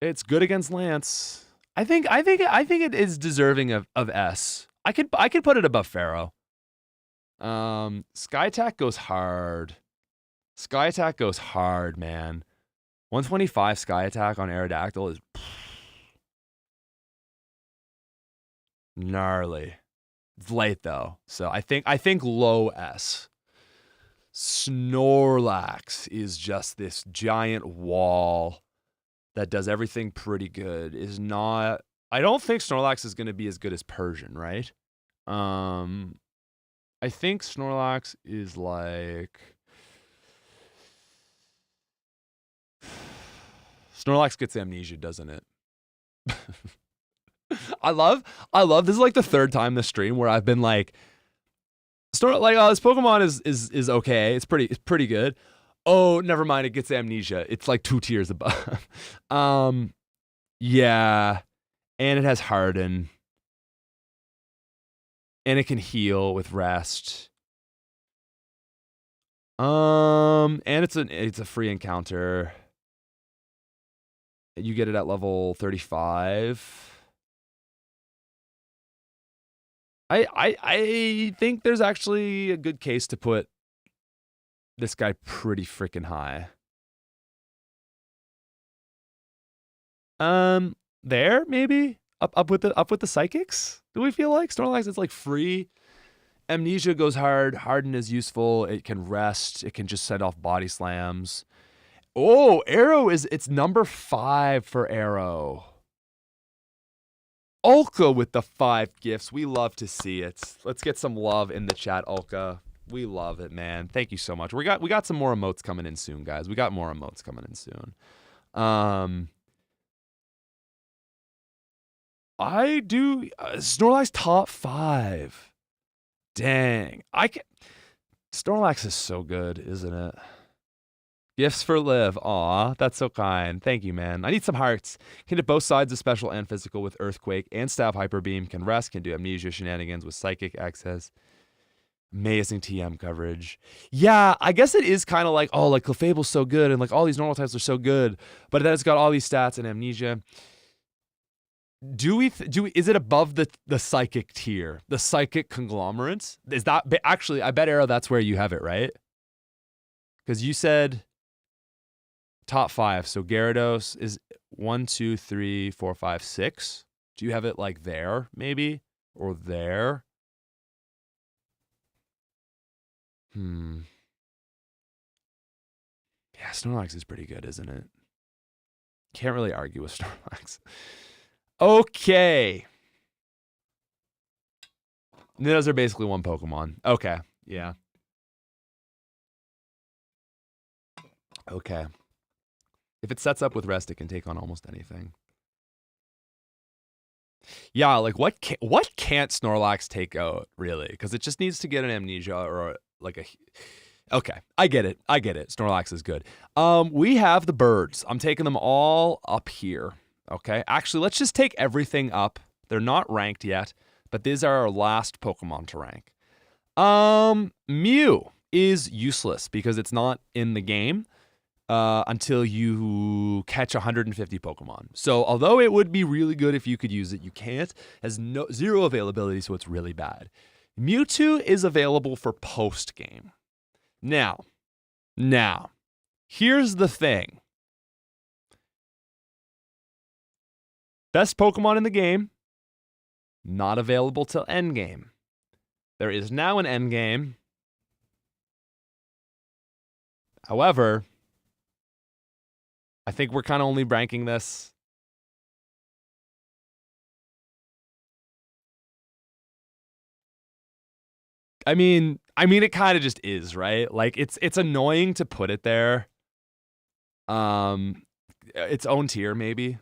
It's good against Lance. I think it is deserving of S. I could put it above Pharaoh. Sky Attack goes hard. Sky Attack goes hard, man. 125 Sky Attack on Aerodactyl is gnarly. It's late though, so I think low S. Snorlax is just this giant wall that does everything pretty good. I don't think Snorlax is going to be as good as Persian, right? I think Snorlax is like... Snorlax gets Amnesia, doesn't it? I love this is like the third time this stream where I've been like, this Pokemon is okay. It's pretty good. Oh, never mind. It gets Amnesia. It's like 2 tiers above. Yeah, and it has Harden, and it can heal with Rest. And it's a free encounter. You get it at level 35. I think there's actually a good case to put this guy pretty freaking high. There maybe up with the psychics. Do we feel like Snorlax is like free? Amnesia goes hard. Harden is useful. It can rest. It can just set off body slams. Oh, Arrow it's number 5 for Arrow. Ulka with the 5 gifts. We love to see it. Let's get some love in the chat, Ulka. We love it, man. Thank you so much. We got some more emotes coming in soon, guys. We got more emotes coming in soon. I do Snorlax top 5. Dang. Snorlax is so good, isn't it? Gifts for Liv. Aw, that's so kind. Thank you, man. I need some hearts. Can hit both sides of special and physical with Earthquake and Stab Hyper Beam. Can rest. Can do Amnesia shenanigans with Psychic access. Amazing TM coverage. Yeah, I guess it is kind of like, oh, like Clefable's so good and like all these normal types are so good, but then it's got all these stats and Amnesia. Is it above the Psychic tier? The Psychic conglomerate? Is that actually? I bet Arrow, that's where you have it, right? Because you said top 5. So Gyarados is 1, 2, 3, 4, 5, 6. Do you have it like there, maybe? Or there? Yeah, Snorlax is pretty good, isn't it? Can't really argue with Snorlax. Okay. Those are basically one Pokemon. Okay. Yeah. Okay. If it sets up with rest, it can take on almost anything. Yeah, like what can't Snorlax take out, really? Because it just needs to get an Amnesia or like a... Okay, I get it. Snorlax is good. We have the birds. I'm taking them all up here. Okay, actually, let's just take everything up. They're not ranked yet, but these are our last Pokemon to rank. Mew is useless because it's not in the game until you catch 150 Pokemon. So although it would be really good if you could use it, you can't. Has zero availability, so it's really bad. Mewtwo is available for post-game. Now, here's the thing. Best Pokemon in the game, not available till endgame. There is now an endgame. However, I think we're kind of only ranking this. I mean, it kind of just is, right? Like it's annoying to put it there. Its own tier, maybe.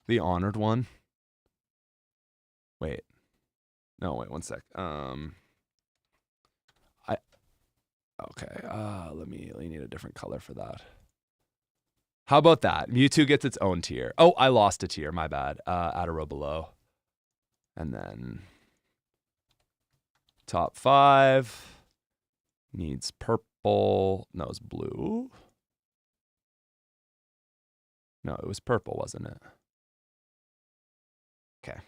The honored one. Wait. No, wait 1 sec. Okay. Let me need a different color for that. How about that? Mewtwo gets its own tier. Oh, I lost a tier. My bad. Add a row below. And then top 5 needs purple. No, it's blue. No, it was purple, wasn't it? Okay.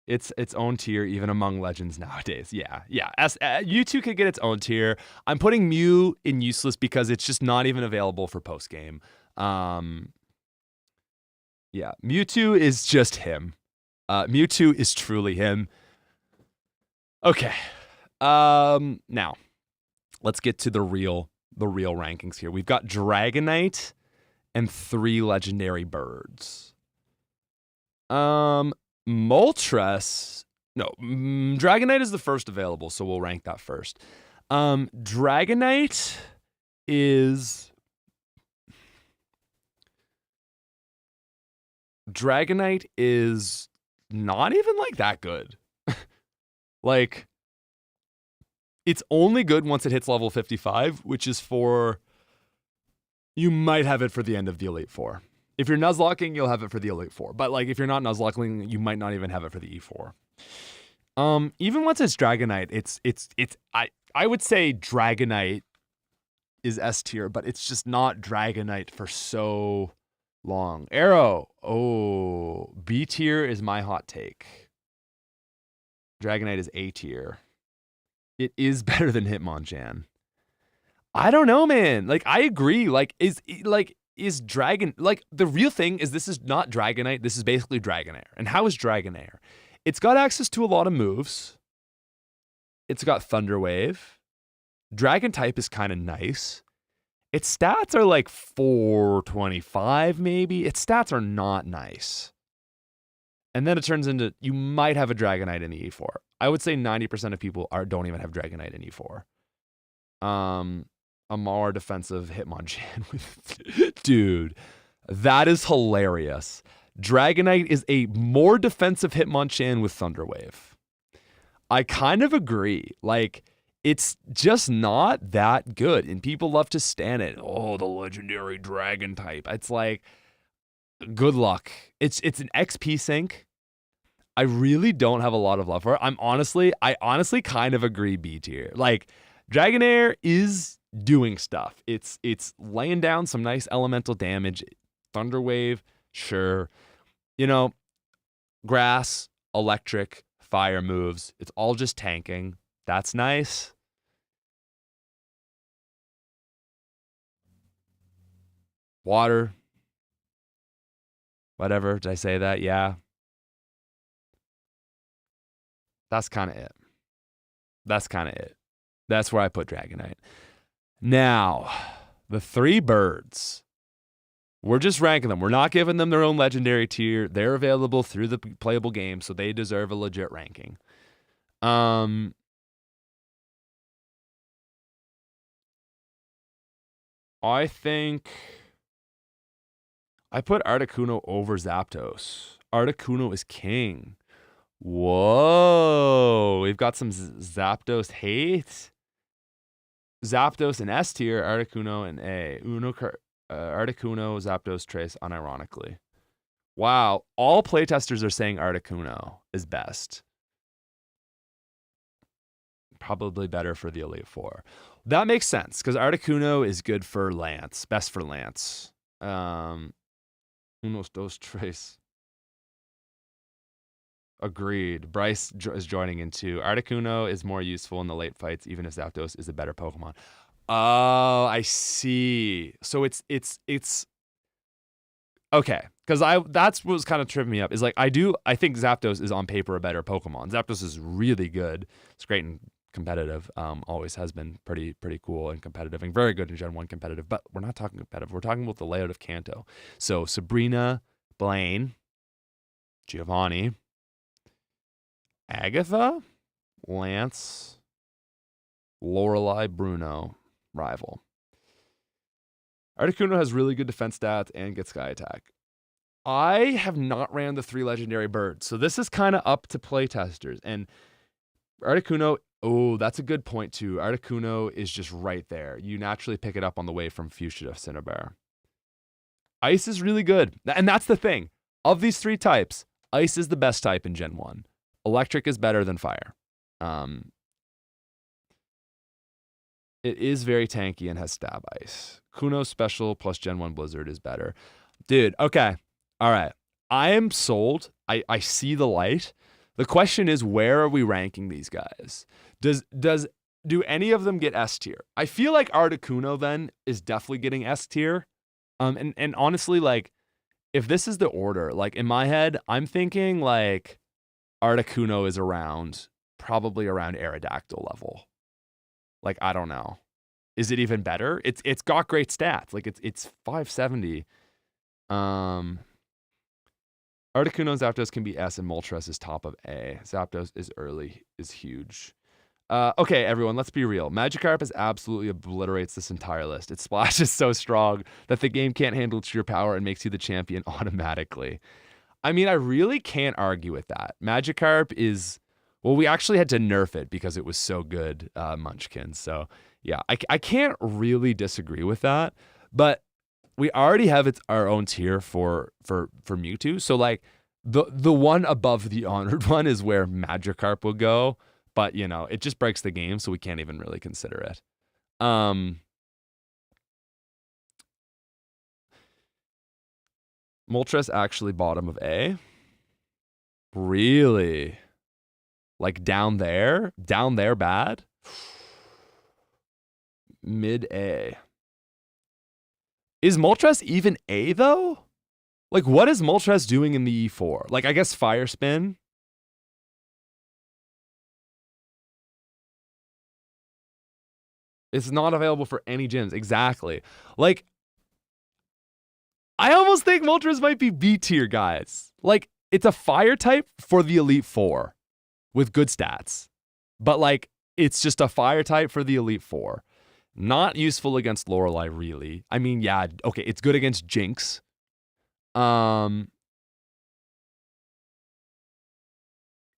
It's its own tier even among legends nowadays. Yeah. Mewtwo could get its own tier. I'm putting Mew in useless because it's just not even available for post game. Yeah, Mewtwo is just him. Mewtwo is truly him. Okay. Now let's get to the real rankings here. We've got Dragonite and 3 legendary birds. Moltres, no, Dragonite is the first available, so we'll rank that first. Dragonite is not even like that good. Like, it's only good once it hits level 55, which is you might have it for the end of the Elite Four. If you're Nuzlocking, you'll have it for the Elite Four. But like, if you're not Nuzlocking, you might not even have it for the E4. Even once it's Dragonite, I would say Dragonite is S tier, but it's just not Dragonite for so long. Arrow, B tier is my hot take. Dragonite is A tier. It is better than Hitmonchan. I don't know, man. Like, I agree. Is Dragon, like, the real thing is this is not Dragonite, this is basically Dragonair. And how is Dragonair? It's got access to a lot of moves. It's got Thunder Wave. Dragon type is kind of nice. Its stats are like 425 maybe. Its stats are not nice. And then it turns into, you might have a Dragonite in the E4. I would say 90% of people don't even have Dragonite in E4. A more defensive Hitmonchan with... Dude, that is hilarious. Dragonite is a more defensive Hitmonchan with Thunder Wave. I kind of agree. Like, it's just not that good. And people love to stand it. Oh, the legendary dragon type. It's like, good luck. It's an XP sink. I really don't have a lot of love for it. I honestly kind of agree B tier. Like, Dragonair is doing stuff. It's laying down some nice elemental damage. Thunder Wave, sure. You know, grass, electric, fire moves. It's all just tanking. That's nice. Water. Whatever. Did I say that? Yeah. That's kind of it. That's where I put Dragonite. Now, the 3 birds. We're just ranking them. We're not giving them their own legendary tier. They're available through the playable game, so they deserve a legit ranking. I think I put Articuno over Zapdos. Articuno is king. Whoa. We've got some Zapdos hate. Zapdos in S tier, Articuno in A. Articuno, Zapdos, Trace, unironically. Wow. All playtesters are saying Articuno is best. Probably better for the Elite Four. That makes sense because Articuno is good for Lance. Best for Lance. Unos dos Trace. Agreed. Bryce is joining in too. Articuno is more useful in the late fights, even if Zapdos is a better Pokemon. Oh, I see. So it's okay. Because that's what was kind of tripping me up. Is like I think Zapdos is on paper a better Pokemon. Zapdos is really good. It's great and competitive. Always has been pretty cool and competitive and very good in Gen 1 competitive. But we're not talking competitive. We're talking about the layout of Kanto. So Sabrina, Blaine, Giovanni, Agatha, Lance, Lorelei, Bruno, rival. Articuno has really good defense stats and gets Sky Attack. I have not ran the 3 legendary birds, so this is kind of up to playtesters. And Articuno, oh, that's a good point too. Articuno is just right there. You naturally pick it up on the way from Fuchsia to Cinnabar. Ice is really good. And that's the thing. Of these 3 types, Ice is the best type in Gen 1. Electric is better than Fire. It is very tanky and has Stab Ice. Kuno Special plus Gen 1 Blizzard is better. Dude, okay. All right. I am sold. I see the light. The question is, where are we ranking these guys? Do any of them get S tier? I feel like Articuno then is definitely getting S tier. And honestly, like, if this is the order, like in my head, I'm thinking like Articuno is probably around Aerodactyl level. Like, I don't know. Is it even better? It's got great stats. Like it's 570. Articuno and Zapdos can be S and Moltres is top of A. Zapdos is huge. Okay, everyone, let's be real. Magikarp absolutely obliterates this entire list. Its splash is so strong that the game can't handle its sheer power and makes you the champion automatically. I mean, I really can't argue with that. Magikarp is, well, we actually had to nerf it because it was so good, Munchkin. So yeah, I can't really disagree with that. But we already have our own tier for Mewtwo. So like the one above the honored one is where Magikarp would go. But, you know, it just breaks the game, so we can't even really consider it. Moltres actually bottom of A. Really? Like down there? Down there bad? Mid A. Is Moltres even A, though? Like, what is Moltres doing in the E4? Like, I guess Fire Spin. It's not available for any gyms. Exactly. Like, I almost think Moltres might be B tier, guys. Like, it's a fire type for the Elite Four with good stats. But, like, it's just a fire type for the Elite Four. Not useful against Lorelei, really. I mean, yeah, okay, it's good against Jinx.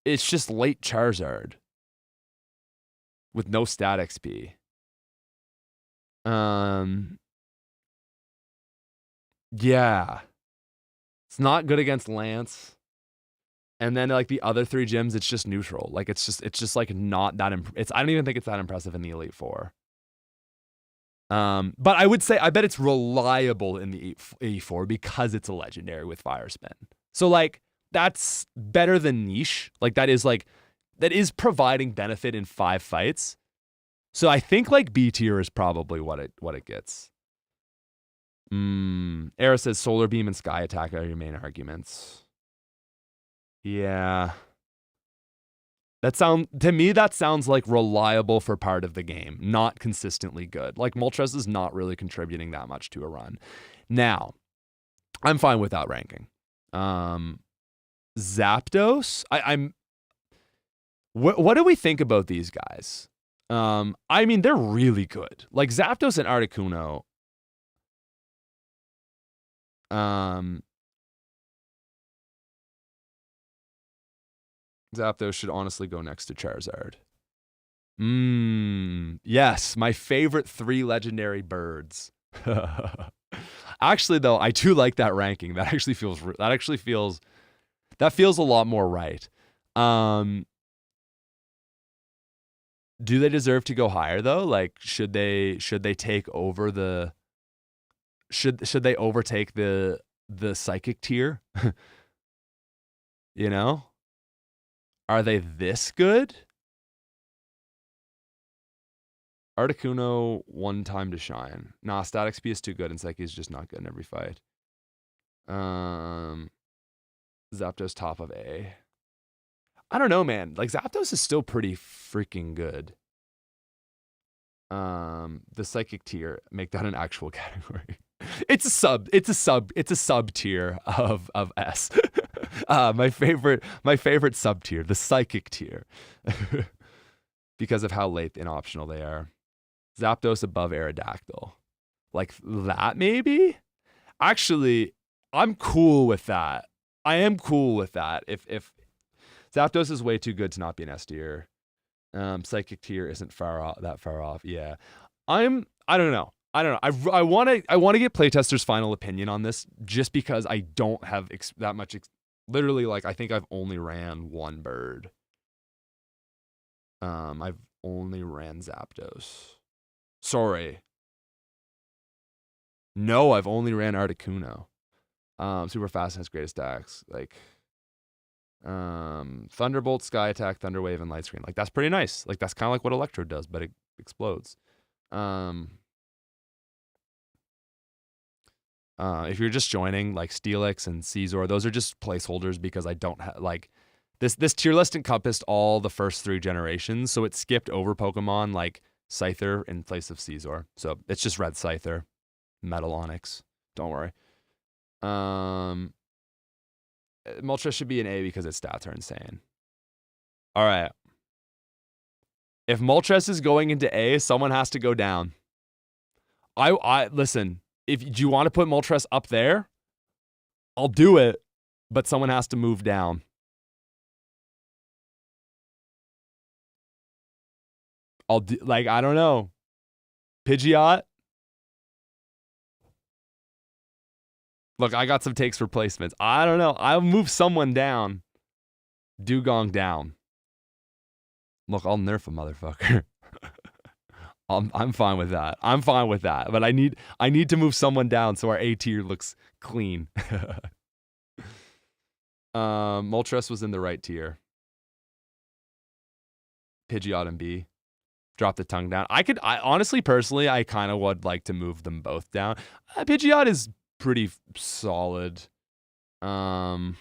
It's just late Charizard with no stat XP. Yeah. It's not good against Lance. And then like the other 3 gyms, it's just neutral. Like it's just like not that I don't even think it's that impressive in the Elite Four. But I would say I bet it's reliable in the E4 because it's a legendary with Fire Spin. So like that's better than niche. Like that is providing benefit in 5 fights. So I think like B tier is probably what it gets. Era says Solar Beam and Sky Attack are your main arguments. Yeah. To me, that sounds like reliable for part of the game, not consistently good. Like Moltres is not really contributing that much to a run. Now, I'm fine with that ranking. Zapdos, what do we think about these guys? I mean, they're really good. Like Zapdos and Articuno. Zapdos should honestly go next to Charizard. Yes, my favorite 3 legendary birds. Actually, though, I do like that ranking. That feels a lot more right. Do they deserve to go higher though? Like, should they take over the? Should they overtake the psychic tier? You know? Are they this good? Articuno, 1 time to shine. Nah, Static Speed is too good, and Psyche is just not good in every fight. Zapdos top of A. I don't know, man. Like Zapdos is still pretty freaking good. The Psychic tier, make that an actual category. It's a sub tier of S. My favorite sub tier, the Psychic tier. Because of how late and optional they are. Zapdos above Aerodactyl. Like that maybe? Actually, I'm cool with that. I am cool with that. If Zapdos is way too good to not be an S tier. Psychic tier isn't that far off. Yeah. I don't know. I want to get playtesters' final opinion on this just because I don't have that much literally, like, I think I've only ran 1 bird. I've only ran Zapdos. Sorry. No, I've only ran Articuno. Super fast and has great stacks. Like, Thunderbolt, Sky Attack, Thunder Wave, and Light Screen. Like, that's pretty nice. Like, that's kind of like what Electro does, but it explodes. If you're just joining, like Steelix and Caesar, those are just placeholders because I don't have, like, this tier list encompassed all the first 3 generations, so it skipped over Pokemon like Scyther in place of Caesar. So it's just Red Scyther, Metal Onyx. Don't worry. Moltres should be an A because its stats are insane. All right. If Moltres is going into A, someone has to go down. I listen. Do you want to put Moltres up there? I'll do it, but someone has to move down. I don't know. Pidgeot? Look, I got some takes for placements. I don't know. I'll move someone down. Dugong down. Look, I'll nerf a motherfucker. I'm fine with that. But I need to move someone down so our A tier looks clean. Moltres was in the right tier. Pidgeot and B. Drop the tongue down. I honestly, personally, I kind of would like to move them both down. Pidgeot is pretty solid. I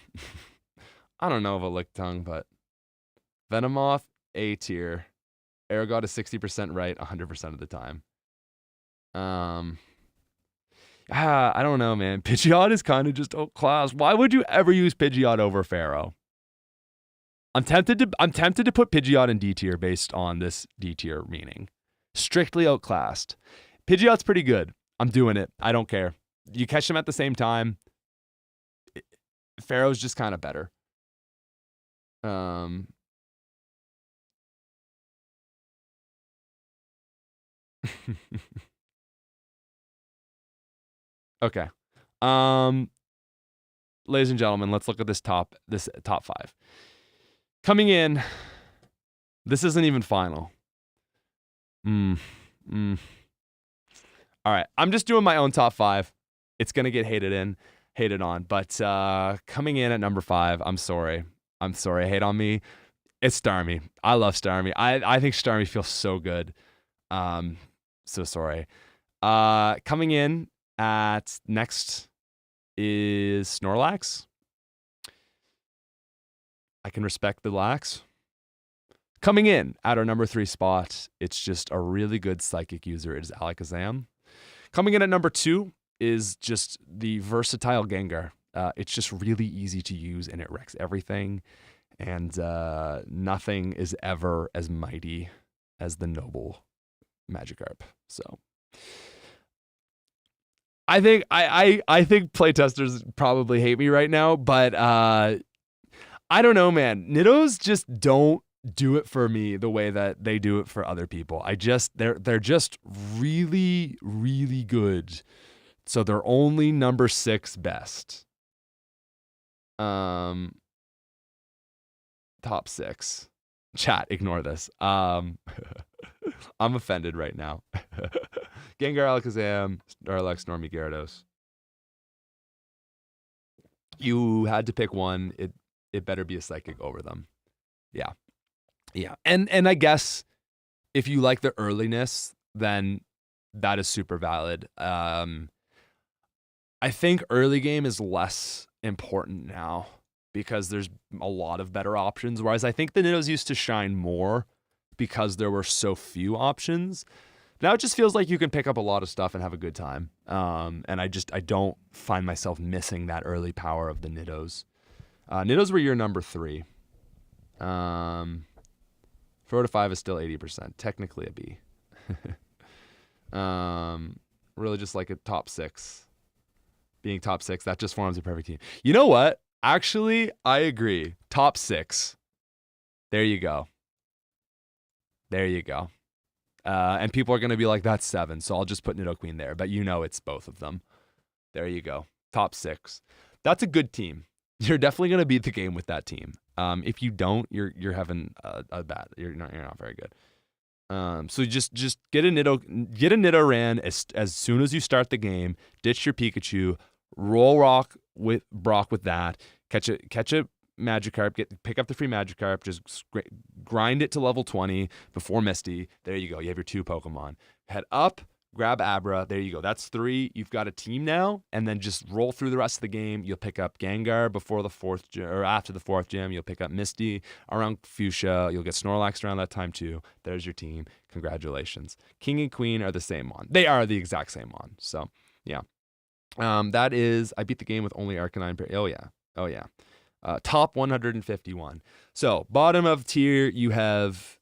don't know if I lick tongue, but Venomoth, A tier. Aerogod is 60% right 100% of the time. I don't know, man. Pidgeot is kind of just outclassed. Why would you ever use Pidgeot over Pharaoh? I'm tempted to put Pidgeot in D tier based on this D tier meaning. Strictly outclassed. Pidgeot's pretty good. I'm doing it. I don't care. You catch them at the same time. Pharaoh's just kind of better. Okay. Ladies and gentlemen, let's look at this top 5. Coming in, this isn't even final. All right, I'm just doing my own top 5. It's gonna get hated on, but coming in at number 5, I'm sorry, hate on me. It's Starmie. I love Starmie. I think Starmie feels so good. So sorry. Coming in At next is Snorlax. I can respect the lax. Coming in at our number 3 spot, it's just a really good psychic user. It is Alakazam. Coming in at number 2 is just the versatile Gengar. It's just really easy to use and it wrecks everything. And nothing is ever as mighty as the noble Magikarp. So I think I think playtesters probably hate me right now, but I don't know, man. Niddos just don't do it for me the way that they do it for other people. They're just really, really good. So they're only number 6 best. Top 6. Chat, ignore this. I'm offended right now. Gengar, Alakazam, Snorlax, Snormy, Gyarados. You had to pick one. It better be a psychic over them. Yeah. Yeah. And I guess if you like the earliness, then that is super valid. I think early game is less important now because there's a lot of better options. Whereas I think the Niddos used to shine more because there were so few options. Now it just feels like you can pick up a lot of stuff and have a good time. And I don't find myself missing that early power of the Niddos. Niddos were your number 3. 4 to 5 is still 80%. Technically a B. Really just like a top 6. Being top 6, that just forms a perfect team. You know what? Actually, I agree. Top 6. There you go. There you go. And people are going to be like, that's 7. So I'll just put Nidoqueen there. But you know it's both of them. There you go. Top 6. That's a good team. You're definitely going to beat the game with that team. If you don't, you're having a bad. You're not very good. So just get a Nidoran as soon as you start the game. Ditch your Pikachu. Roll Brock with that. Catch a Magikarp. Pick up the free Magikarp. Just grind it to level 20 before Misty. There you go. You have your 2 Pokemon. Head up. Grab Abra. There you go. That's 3. You've got a team now, and then just roll through the rest of the game. You'll pick up Gengar before the 4th or after the 4th gym. You'll pick up Misty around Fuchsia. You'll get Snorlax around that time too. There's your team. Congratulations. King and Queen are the same one. They are the exact same one. So yeah. That is. I beat the game with only Arcanine. Oh yeah. Top 151. So bottom of tier, you have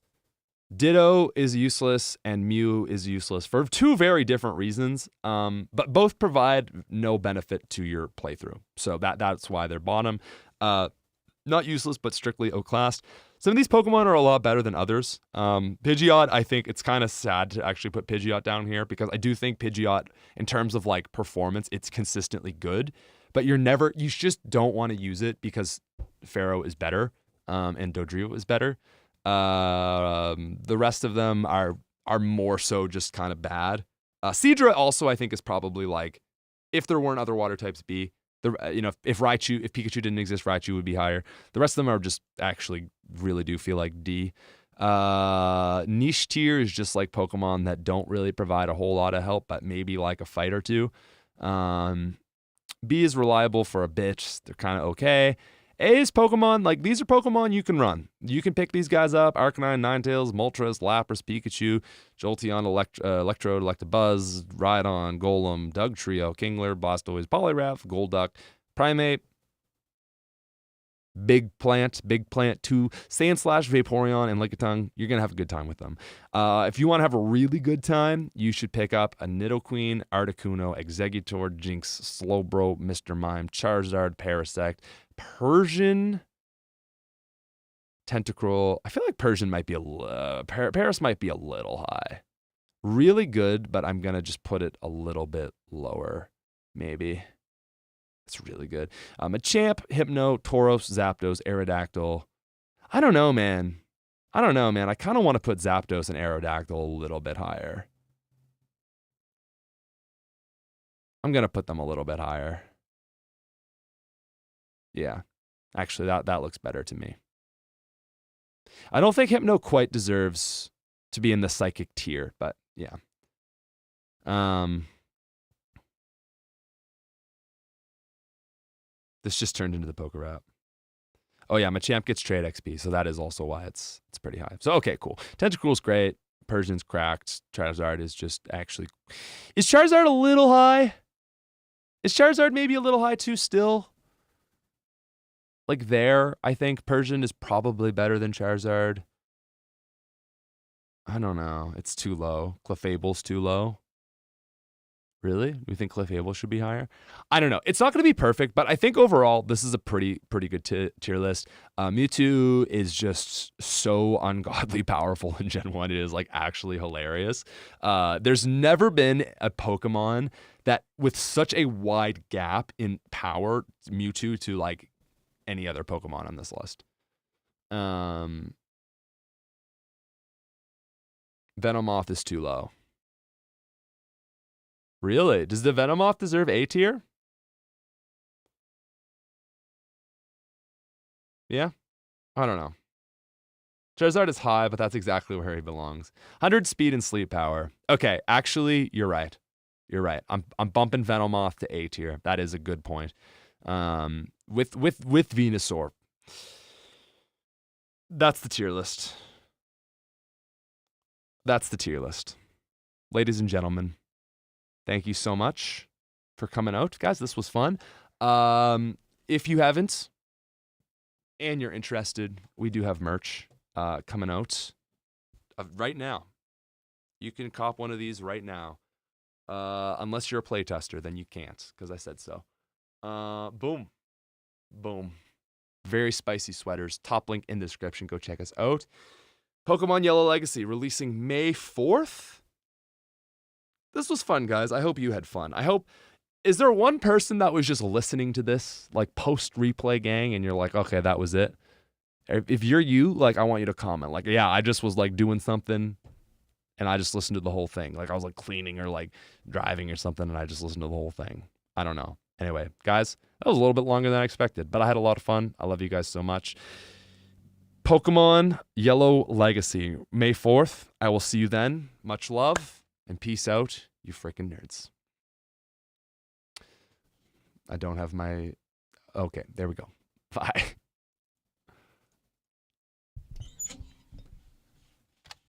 Ditto is useless and Mew is useless for 2 very different reasons, but both provide no benefit to your playthrough. So that's why they're bottom. Not useless, but strictly outclassed. Some of these Pokemon are a lot better than others. Pidgeot, I think it's kind of sad to actually put Pidgeot down here because I do think Pidgeot, in terms of like performance, it's consistently good, but you just don't want to use it because Pharaoh is better, and Dodrio is better. The rest of them are more so just kind of bad. Seadra also I think is probably like, if there weren't other water types B, if Pikachu didn't exist, Raichu would be higher. The rest of them are just actually really do feel like D. Niche tier is just like Pokemon that don't really provide a whole lot of help, but maybe like a fight or two. B is reliable for a bit. They're kind of okay. A is Pokemon, like these are Pokemon you can run. You can pick these guys up: Arcanine, Ninetales, Moltres, Lapras, Pikachu, Jolteon, Electrode, Electabuzz, Rhydon, Golem, Dugtrio, Kingler, Blastoise, Poliwrath, Golduck, Primeape, Big Plant 2, Sandslash, Vaporeon, and Lickitung. You're going to have a good time with them. If you want to have a really good time, you should pick up a Nidoqueen, Articuno, Exeggutor, Jinx, Slowbro, Mr. Mime, Charizard, Parasect, Persian, Tentacruel. I feel like Persian might be Paris might be a little high. Really good, but I'm going to just put it a little bit lower, maybe. It's really good. Machamp, Hypno, Tauros, Zapdos, Aerodactyl. I don't know, man. I kind of want to put Zapdos and Aerodactyl a little bit higher. I'm going to put them a little bit higher. Yeah. Actually, that looks better to me. I don't think Hypno quite deserves to be in the psychic tier, but yeah. This just turned into the poker wrap. Oh yeah, Machamp gets trade XP, so that is also why it's pretty high. So okay, cool. Tentacruel's great. Persian's cracked. Charizard is just actually... Is Charizard a little high? Is Charizard maybe a little high too still? Like there, I think Persian is probably better than Charizard. I don't know. It's too low. Clefable's too low. Really? We think Clefable should be higher? I don't know. It's not going to be perfect, but I think overall this is a pretty good tier list. Mewtwo is just so ungodly powerful in Gen 1. It is like actually hilarious. There's never been a Pokemon that with such a wide gap in power, Mewtwo to like any other Pokemon on this list. Venomoth is too low. Really? Does the Venomoth deserve A tier? Yeah? I don't know. Charizard is high, but that's exactly where he belongs. 100 speed and sleep power. Okay, actually, you're right. You're right. I'm bumping Venomoth to A tier. That is a good point. With Venusaur. That's the tier list. That's the tier list. Ladies and gentlemen, thank you so much for coming out. Guys, this was fun. If you haven't and you're interested, we do have merch coming out right now. You can cop one of these right now. Unless you're a playtester, then you can't, because I said so. Boom. Boom. Very spicy sweaters. Top link in the description. Go check us out. Pokemon Yellow Legacy releasing May 4th. This was fun, guys. I hope you had fun. Is there one person that was just listening to this, like post-replay gang, and you're like, okay, that was it? If you're you, like, I want you to comment. Like, yeah, I just was, like, doing something, and I just listened to the whole thing. Like, I was, like, cleaning or, like, driving or something, and I just listened to the whole thing. I don't know. Anyway, guys, that was a little bit longer than I expected, but I had a lot of fun. I love you guys so much. Pokemon Yellow Legacy, May 4th. I will see you then. Much love, and peace out, you freaking nerds. I don't have my... Okay, there we go. Bye.